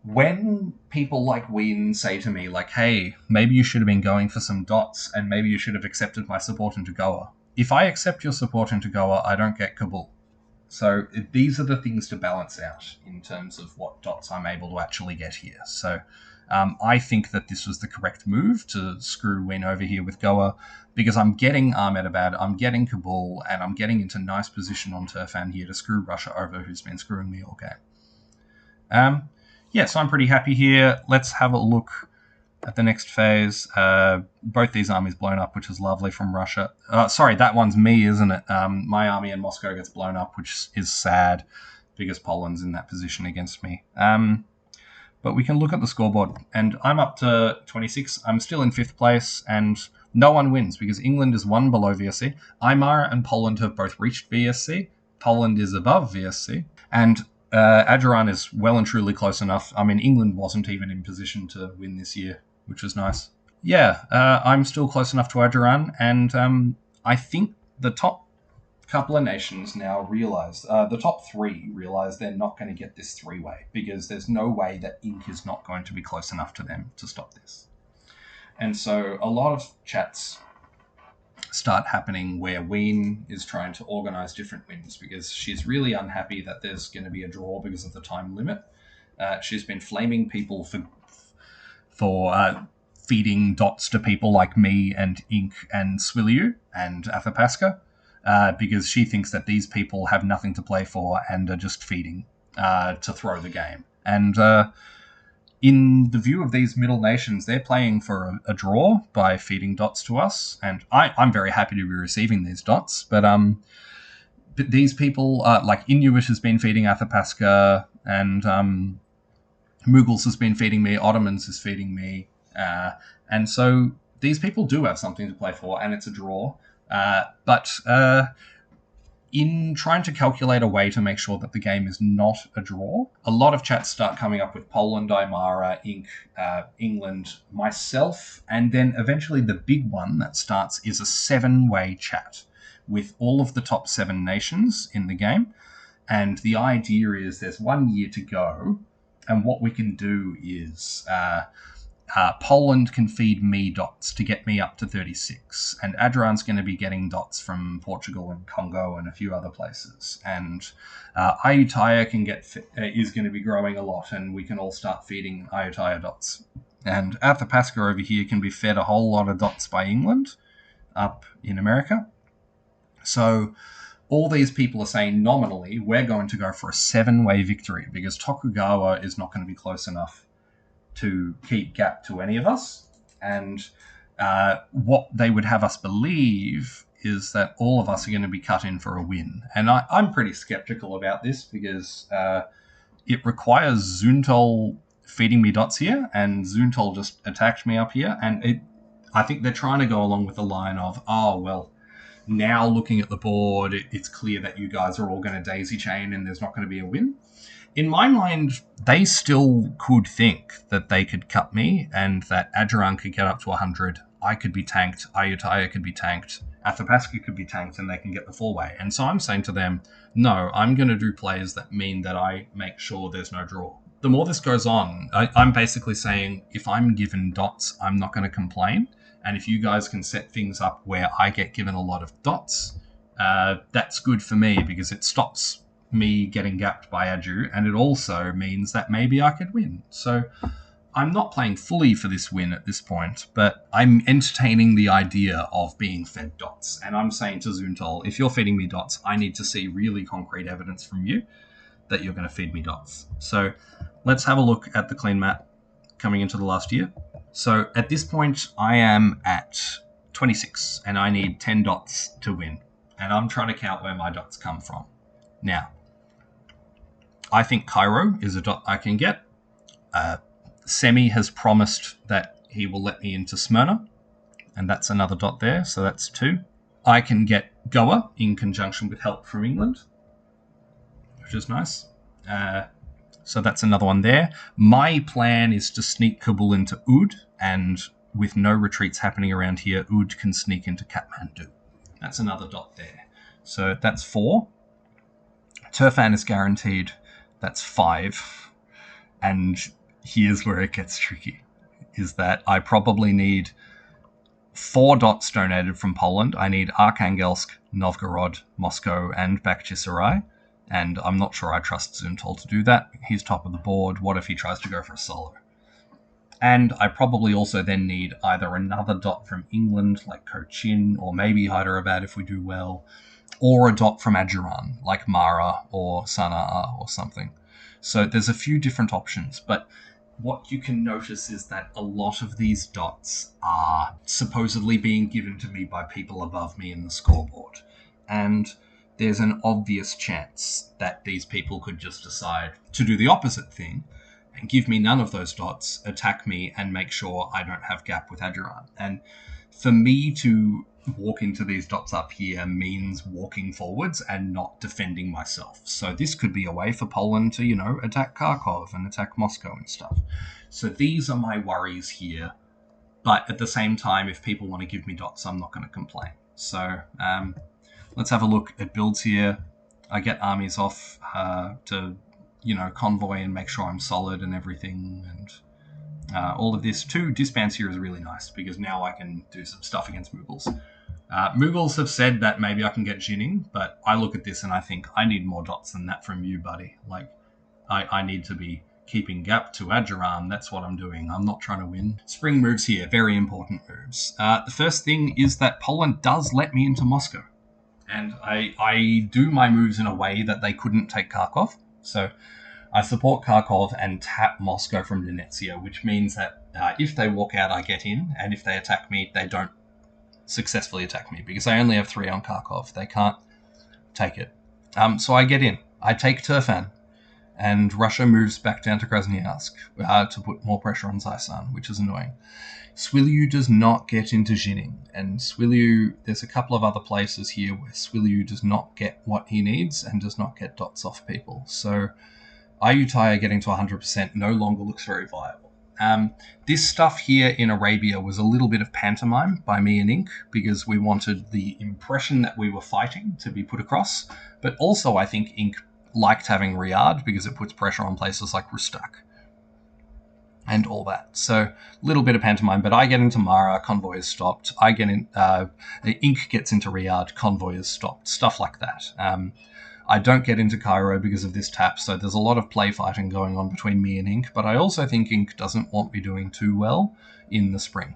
when people like Ween say to me, like, hey, maybe you should have been going for some dots, and maybe you should have accepted my support into Goa. If I accept your support into Goa, I don't get Kabul. So these are the things to balance out in terms of what dots I'm able to actually get here. So I think that this was the correct move to screw Ween over here with Goa, because I'm getting Ahmedabad, I'm getting Kabul, and I'm getting into nice position on Turfan here to screw Russia over, who's been screwing me all game. So I'm pretty happy here. Let's have a look at the next phase. Both these armies blown up, which is lovely from Russia. Sorry, that one's me, isn't it? My army in Moscow gets blown up, which is sad, because Poland's in that position against me. But we can look at the scoreboard, and I'm up to 26. I'm still in 5th place, and no one wins, because England is 1 below VSC. Aymara and Poland have both reached VSC. Poland is above VSC. And Adjaran is well and truly close enough. I mean, England wasn't even in position to win this year, which was nice. Yeah, I'm still close enough to Adjaran, and I think the top couple of nations now realise, the top 3 realise they're not going to get this 3-way, because there's no way that Ink is not going to be close enough to them to stop this. And so a lot of chats start happening where Ween is trying to organise different wins, because she's really unhappy that there's going to be a draw because of the time limit. She's been flaming people for feeding dots to people like me and Ink and Swiliu and Athapaska, because she thinks that these people have nothing to play for and are just feeding to throw the game. And in the view of these middle nations, they're playing for a draw by feeding dots to us, and I'm very happy to be receiving these dots. But these people, like Inuit has been feeding Athapaska, and Mughals has been feeding me, Ottomans is feeding me, and so these people do have something to play for, and it's a draw. But in trying to calculate a way to make sure that the game is not a draw, a lot of chats start coming up with Poland, Aymara, Ink, England, myself, and then eventually the big one that starts is a 7-way chat with all of the top 7 nations in the game. And the idea is there's 1 year to go, and what we can do is Poland can feed me dots to get me up to 36, and Adjaran's going to be getting dots from Portugal and Congo and a few other places, and Ayutthaya is going to be growing a lot, and we can all start feeding Ayutthaya dots. And Athapaska over here can be fed a whole lot of dots by England up in America. So all these people are saying nominally we're going to go for a 7-way victory, because Tokugawa is not going to be close enough to keep gap to any of us. And what they would have us believe is that all of us are going to be cut in for a win. And I'm pretty skeptical about this, because it requires Zuntol feeding me dots here, and Zuntol just attacked me up here. And I think they're trying to go along with the line of, oh, well, now looking at the board, it's clear that you guys are all going to daisy chain and there's not going to be a win. In my mind, they still could think that they could cut me and that Adjaran could get up to 100. I could be tanked. Ayutthaya could be tanked. Athapaska could be tanked, and they can get the 4-way. And so I'm saying to them, no, I'm going to do plays that mean that I make sure there's no draw. The more this goes on, I'm basically saying if I'm given dots, I'm not going to complain. And if you guys can set things up where I get given a lot of dots, that's good for me, because it stops me getting gapped by Adju, and it also means that maybe I could win. So I'm not playing fully for this win at this point, but I'm entertaining the idea of being fed dots. And I'm saying to Zuntol, if you're feeding me dots, I need to see really concrete evidence from you that you're going to feed me dots. So let's have a look at the clean map. coming into the last year. So at this point, I am at 26, and I need 10 dots to win. And I'm trying to count where my dots come from. Now, I think Cairo is a dot I can get. Semi has promised that he will let me into Smyrna, and that's another dot there, so that's 2. I can get Goa in conjunction with help from England, which is nice. So that's another one there. My plan is to sneak Kabul into Oud, and with no retreats happening around here, Oud can sneak into Kathmandu. That's another dot there. So that's 4. Turfan is guaranteed. That's 5. And here's where it gets tricky, is that I probably need 4 dots donated from Poland. I need Arkhangelsk, Novgorod, Moscow, and Bakhchisarai. And I'm not sure I trust Zuntal to do that. He's top of the board. What if he tries to go for a solo? And I probably also then need either another dot from England, like Cochin, or maybe Hyderabad if we do well, or a dot from Adjuran, like Mara or Sana'a or something. So there's a few different options, but what you can notice is that a lot of these dots are supposedly being given to me by people above me in the scoreboard. And there's an obvious chance that these people could just decide to do the opposite thing and give me none of those dots, attack me, and make sure I don't have gap with Adjuran. And for me to walk into these dots up here means walking forwards and not defending myself. So this could be a way for Poland to, attack Kharkov and attack Moscow and stuff. So these are my worries here. But at the same time, if people want to give me dots, I'm not going to complain. So let's have a look at builds here. I get armies off to, convoy and make sure I'm solid and everything. And all of this. 2 disbands here is really nice because now I can do some stuff against Mughals. Mughals have said that maybe I can get Jinning, but I look at this and I think I need more dots than that from you, buddy. Like, I need to be keeping gap to Adjuran. That's what I'm doing. I'm not trying to win. Spring moves here. Very important moves. The first thing is that Poland does let me into Moscow. And I do my moves in a way that they couldn't take Kharkov. So I support Kharkov and tap Moscow from Donetsia, which means that if they walk out, I get in, and if they attack me, they don't successfully attack me, because I only have 3 on Kharkov. They can't take it. So I get in. I take Turfan, and Russia moves back down to Krasnoyarsk to put more pressure on Zaisan, which is annoying. Swilyu does not get into Jinning, and Swilyu, there's a couple of other places here where Swilyu does not get what he needs and does not get dots off people. So Ayutthaya getting to 100% no longer looks very viable. This stuff here in Arabia was a little bit of pantomime by me and Ink, because we wanted the impression that we were fighting to be put across, but also I think Ink liked having Riyadh because it puts pressure on places like Rustak and all that. So a little bit of pantomime, but I get into Mara, convoy is stopped. I get in, Ink gets into Riyadh, convoy is stopped, stuff like that. I don't get into Cairo because of this tap, so there's a lot of play fighting going on between me and Ink, but I also think Ink doesn't want me doing too well in the spring,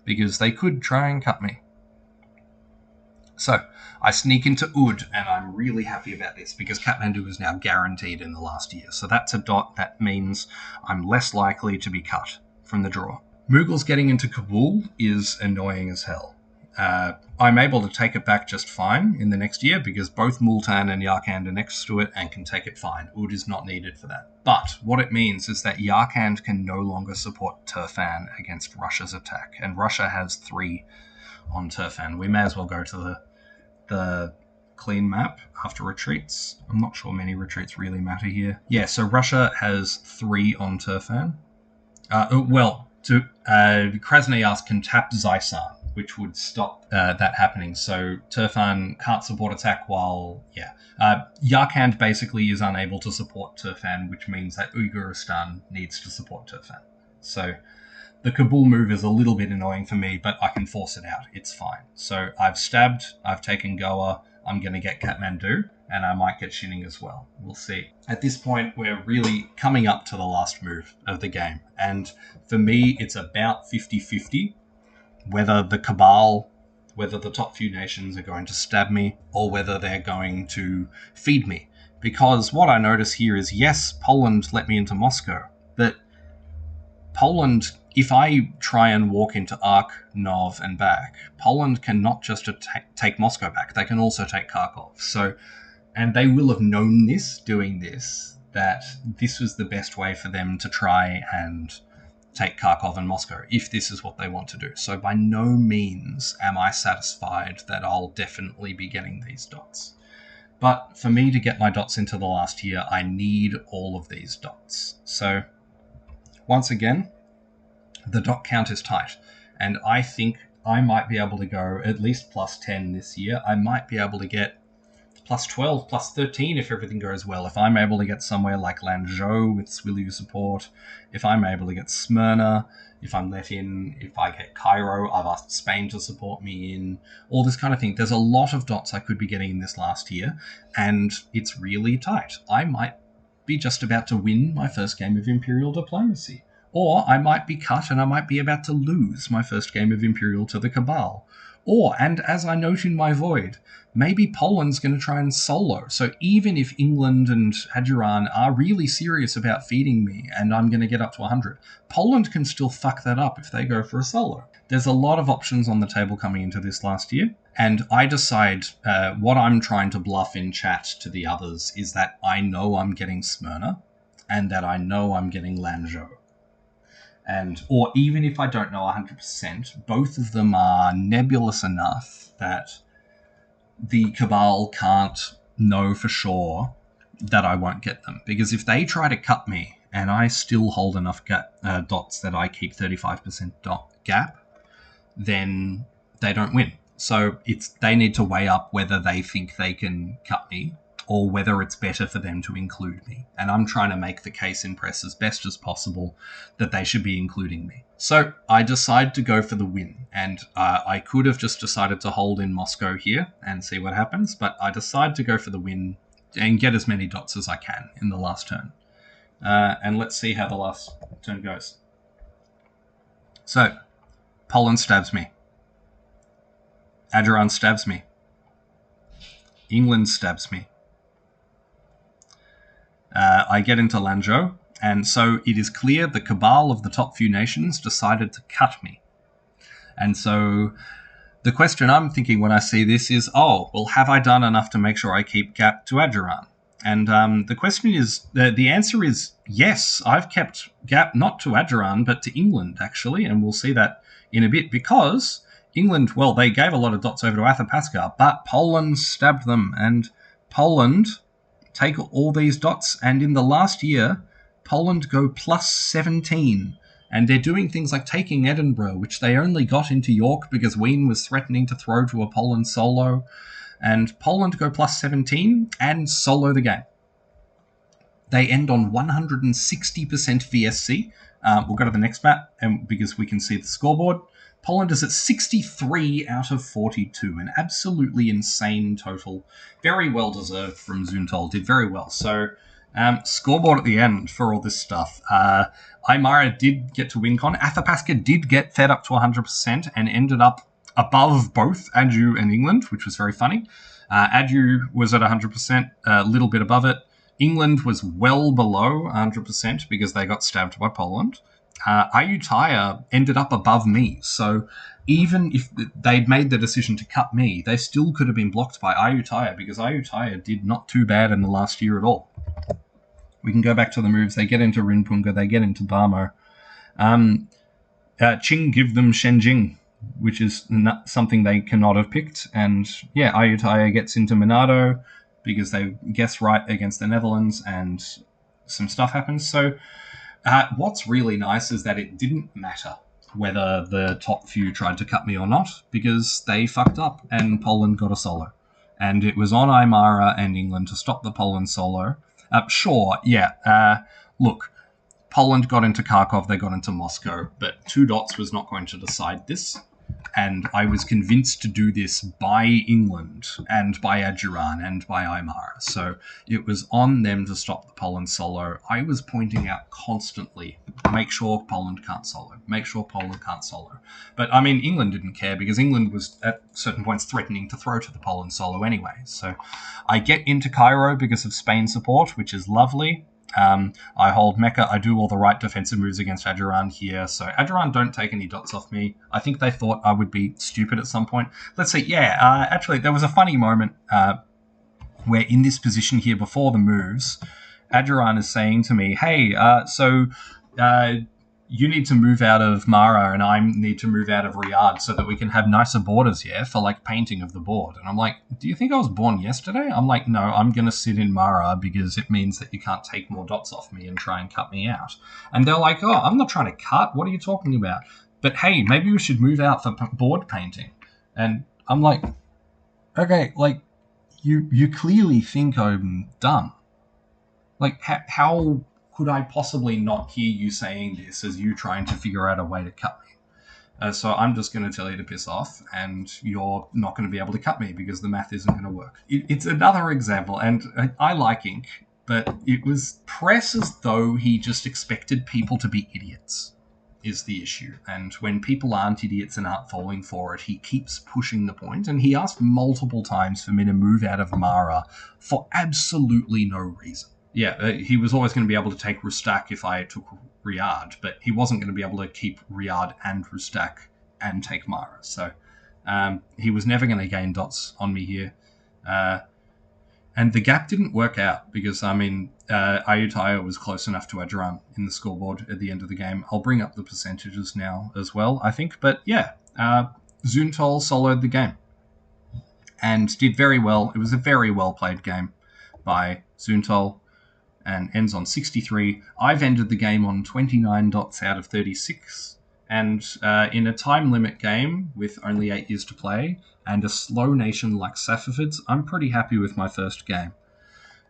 because they could try and cut me. So I sneak into Oud, and I'm really happy about this because Kathmandu is now guaranteed in the last year. So that's a dot that means I'm less likely to be cut from the draw. Mughals getting into Kabul is annoying as hell. I'm able to take it back just fine in the next year because both Multan and Yarkand are next to it and can take it fine. Oud is not needed for that. But what it means is that Yarkand can no longer support Turfan against Russia's attack, and Russia has 3 on Turfan. We may as well go to the clean map after retreats. I'm not sure many retreats really matter here. Yeah, so Russia has 3 on Turfan. Krasnoyarsk can tap Zaisan, which would stop that happening. So Turfan can't support attack while, Yarkand basically is unable to support Turfan, which means that Uyghuristan needs to support Turfan. So the Kabul move is a little bit annoying for me, but I can force it out. It's fine. So I've stabbed, I've taken Goa, I'm going to get Kathmandu, and I might get Shinning as well. We'll see. At this point, we're really coming up to the last move of the game. And for me, it's about 50-50. Whether the Cabal, whether the top few nations are going to stab me, or whether they're going to feed me. Because what I notice here is, yes, Poland let me into Moscow, but Poland, if I try and walk into Ark, Nov, and back, Poland can not just take Moscow back, they can also take Kharkov. So, and they will have known this, doing this, that this was the best way for them to try and take Kharkov and Moscow, if this is what they want to do. So by no means am I satisfied that I'll definitely be getting these dots. But for me to get my dots into the last year, I need all of these dots. So once again, the dot count is tight. And I think I might be able to go at least plus 10 this year. I might be able to get plus 12, plus 13 if everything goes well. If I'm able to get somewhere like Lanzhou with Swiliu support, if I'm able to get Smyrna, if I'm let in, if I get Cairo, I've asked Spain to support me in, all this kind of thing. There's a lot of dots I could be getting in this last year, and it's really tight. I might be just about to win my first game of Imperial Diplomacy. Or I might be cut and I might be about to lose my first game of Imperial to the Cabal. Or, and as I note in my void, maybe Poland's going to try and solo. So even if England and Hadjiran are really serious about feeding me and I'm going to get up to 100, Poland can still fuck that up if they go for a solo. There's a lot of options on the table coming into this last year, and I decide what I'm trying to bluff in chat to the others is that I know I'm getting Smyrna and that I know I'm getting Lanzhou. And, or even if I don't know 100%, both of them are nebulous enough that the Cabal can't know for sure that I won't get them. Because if they try to cut me and I still hold enough dots that I keep 35% dot gap, then they don't win. So they need to weigh up whether they think they can cut me or whether it's better for them to include me. And I'm trying to make the case in press as best as possible that they should be including me. So I decide to go for the win. And I could have just decided to hold in Moscow here and see what happens, but I decide to go for the win and get as many dots as I can in the last turn. And let's see how the last turn goes. So, Poland stabs me. Hadjiran stabs me. England stabs me. I get into Lanzhou, and so it is clear the Cabal of the top few nations decided to cut me. And so the question I'm thinking when I see this is, oh, well, have I done enough to make sure I keep gap to Hadjiran? And the question is, the answer is yes, I've kept gap not to Hadjiran, but to England, actually, and we'll see that in a bit, because England, well, they gave a lot of dots over to Athapaska, but Poland stabbed them, and Poland take all these dots, and in the last year, Poland go plus 17, and they're doing things like taking Edinburgh, which they only got into York because Wien was threatening to throw to a Poland solo, and Poland go plus 17 and solo the game. They end on 160% VSC. We'll go to the next map, and because we can see the scoreboard. Poland is at 63 out of 42, an absolutely insane total. Very well deserved from Zuntal, did very well. So, scoreboard at the end for all this stuff. Aymara did get to WinCon. Athapaska did get fed up to 100% and ended up above both Adju and England, which was very funny. Adju was at 100%, a little bit above it. England was well below 100% because they got stabbed by Poland. Ayutthaya ended up above me, so even if they'd made the decision to cut me, they still could have been blocked by Ayutthaya because Ayutthaya did not too bad in the last year at all. We can go back to the moves. They get into Rinpunga, they get into Bamo. Qing give them Shenjing, which is something they cannot have picked, and yeah, Ayutthaya gets into Minado because they guess right against the Netherlands, and some stuff happens. So what's really nice is that it didn't matter whether the top few tried to cut me or not, because they fucked up and Poland got a solo. And it was on Aymara and England to stop the Poland solo. Look, Poland got into Kharkov, they got into Moscow, but 2 dots was not going to decide this. And I was convinced to do this by England and by Hadjiran and by Aymara. So it was on them to stop the Poland solo. I was pointing out constantly, make sure Poland can't solo. Make sure Poland can't solo. But, I mean, England didn't care because England was at certain points threatening to throw to the Poland solo anyway. So I get into Cairo because of Spain support, which is lovely. I hold Mecha. I do all the right defensive moves against Ajuran here. So Ajuran don't take any dots off me. I think they thought I would be stupid at some point. Let's see. Yeah, actually, there was a funny moment where in this position here before the moves, Ajuran is saying to me, hey, you need to move out of Mara and I need to move out of Riyadh so that we can have nicer borders, yeah, for like painting of the board. And I'm like, do you think I was born yesterday? I'm like, no, I'm going to sit in Mara because it means that you can't take more dots off me and try and cut me out. And they're like, oh, I'm not trying to cut. What are you talking about? But hey, maybe we should move out for board painting. And I'm like, okay, like, you clearly think I'm dumb. Like, how could I possibly not hear you saying this as you trying to figure out a way to cut me? So I'm just going to tell you to piss off, and you're not going to be able to cut me because the math isn't going to work. It's another example, and I like Ink, but it was press as though he just expected people to be idiots is the issue. And when people aren't idiots and aren't falling for it, he keeps pushing the point. And he asked multiple times for me to move out of Mara for absolutely no reason. Yeah, he was always going to be able to take Rustak if I took Riyadh, but he wasn't going to be able to keep Riyadh and Rustak and take Mara. So he was never going to gain dots on me here. And the gap didn't work out because, I mean, Ayutthaya was close enough to Ajuran in the scoreboard at the end of the game. I'll bring up the percentages now as well, I think. But yeah, Zuntol soloed the game and did very well. It was a very well-played game by Zuntol and ends on 63. I've ended the game on 29 dots out of 36. And in a time limit game with only 8 years to play and a slow nation like Safavids, I'm pretty happy with my first game.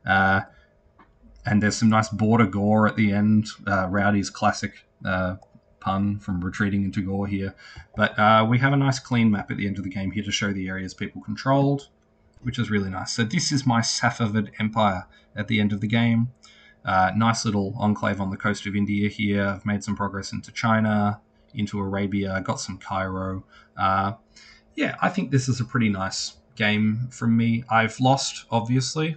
And there's some nice border gore at the end. Rowdy's classic pun from retreating into gore here. But we have a nice clean map at the end of the game here to show the areas people controlled, which is really nice. So this is my Safavid empire at the end of the game. Nice little enclave on the coast of India here. I've made some progress into China, into Arabia, got some Cairo. Yeah, I think this is a pretty nice game from me. I've lost, obviously.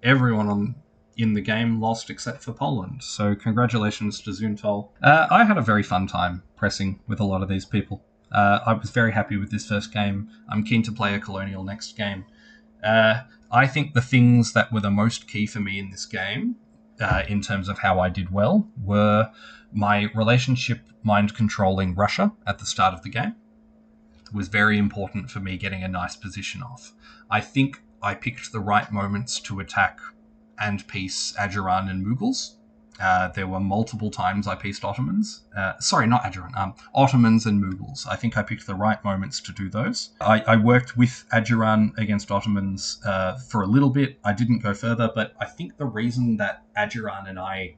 Everyone in the game lost except for Poland. So congratulations to Zuntol. I had a very fun time pressing with a lot of these people. I was very happy with this first game. I'm keen to play a colonial next game. I think the things that were the most key for me in this game, in terms of how I did well, were my relationship mind-controlling Russia at the start of the game. It was very important for me getting a nice position off. I think I picked the right moments to attack and piece Ajuran and Mughals. There were multiple times I pieced Ottomans. Sorry, not Ajuran. Ottomans and Mughals. I think I picked the right moments to do those. I worked with Ajuran against Ottomans for a little bit. I didn't go further, but I think the reason that Ajuran and I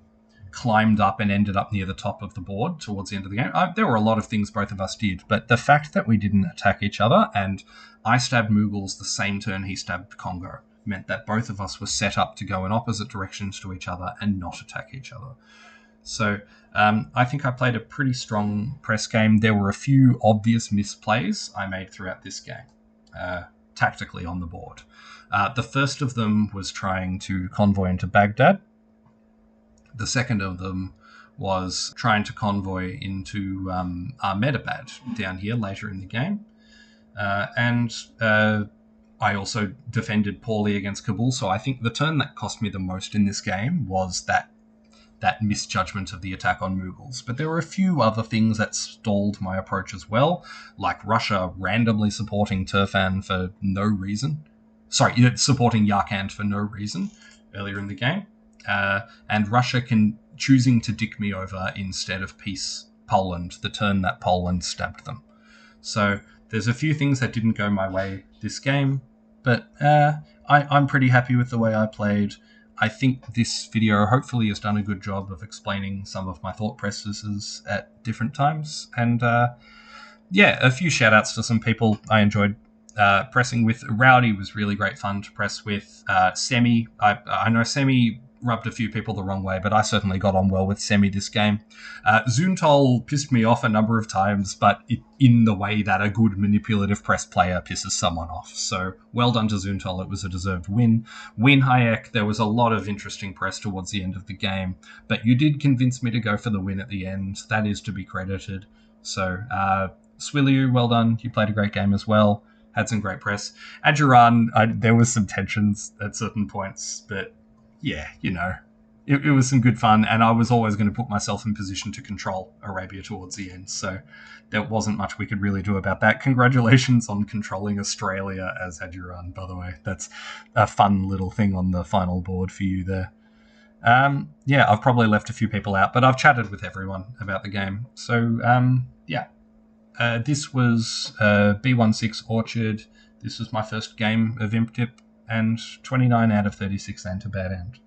climbed up and ended up near the top of the board towards the end of the game, there were a lot of things both of us did, but the fact that we didn't attack each other, and I stabbed Mughals the same turn he stabbed Congo, meant that both of us were set up to go in opposite directions to each other and not attack each other. So I think I played a pretty strong press game. There were a few obvious misplays I made throughout this game, tactically on the board. The first of them was trying to convoy into Baghdad. The second of them was trying to convoy into Ahmedabad down here later in the game. I also defended poorly against Kabul, so I think the turn that cost me the most in this game was that misjudgment of the attack on Mughals. But there were a few other things that stalled my approach as well, like Russia randomly supporting Turfan for no reason. Sorry, supporting Yarkand for no reason earlier in the game. And Russia choosing to dick me over instead of piece Poland, the turn that Poland stabbed them. So there's a few things that didn't go my way this game, but I'm pretty happy with the way I played. I think this video hopefully has done a good job of explaining some of my thought processes at different times. And yeah, a few shout outs to some people I enjoyed pressing with. Rowdy was really great fun to press with. Semi, I know Semi rubbed a few people the wrong way, but I certainly got on well with Semi this game. Zoontol pissed me off a number of times, but in the way that a good manipulative press player pisses someone off. So well done to Zoontol. It was a deserved win. Win Hayek, there was a lot of interesting press towards the end of the game, but you did convince me to go for the win at the end. That is to be credited. So Swiliu, well done. You played a great game as well. Had some great press. Adjuran, there was some tensions at certain points, but yeah, it was some good fun, and I was always going to put myself in position to control Arabia towards the end, so there wasn't much we could really do about that. Congratulations on controlling Australia as Adjuran, by the way. That's a fun little thing on the final board for you there. Yeah, I've probably left a few people out, but I've chatted with everyone about the game. So, yeah. This was B1.6 Orchid. This was my first game of Imp Dip, and 29 out of 36 ain't a bad end.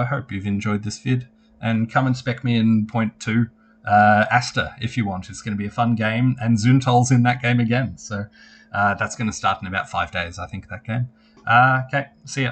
Hope you've enjoyed this vid, and come and spec me in point 2 Asta if you want. It's going to be a fun game, and Zoontol's in that game again. So that's going to start in about 5 days, I think, that game. Okay, see ya.